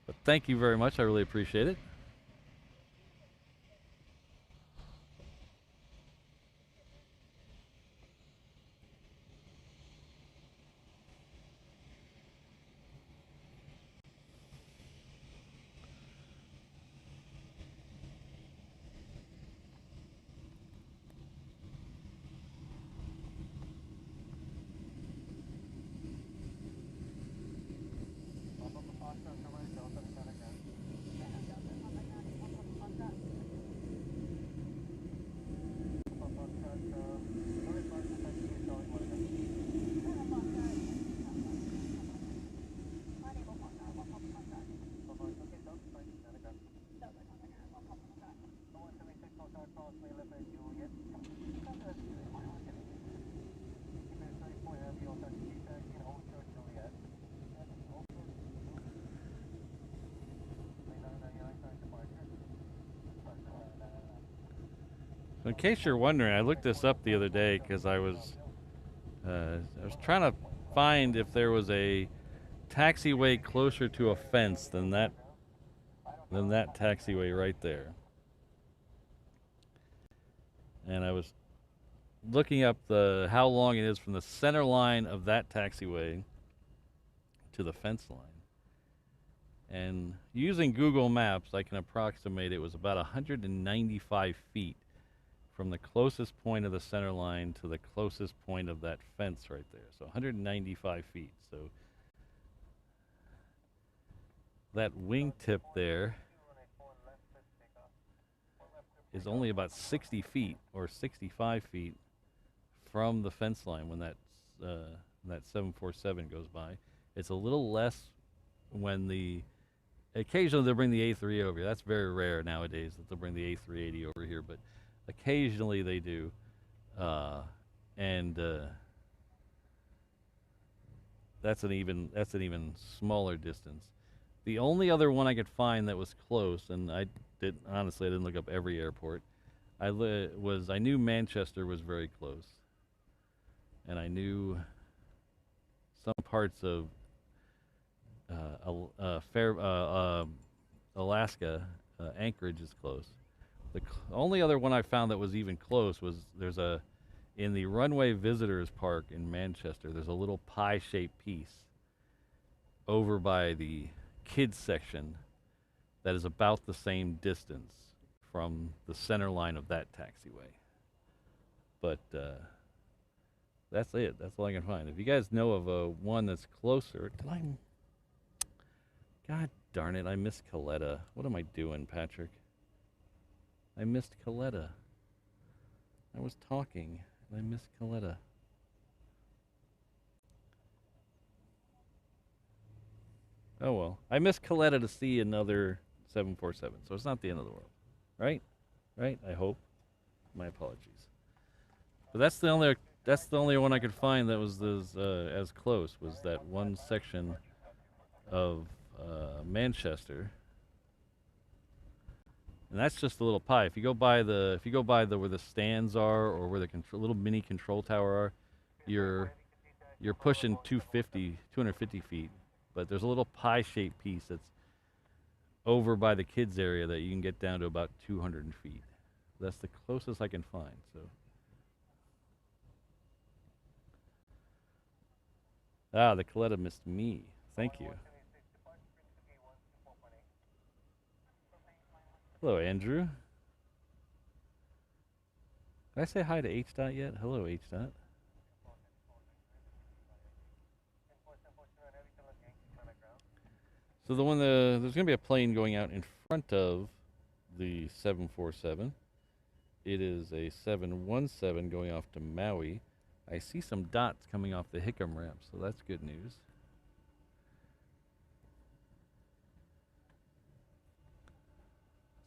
Speaker 1: But thank you very much. I really appreciate it. So in case you're wondering, I looked this up the other day because I was trying to find if there was a taxiway closer to a fence than that taxiway right there. And I was looking up how long it is from the center line of that taxiway to the fence line. And using Google Maps, I can approximate it was about 195 feet from the closest point of the center line to the closest point of that fence right there. So 195 feet. So that wingtip there is only about 60 feet or 65 feet from the fence line when that 747 goes by. It's a little less when occasionally they'll bring the A3 over here. That's very rare nowadays that they'll bring the A380 over here, but occasionally they do. That's an even smaller distance. The only other one I could find that was close, and I didn't look up every airport. I knew Manchester was very close, and I knew some parts of Alaska, Anchorage is close. The only other one I found that was even close was in the Runway Visitors Park in Manchester, there's a little pie-shaped piece over by the kids section that is about the same distance from the center line of that taxiway. But that's it. That's all I can find. If you guys know of one that's closer, God darn it, I missed Coletta. What am I doing, Patrick? I missed Coletta. I was talking, and I missed Coletta. Oh well. I missed Coletta to see another 747, so it's not the end of the world. Right? Right? I hope. My apologies. But that's the only one I could find that was as close, was that one section of Manchester. And that's just a little pie. If you go by where the stands are, or where the little mini control tower are, you're pushing 250 feet. But there's a little pie-shaped piece that's over by the kids area that you can get down to about 200 feet. That's the closest I can find. So. The Coletta missed me. Thank you. Hello, Andrew. Did I say hi to H. Dot yet? Hello, H. Dot. So there's going to be a plane going out in front of the 747. It is a 717 going off to Maui. I see some dots coming off the Hickam ramp, so that's good news.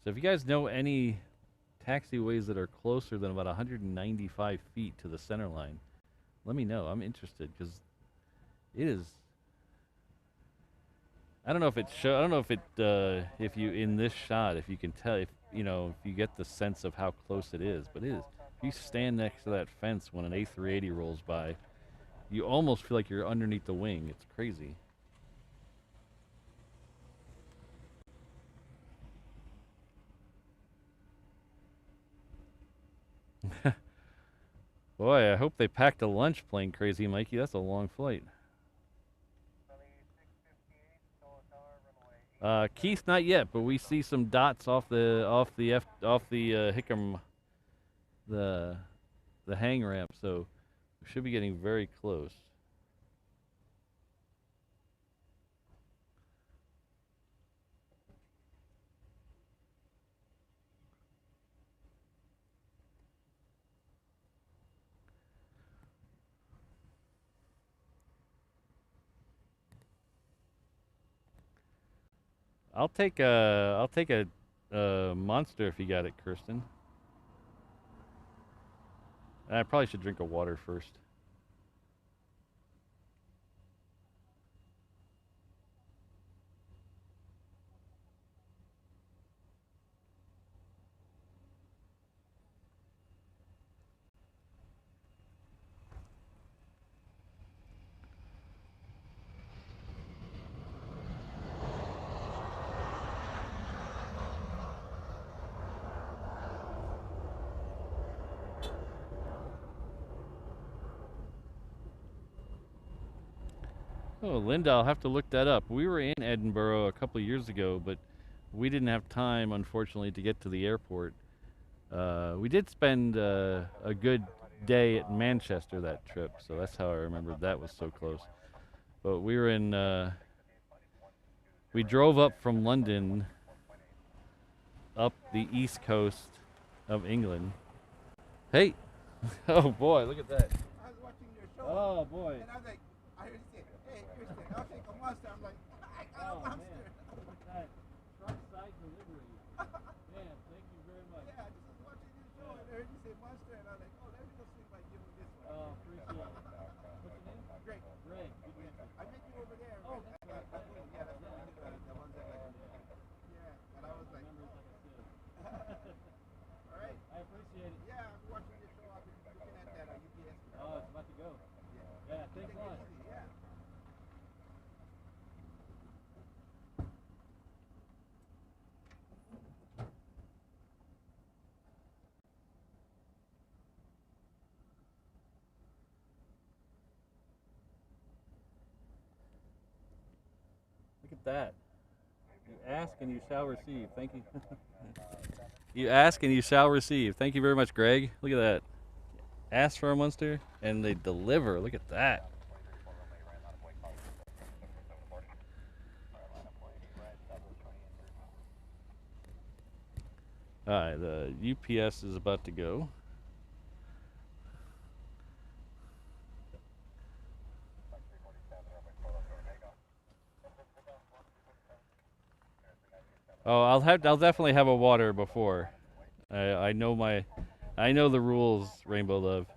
Speaker 1: So if you guys know any taxiways that are closer than about 195 feet to the center line, let me know. I'm interested, because it is. I don't know if you in this shot, if you can tell, if you get the sense of how close it is, but it is. If you stand next to that fence when an A380 rolls by, you almost feel like you're underneath the wing. It's crazy. Boy, I hope they packed a lunch plane, Crazy Mikey. That's a long flight. Keith, not yet, but we see some dots off the Hickam, the hang ramp, so we should be getting very close. I'll take a monster if you got it, Kirsten. I probably should drink a water first. Oh, Linda, I'll have to look that up. We were in Edinburgh a couple of years ago, but we didn't have time, unfortunately, to get to the airport. We did spend a good day at Manchester that trip, so that's how I remembered that was so close. But we were in, we drove up from London up the east coast of England. Hey! Oh boy, look at that.
Speaker 3: I was watching your show.
Speaker 1: Oh boy.
Speaker 3: And I was like, I heard you say, hey, Kristen, I'll take a monster. I'm like, I got a monster.
Speaker 1: Look at that. Truck side delivery. Man, thank you very much.
Speaker 3: Yeah, I just was watching your show and I heard you say monster. And I was like, oh, let me go see if I give him this one.
Speaker 1: Oh, appreciate it. What's your name?
Speaker 3: Greg.
Speaker 1: Greg. Good to meet you.
Speaker 3: I met you over there.
Speaker 1: Oh, that's right.
Speaker 3: Yeah, that's what we do. The ones that like, yeah. And I was like, all right.
Speaker 1: I appreciate it.
Speaker 3: Yeah, I'm watching your show. I've been looking at that UPS.
Speaker 1: Oh, it's about to go. Yeah, thanks a lot.
Speaker 3: Yeah.
Speaker 1: Look at that. You ask and you shall receive. Thank you. You ask and you shall receive. Thank you very much, Greg. Look at that. Ask for a monster and they deliver. Look at that. Alright, the UPS is about to go. Oh, I'll definitely have a water before. I know the rules, Rainbow Love.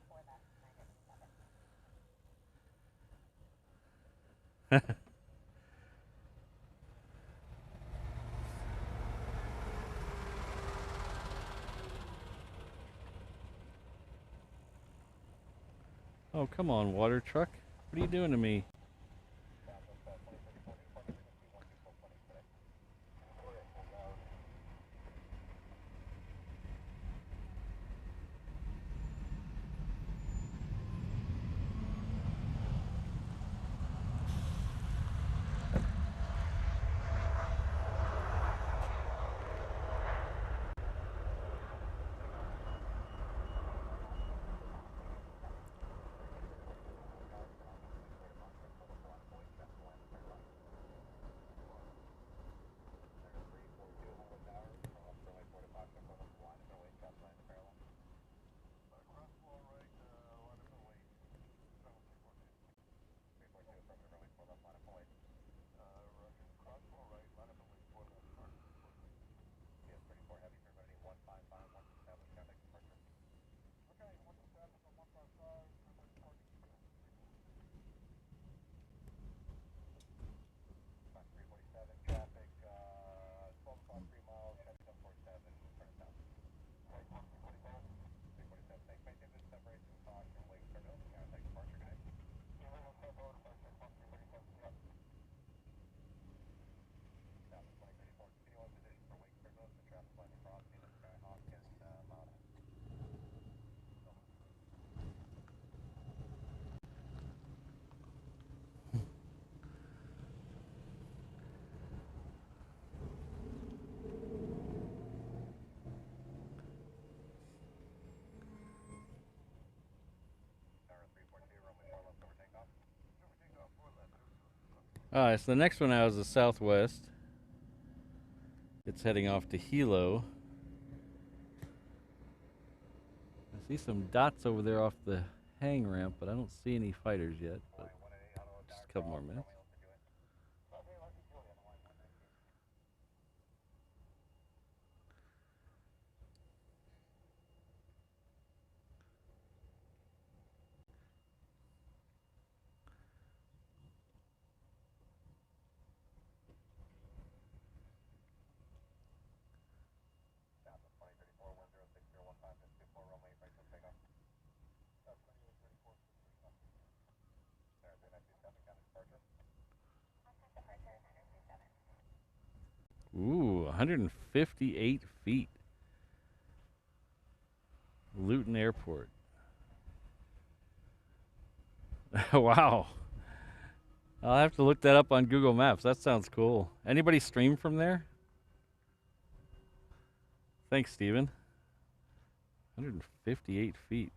Speaker 1: Oh, come on, water truck. What are you doing to me? Alright, so the next one now is the Southwest. It's heading off to Hilo. I see some dots over there off the hang ramp, but I don't see any fighters yet. But just a couple more minutes. Ooh, 158 feet. Luton Airport. Wow. I'll have to look that up on Google Maps. That sounds cool. Anybody stream from there? Thanks, Steven. 158 feet.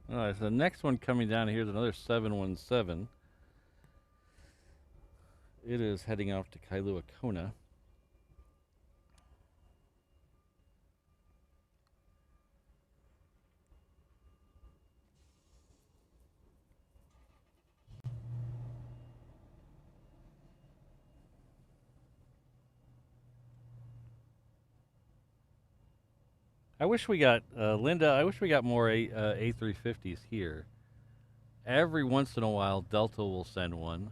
Speaker 1: All right, so the next one coming down here is another 717. It is heading off to Kailua Kona. I wish we got, Linda, I wish we got more A350s here. Every once in a while, Delta will send one.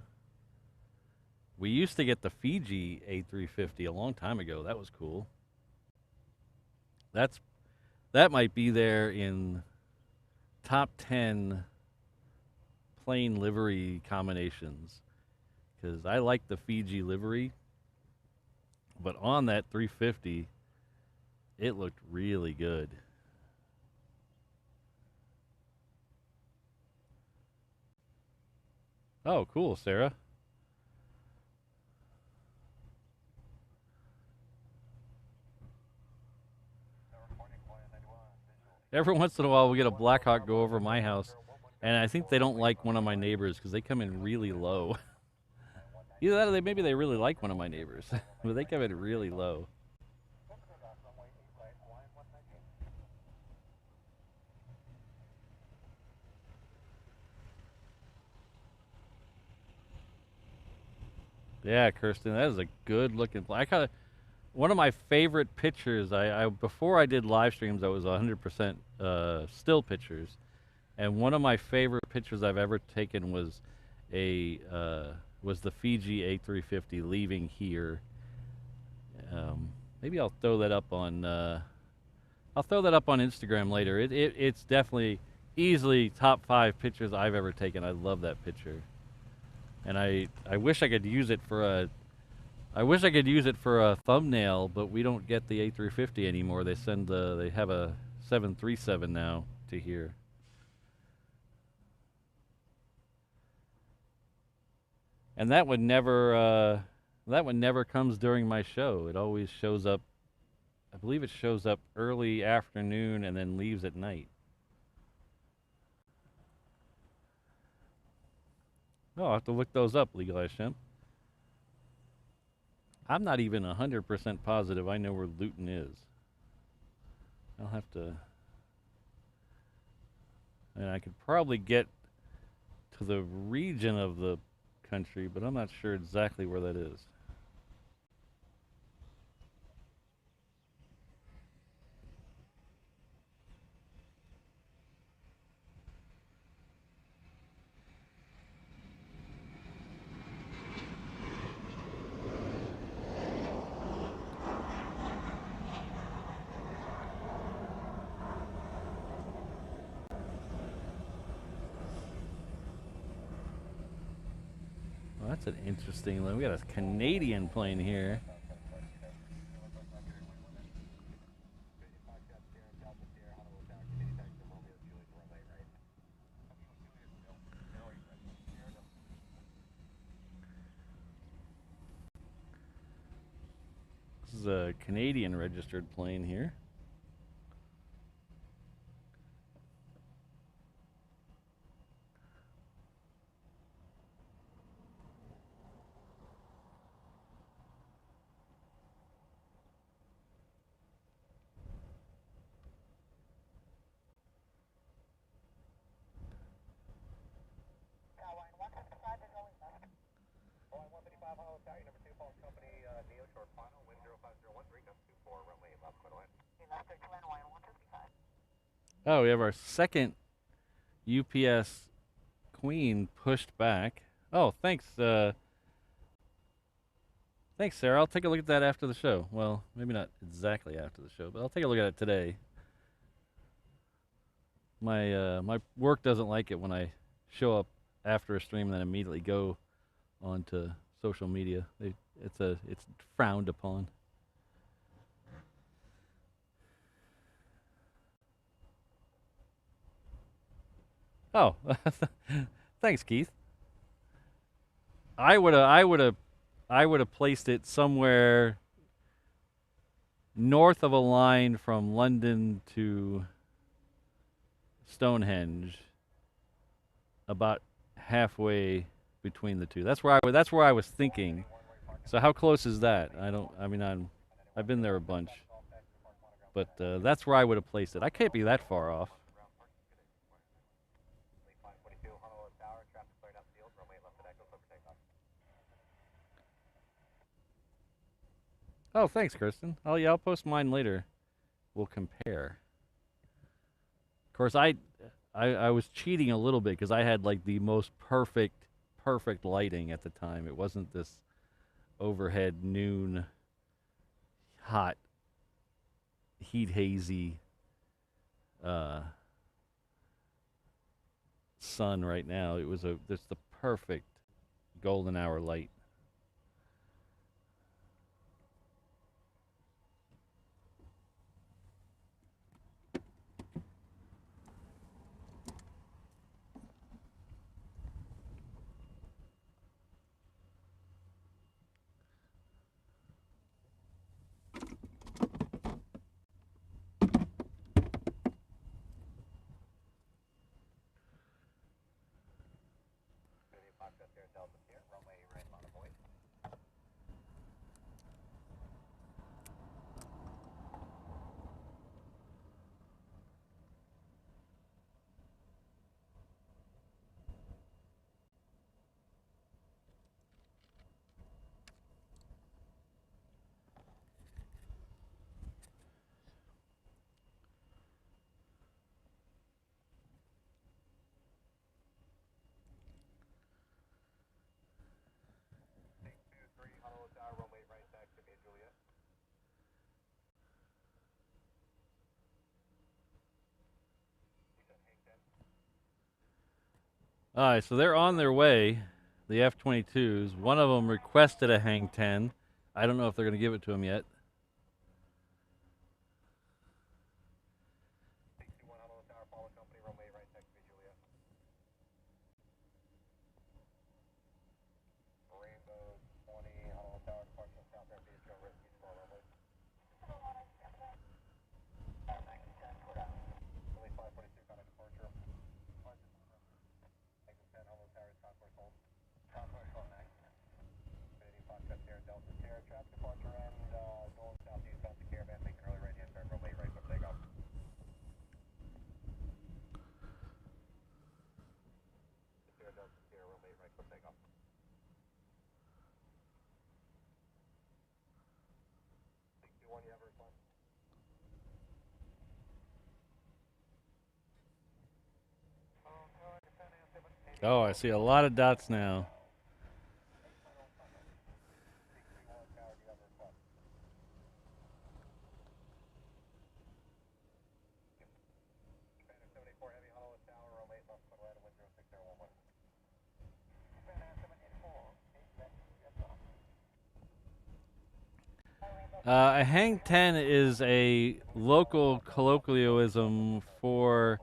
Speaker 1: We used to get the Fiji A350 a long time ago. That was cool. That might be there in top 10 plane livery combinations. Because I like the Fiji livery. But on that 350... it looked really good. Oh, cool, Sarah. Every once in a while, we get a Blackhawk go over my house, and I think they don't like one of my neighbors because they come in really low. Either that or maybe they really like one of my neighbors, but they come in really low. Yeah, Kirsten, that is a good looking plane. One of my favorite pictures. I before I did live streams, I was 100% still pictures, and one of my favorite pictures I've ever taken was the Fiji A350 leaving here. Maybe I'll throw that up on Instagram later. It's definitely easily top 5 pictures I've ever taken. I love that picture. And I wish I could use it for a thumbnail, but we don't get the A350 anymore. They have a 737 now to here. And that one never comes during my show. It always shows up, I believe it shows up early afternoon and then leaves at night. Oh, I'll have to look those up, Legalized Shemp. I'm not even 100% positive I know where Luton is. I'll have to... and I could probably get to the region of the country, but I'm not sure exactly where that is. Well, that's an interesting one. We got a Canadian plane here. This is a Canadian registered plane here. Oh, we have our second UPS Queen pushed back. Oh, thanks. Thanks, Sarah. I'll take a look at that after the show. Well, maybe not exactly after the show, but I'll take a look at it today. My work doesn't like it when I show up after a stream and then immediately go onto social media. It's frowned upon. Oh, thanks, Keith. I would have placed it somewhere north of a line from London to Stonehenge, about halfway between the two. That's where I was thinking. So how close is that? I've been there a bunch, but that's where I would have placed it. I can't be that far off. Oh, thanks, Kristen. Oh, yeah, I'll post mine later. We'll compare. Of course, I was cheating a little bit because I had like the most perfect lighting at the time. It wasn't this overhead noon hot heat hazy sun right now. It was just the perfect golden hour light. All right, so they're on their way, the F-22s. One of them requested a hang 10. I don't know if they're going to give it to him yet. Oh, I see a lot of dots now. A hang 10 is a local colloquialism for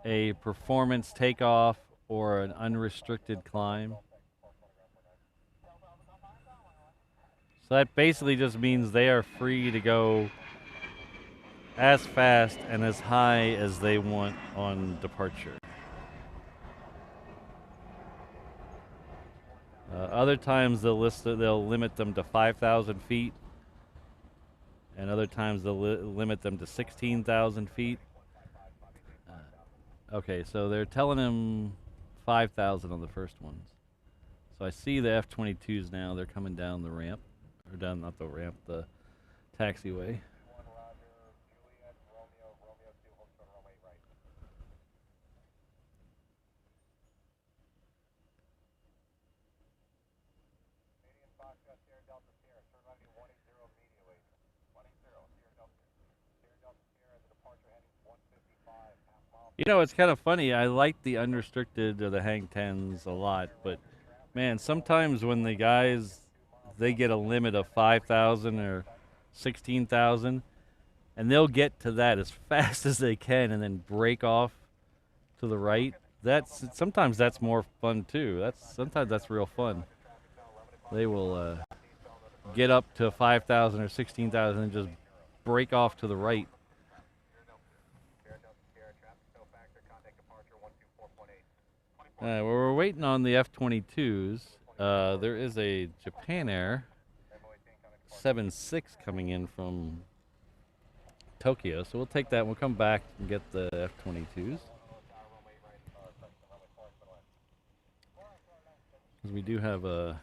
Speaker 1: a performance takeoff or an unrestricted climb. So that basically just means they are free to go as fast and as high as they want on departure. Other times they'll limit them to 5,000 feet, and other times they'll limit them to 16,000 feet. Okay, so they're telling him 5,000 on the first ones. So I see the F-22s now. They're coming down the ramp, or down, not the ramp, the taxiway. You know, it's kind of funny. I like the unrestricted or the hang tens a lot, but man, sometimes when the guys they get a limit of 5,000 or 16,000, and they'll get to that as fast as they can, and then break off to the right. Sometimes that's more fun too. Sometimes that's real fun. They will get up to 5,000 or 16,000 and just break off to the right. We're waiting on the F22s. There is a Japan Air 76 coming in from Tokyo, so we'll take that. We'll come back and get the F22s. Because we do have a...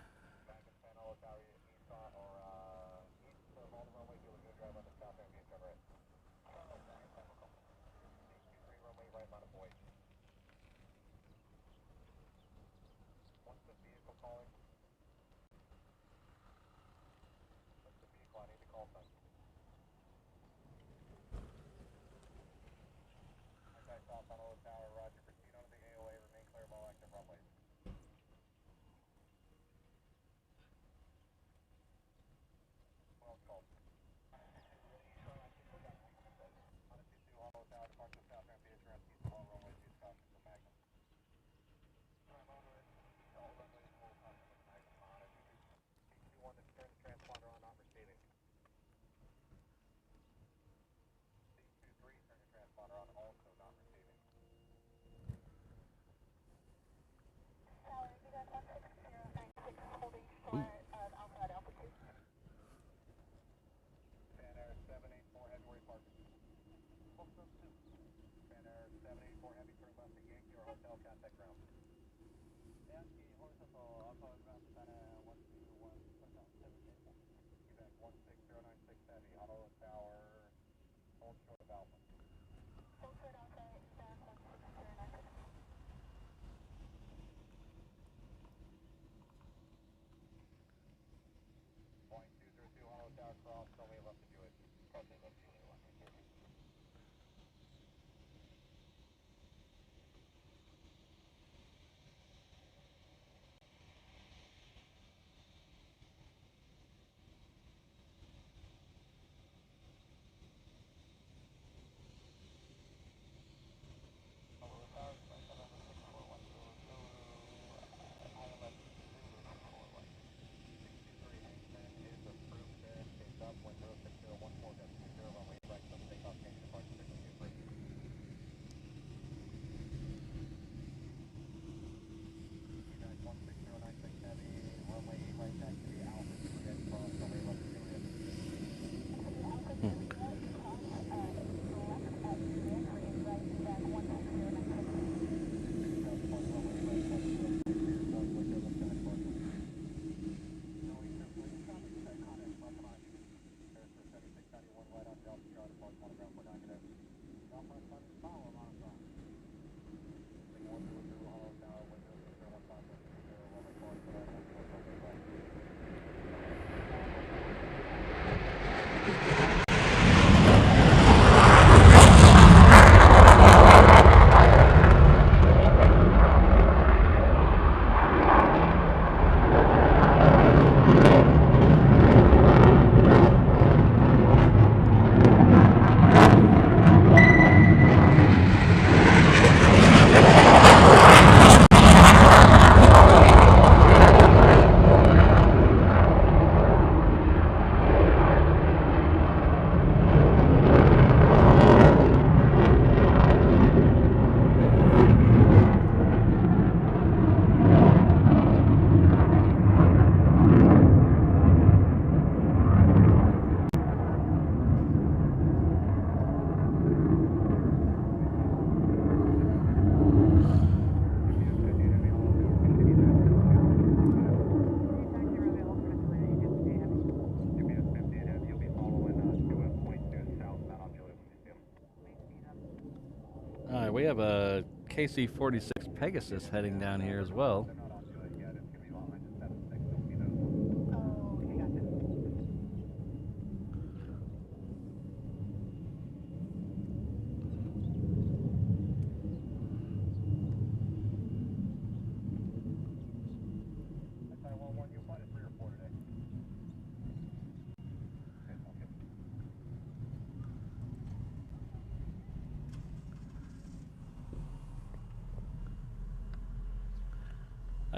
Speaker 1: We have a KC-46 Pegasus heading down here as well.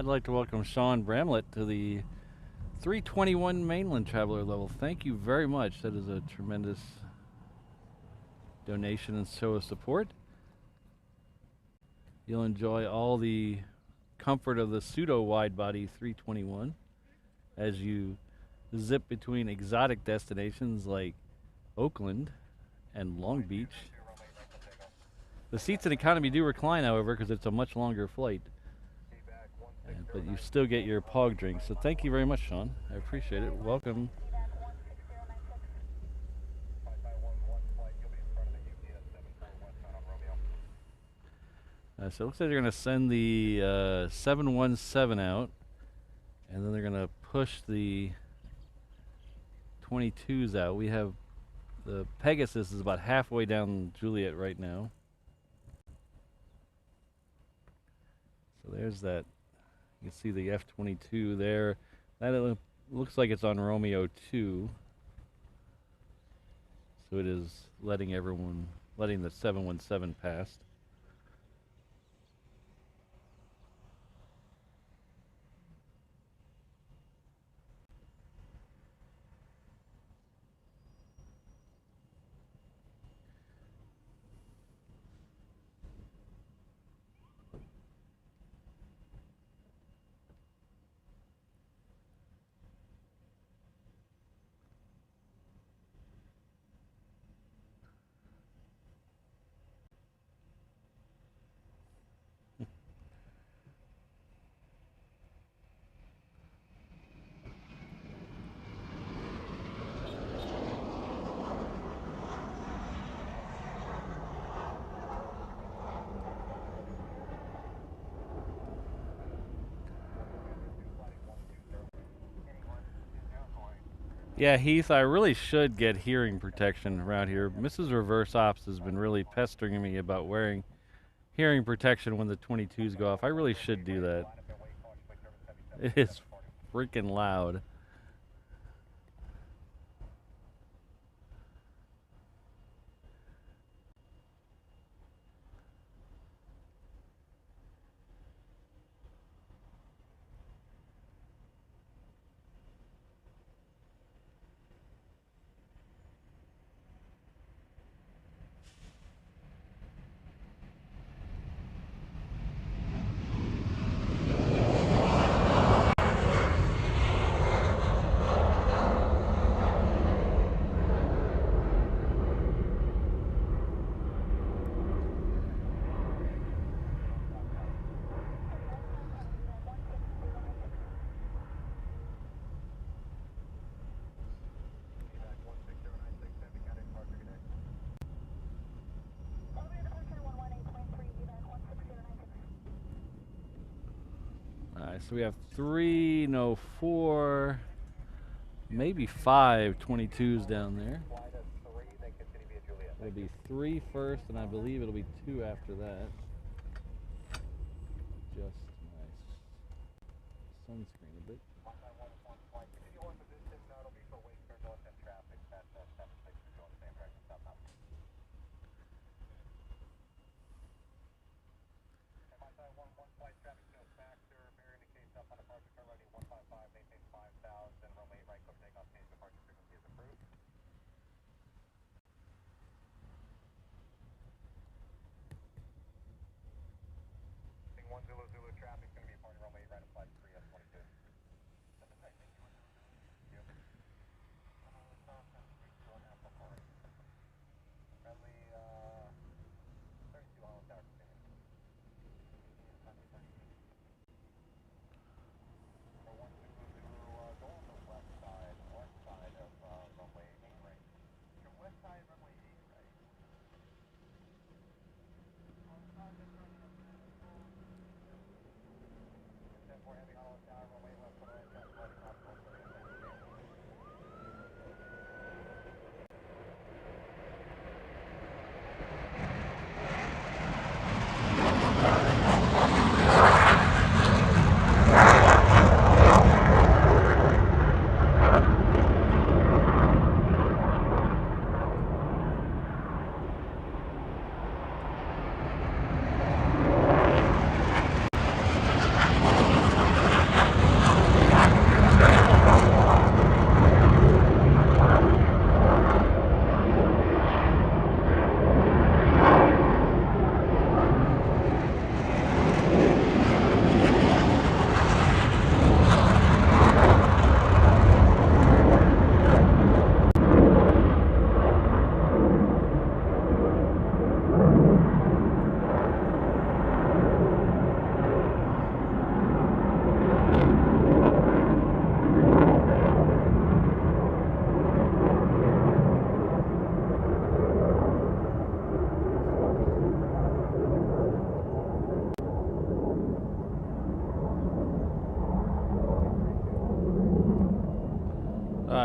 Speaker 1: I'd like to welcome Sean Bramlett to the 321 mainland traveler level. Thank you very much. That is a tremendous donation and show of support. You'll enjoy all the comfort of the pseudo wide body 321 as you zip between exotic destinations like Oakland and Long Beach. The seats in economy do recline, however, because it's a much longer flight. But you still get your POG drink. So thank you very much, Sean. I appreciate it. Welcome. So it looks like they're going to send the 717 out, and then they're going to push the 22s out. We have the Pegasus is about halfway down Juliet right now. So there's that. You can see the F22 there. That looks like it's on Romeo 2. So it is letting the 717 pass. Yeah, Heath, I really should get hearing protection around here. Mrs. Reverse Ops has been really pestering me about wearing hearing protection when the 22s go off. I really should do that. It is freaking loud. So we have 3, no 4, maybe 5 22s down there. It'll be 3 first, and I believe it'll be 2 after that. Just nice sunscreen a bit.
Speaker 2: Zulu traffic going to be reporting runway right at flight 3 S22.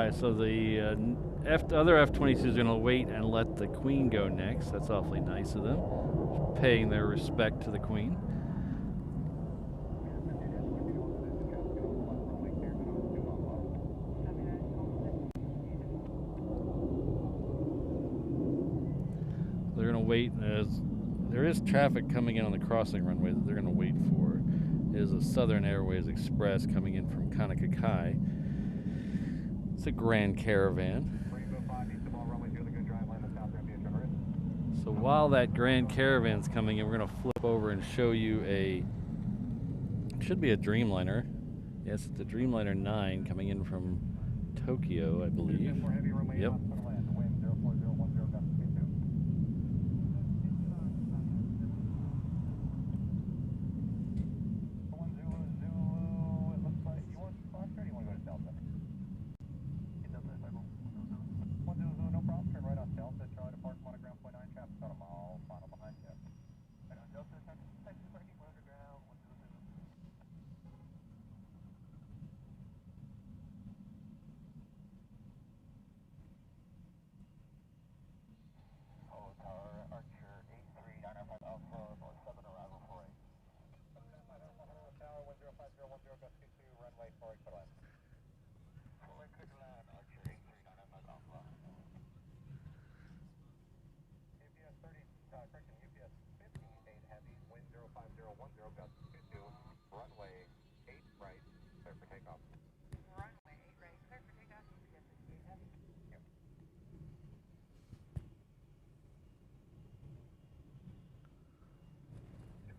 Speaker 1: right, so the other F-22 is going to wait and let the Queen go next. That's awfully nice of them, paying their respect to the Queen. They're going to wait, as there is traffic coming in on the crossing runway that they're going to wait for. It is a Southern Airways Express coming in from Kaunakakai. It's a Grand Caravan. So while that Grand Caravan's coming in, we're going to flip over and show you it should be a Dreamliner. Yes, it's a Dreamliner 9 coming in from Tokyo, I believe. Yep.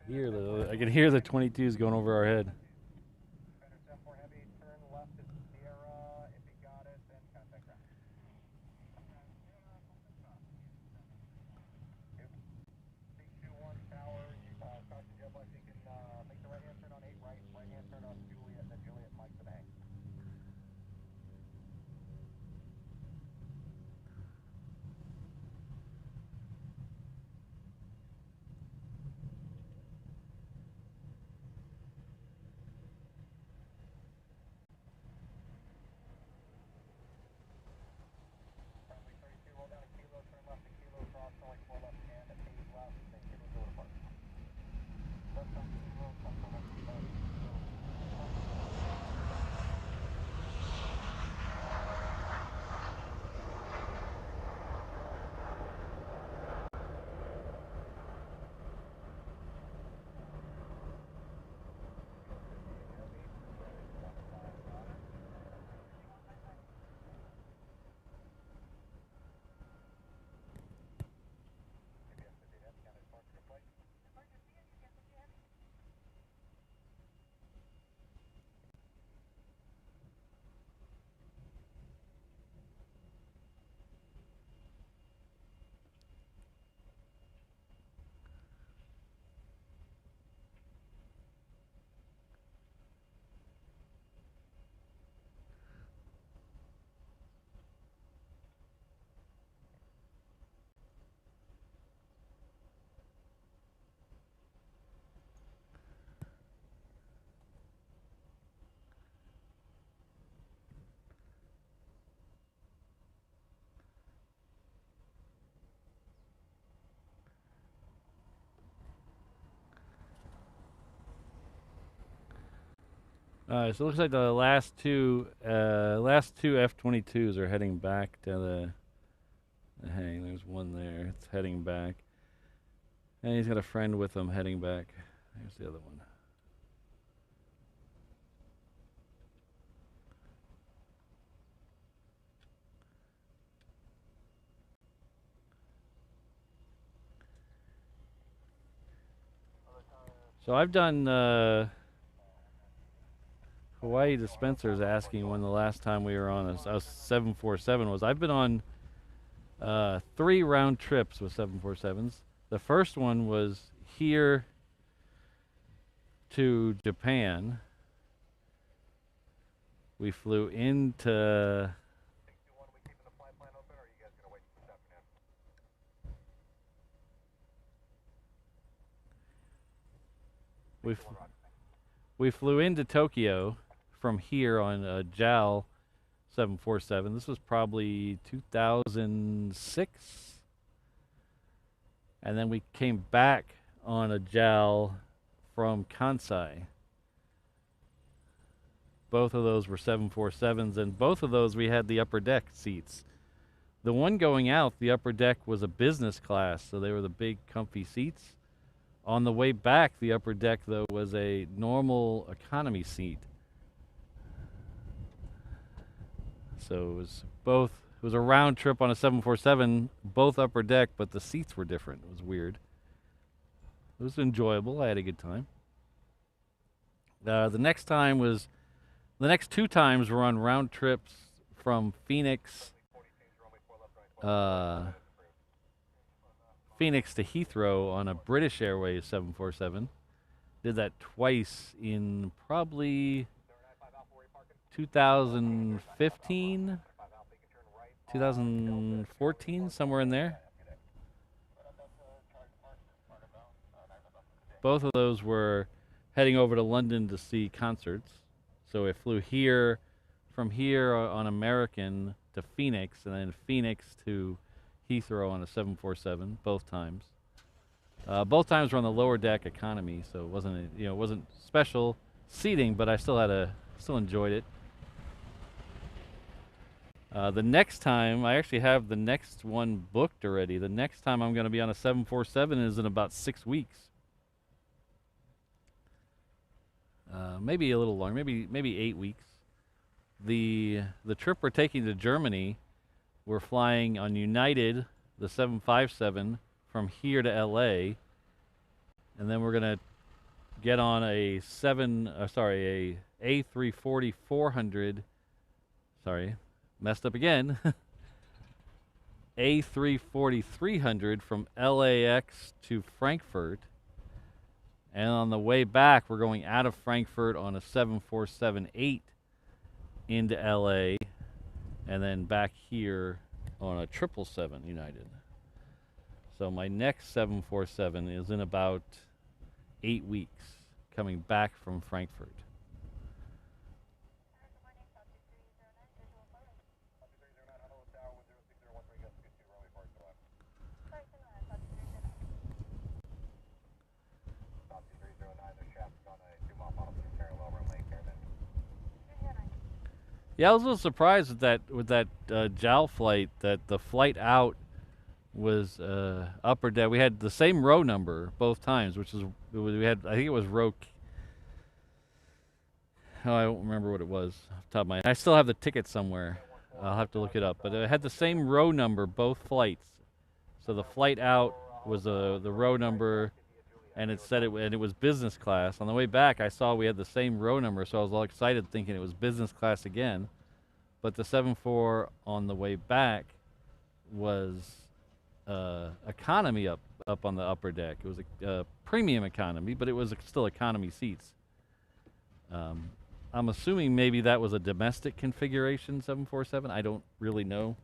Speaker 1: I can hear the 22s going over our head. So it looks like the last two F-22s are heading back to the hang. There's one there. It's heading back. And he's got a friend with him heading back. There's the other one. So I've done Hawaii Dispensers asking when the last time we were on a 747 was. I've been on 3 round trips with 747s. The first one was here to Japan. We flew into we flew into Tokyo from here on JAL 747. This was probably 2006. And then we came back on a JAL from Kansai. Both of those were 747s, and both of those we had the upper deck seats. The one going out, the upper deck was a business class, so they were the big comfy seats. On the way back, the upper deck, though, was a normal economy seat. So it was both, it was a round trip on a 747, both upper deck, but the seats were different. It was weird. It was enjoyable. I had a good time. The next two times were on round trips from Phoenix to Heathrow on a British Airways 747. Did that twice in probably 2015, 2014, somewhere in there. Both of those were heading over to London to see concerts. So I flew from here on American to Phoenix, and then Phoenix to Heathrow on a 747, both times. Both times were on the lower deck economy, so it wasn't, it wasn't special seating, but I still enjoyed it. The next time, I actually have the next one booked already. The next time I'm going to be on a 747 is in about 6 weeks. Maybe a little longer, maybe 8 weeks. The trip we're taking to Germany, we're flying on United, the 757, from here to LA, and then we're gonna get on a A340-400. Sorry, messed up again. A340-300 from LAX to Frankfurt. And on the way back, we're going out of Frankfurt on a 747-8 into LA, and then back here on a 777 United. So my next 747 is in about 8 weeks, coming back from Frankfurt. Yeah, I was a little surprised with that JAL flight, that the flight out was upper deck. We had the same row number both times, which is we had. I think it was row. Oh, I don't remember what it was off the top of my head. I still have the ticket somewhere. I'll have to look it up. But it had the same row number both flights. So the flight out was the row number, and it said it was business class. On the way back, I saw we had the same row number, so I was all excited thinking it was business class again. But the 747 on the way back was economy up on the upper deck. It was a premium economy, but it was still economy seats. I'm assuming maybe that was a domestic configuration 747. I don't really know.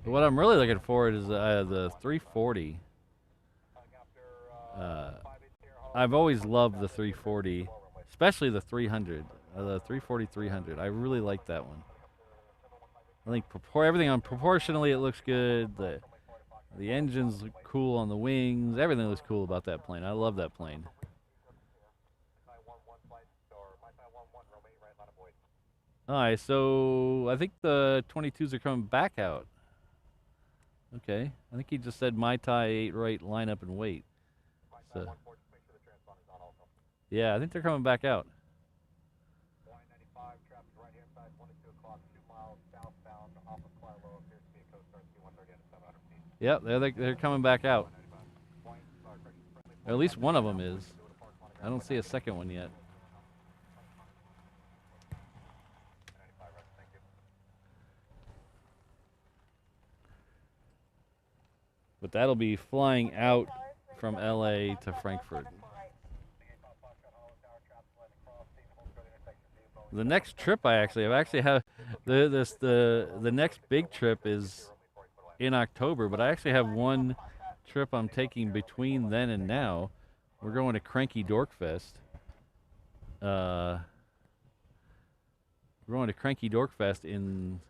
Speaker 1: What I'm really looking forward is the 340. I've always loved the 340, especially the 300, the 340-300. I really like that one. I think everything on proportionally it looks good. The engines look cool on the wings. Everything looks cool about that plane. I love that plane. All right, so I think the 22s are coming back out. Okay, I think he just said Mai Tai 8 right, line up and wait. So, yeah, I think they're coming back out. Yep, they're coming back out. Or at least one of them is. I don't see a second one yet. But that'll be flying out from LA to Frankfurt. The next trip I actually have the next big trip is in October, but I actually have one trip I'm taking between then and now. We're going to Cranky Dork Fest. We're going to Cranky Dork Fest in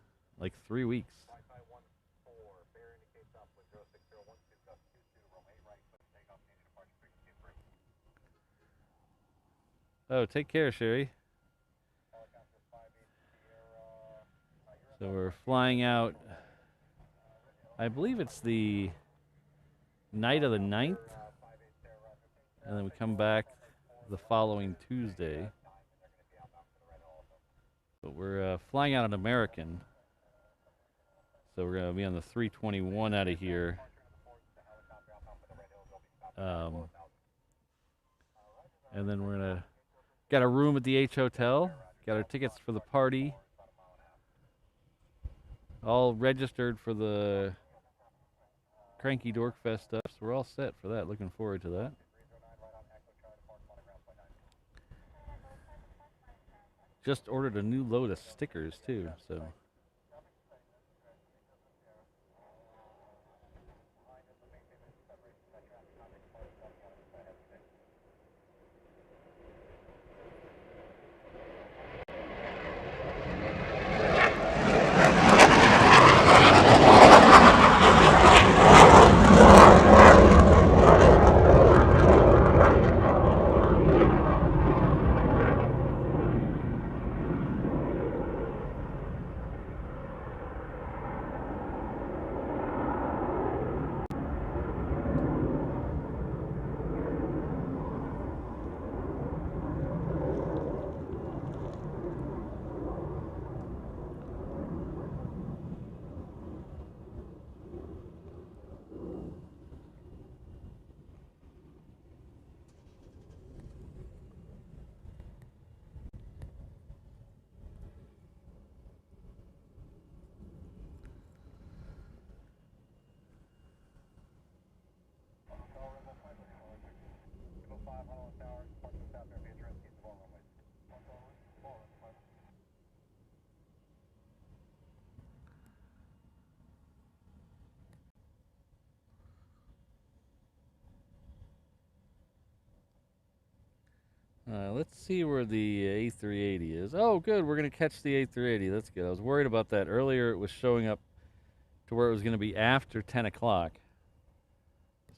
Speaker 1: like 3 weeks. Oh, take care, Sherry. So we're flying out, I believe it's the night of the 9th, and then we come back the following Tuesday. But we're flying out an American, so we're going to be on the 321 out of here. And then we're going to got a room at the H Hotel, got our tickets for the party, all registered for the Cranky Dork Fest stuff, so we're all set for that. Looking forward to that. Just ordered a new load of stickers too, so. Let's see where the A380 is. Oh, good. We're going to catch the A380. That's good. I was worried about that. Earlier, it was showing up to where it was going to be after 10 o'clock.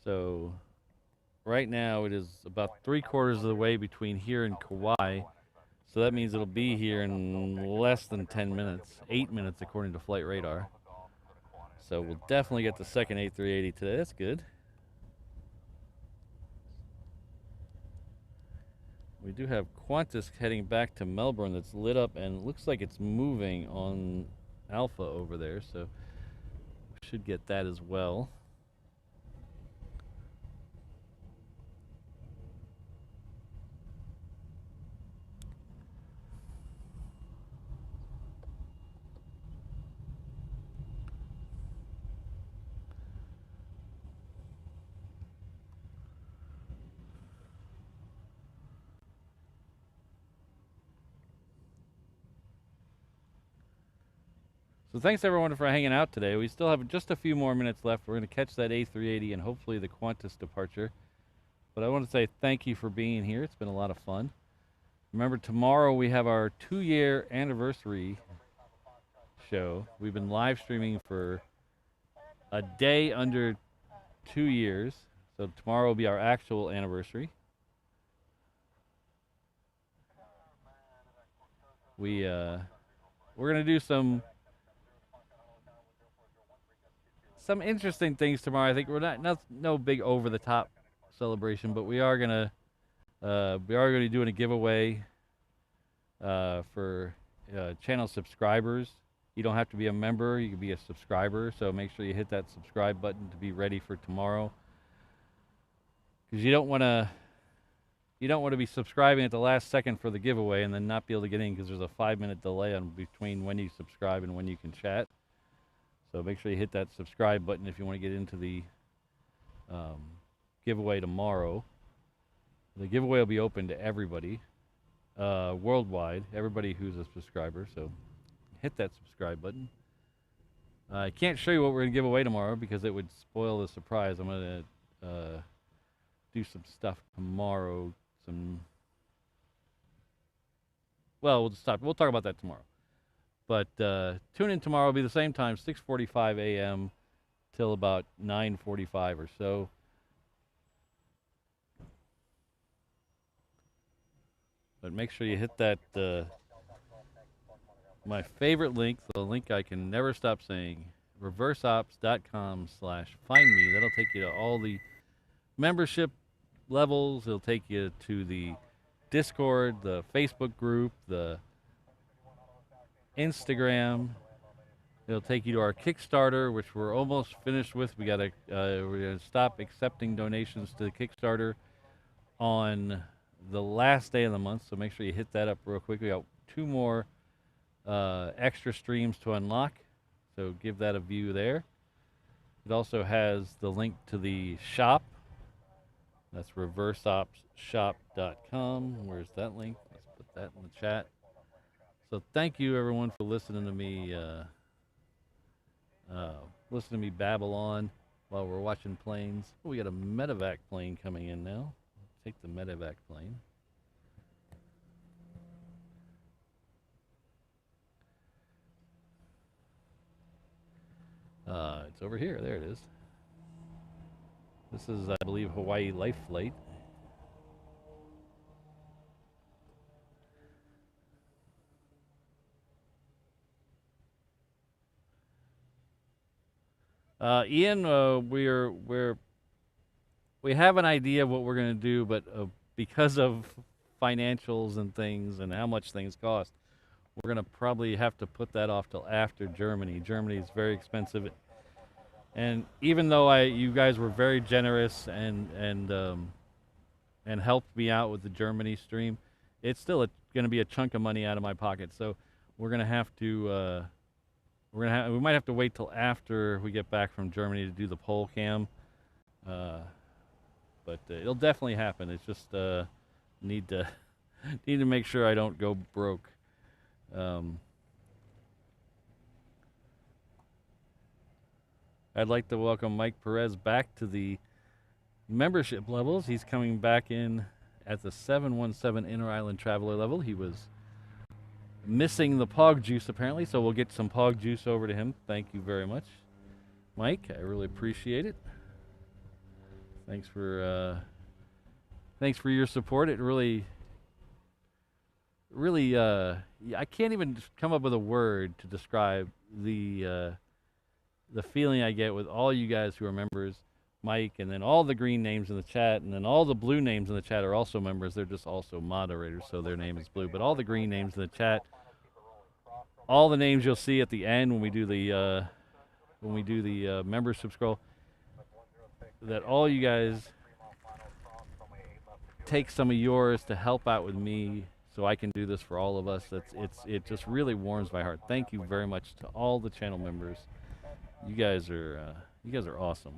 Speaker 1: So, right now, it is about 3/4 of the way between here and Kauai. So, that means it'll be here in less than 10 minutes. 8 minutes, according to Flight Radar. So, we'll definitely get the second A380 today. That's good. We do have Qantas heading back to Melbourne that's lit up, and it looks like it's moving on Alpha over there, so we should get that as well. So thanks everyone for hanging out today. We still have just a few more minutes left. We're going to catch that A380 and hopefully the Qantas departure. But I want to say thank you for being here. It's been a lot of fun. Remember, tomorrow we have our 2-year anniversary show. We've been live streaming for a day under 2 years. So tomorrow will be our actual anniversary. We're going to do some interesting things tomorrow. I think we're not no big over the top celebration, but we are gonna be doing a giveaway for channel subscribers. You don't have to be a member; you can be a subscriber. So make sure you hit that subscribe button to be ready for tomorrow, because you don't want to be subscribing at the last second for the giveaway and then not be able to get in because there's a 5-minute delay on between when you subscribe and when you can chat. So make sure you hit that subscribe button if you want to get into the giveaway tomorrow. The giveaway will be open to everybody worldwide, everybody who's a subscriber. So hit that subscribe button. I can't show you what we're going to give away tomorrow because it would spoil the surprise. I'm going to do some stuff tomorrow. Well, we'll stop. We'll talk about that tomorrow. But tune in tomorrow. It'll be the same time, 6:45 a.m. till about 9:45 or so. But make sure you hit that, my favorite link, the link I can never stop saying, reverseops.com/findme. That'll take you to all the membership levels. It'll take you to the Discord, the Facebook group, the Instagram. It'll take you to our Kickstarter, which we're almost finished with. We're gonna stop accepting donations to the Kickstarter on the last day of the month, so make sure you hit that up real quick. We got 2 more extra streams to unlock, so give that a view there. It also has the link to the shop. That's reverseopsshop.com. Where's that link? Let's put that in the chat. So thank you everyone for listening to me babble on while we're watching planes. Oh, we got a medevac plane coming in now. Take the medevac plane. It's over here. There it is. This is, I believe, Hawaii Life Flight. Ian, we have an idea of what we're going to do, but because of financials and things and how much things cost, we're going to probably have to put that off till after Germany. Germany is very expensive, and even though you guys were very generous and helped me out with the Germany stream, it's still going to be a chunk of money out of my pocket. So we're going to have to we might have to wait till after we get back from Germany to do the poll cam. But it'll definitely happen. It's just need to make sure I don't go broke. I'd like to welcome Mike Perez back to the membership levels. He's coming back in at the 717 Inter-Island Traveler level. He was missing the Pog Juice apparently, so we'll get some Pog Juice over to him. Thank you very much, Mike. I really appreciate it. Thanks for your support. It really, I can't even come up with a word to describe the feeling I get with all you guys who are members, Mike, and then all the green names in the chat, and then all the blue names in the chat are also members. They're just also moderators, so their name is blue. But all the green names in the chat, all the names you'll see at the end when we do the membership scroll, that all you guys take some of yours to help out with me so I can do this for all of us. It just really warms my heart. Thank you very much to all the channel members. You guys are awesome.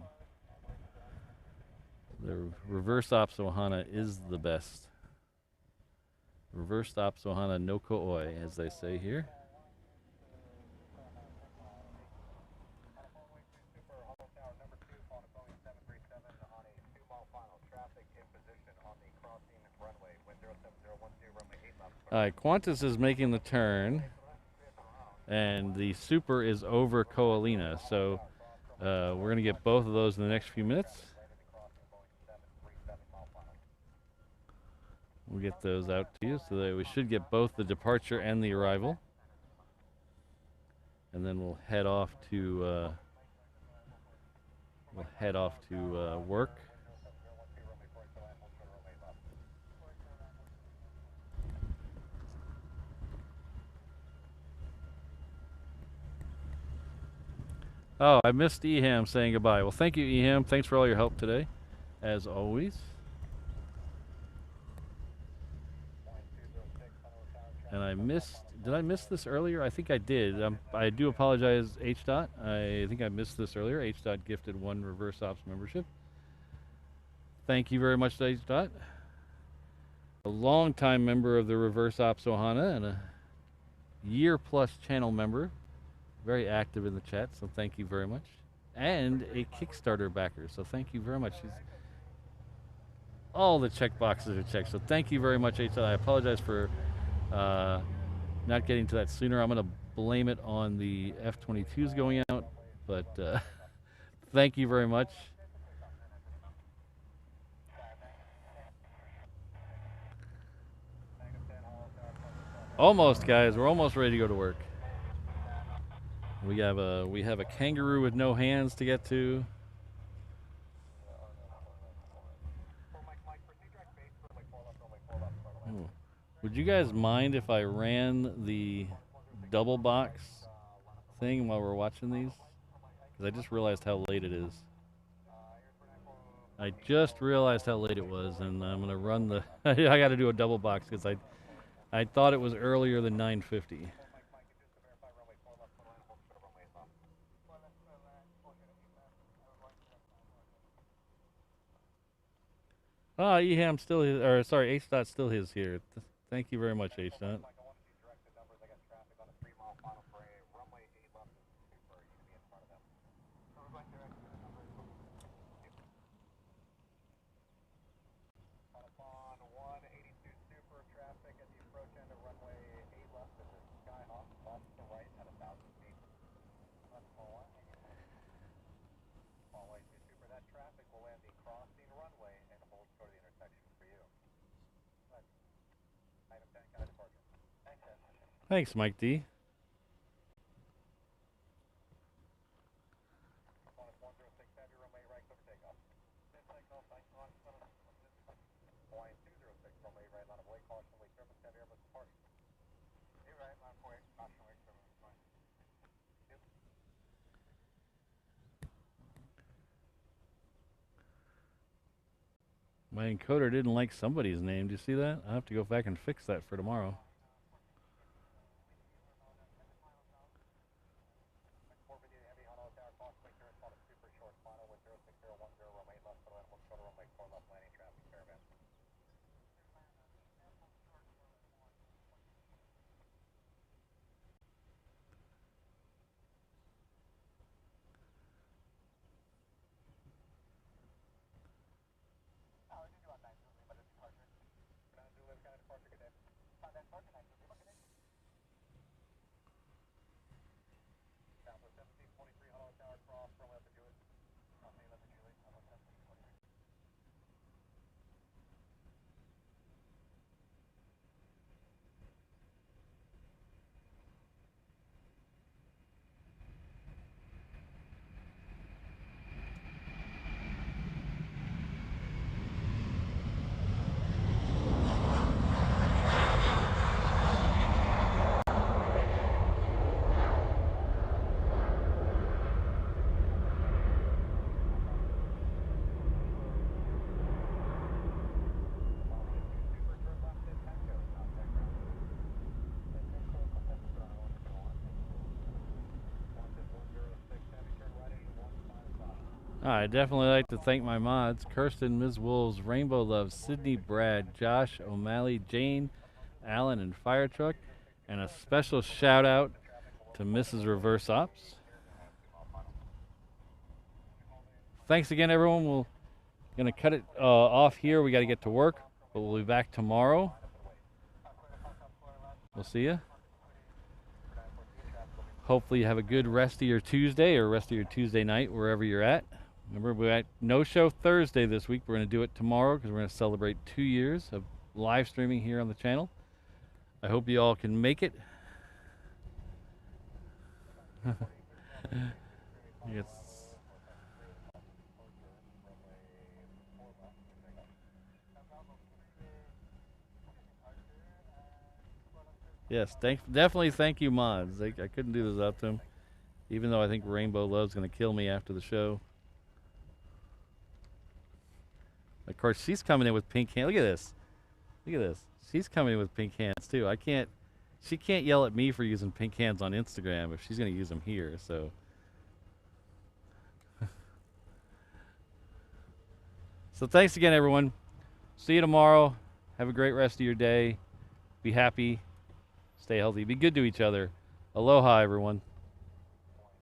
Speaker 1: The Reverse Ops Ohana is the best. Reverse Ops Ohana no ko'oi, as they say here. Qantas is making the turn, and the Super is over Koalina, so we're going to get both of those in the next few minutes. We'll get those out to you, so that we should get both the departure and the arrival, and then we'll head off to work. Oh, I missed Eham saying goodbye. Well, thank you, Eham. Thanks for all your help today, as always. And did I miss this earlier? I think I did. I do apologize, H. I think I missed this earlier. H. gifted 1 Reverse Ops membership. Thank you very much, H. Dot. A longtime member of the Reverse Ops Ohana and a year-plus channel member. Very active in the chat, so thank you very much. And a Kickstarter backer, so thank you very much. All the check boxes are checked, so thank you very much, H. I apologize for not getting to that sooner. I'm going to blame it on the F22s going out, but thank you very much. Almost, guys. We're almost ready to go to work. We have a kangaroo with no hands to get to. Ooh. Would you guys mind if I ran the double box thing while we're watching these? Because I just realized how late it is. I just realized how late it was, and I'm gonna run the. I got to do a double box because I thought it was earlier than 9:50. Ah, Eham still his, or sorry, H. Dot still his here. Thank you very much, H. Dot. Thanks, Mike D. My encoder didn't like somebody's name. Do you see that? I'll have to go back and fix that for tomorrow. I'd definitely like to thank my mods, Kirsten, Ms. Wolves, Rainbow Love, Sydney, Brad, Josh, O'Malley, Jane, Alan, and Firetruck, and a special shout out to Mrs. Reverse Ops. Thanks again, everyone. We're gonna cut it off here. We got to get to work, but we'll be back tomorrow. We'll see you. Hopefully you have a good rest of your Tuesday or rest of your Tuesday night, wherever you're at. Remember, we got no show Thursday this week. We're going to do it tomorrow because we're going to celebrate 2 years of live streaming here on the channel. I hope you all can make it. Yes. Yes, definitely thank you, mods. I couldn't do this without them, even though I think Rainbow Love's going to kill me after the show. Of course, she's coming in with pink hands. Look at this. Look at this. She's coming in with pink hands, too. She can't yell at me for using pink hands on Instagram if she's going to use them here, so. So thanks again, everyone. See you tomorrow. Have a great rest of your day. Be happy. Stay healthy. Be good to each other. Aloha, everyone.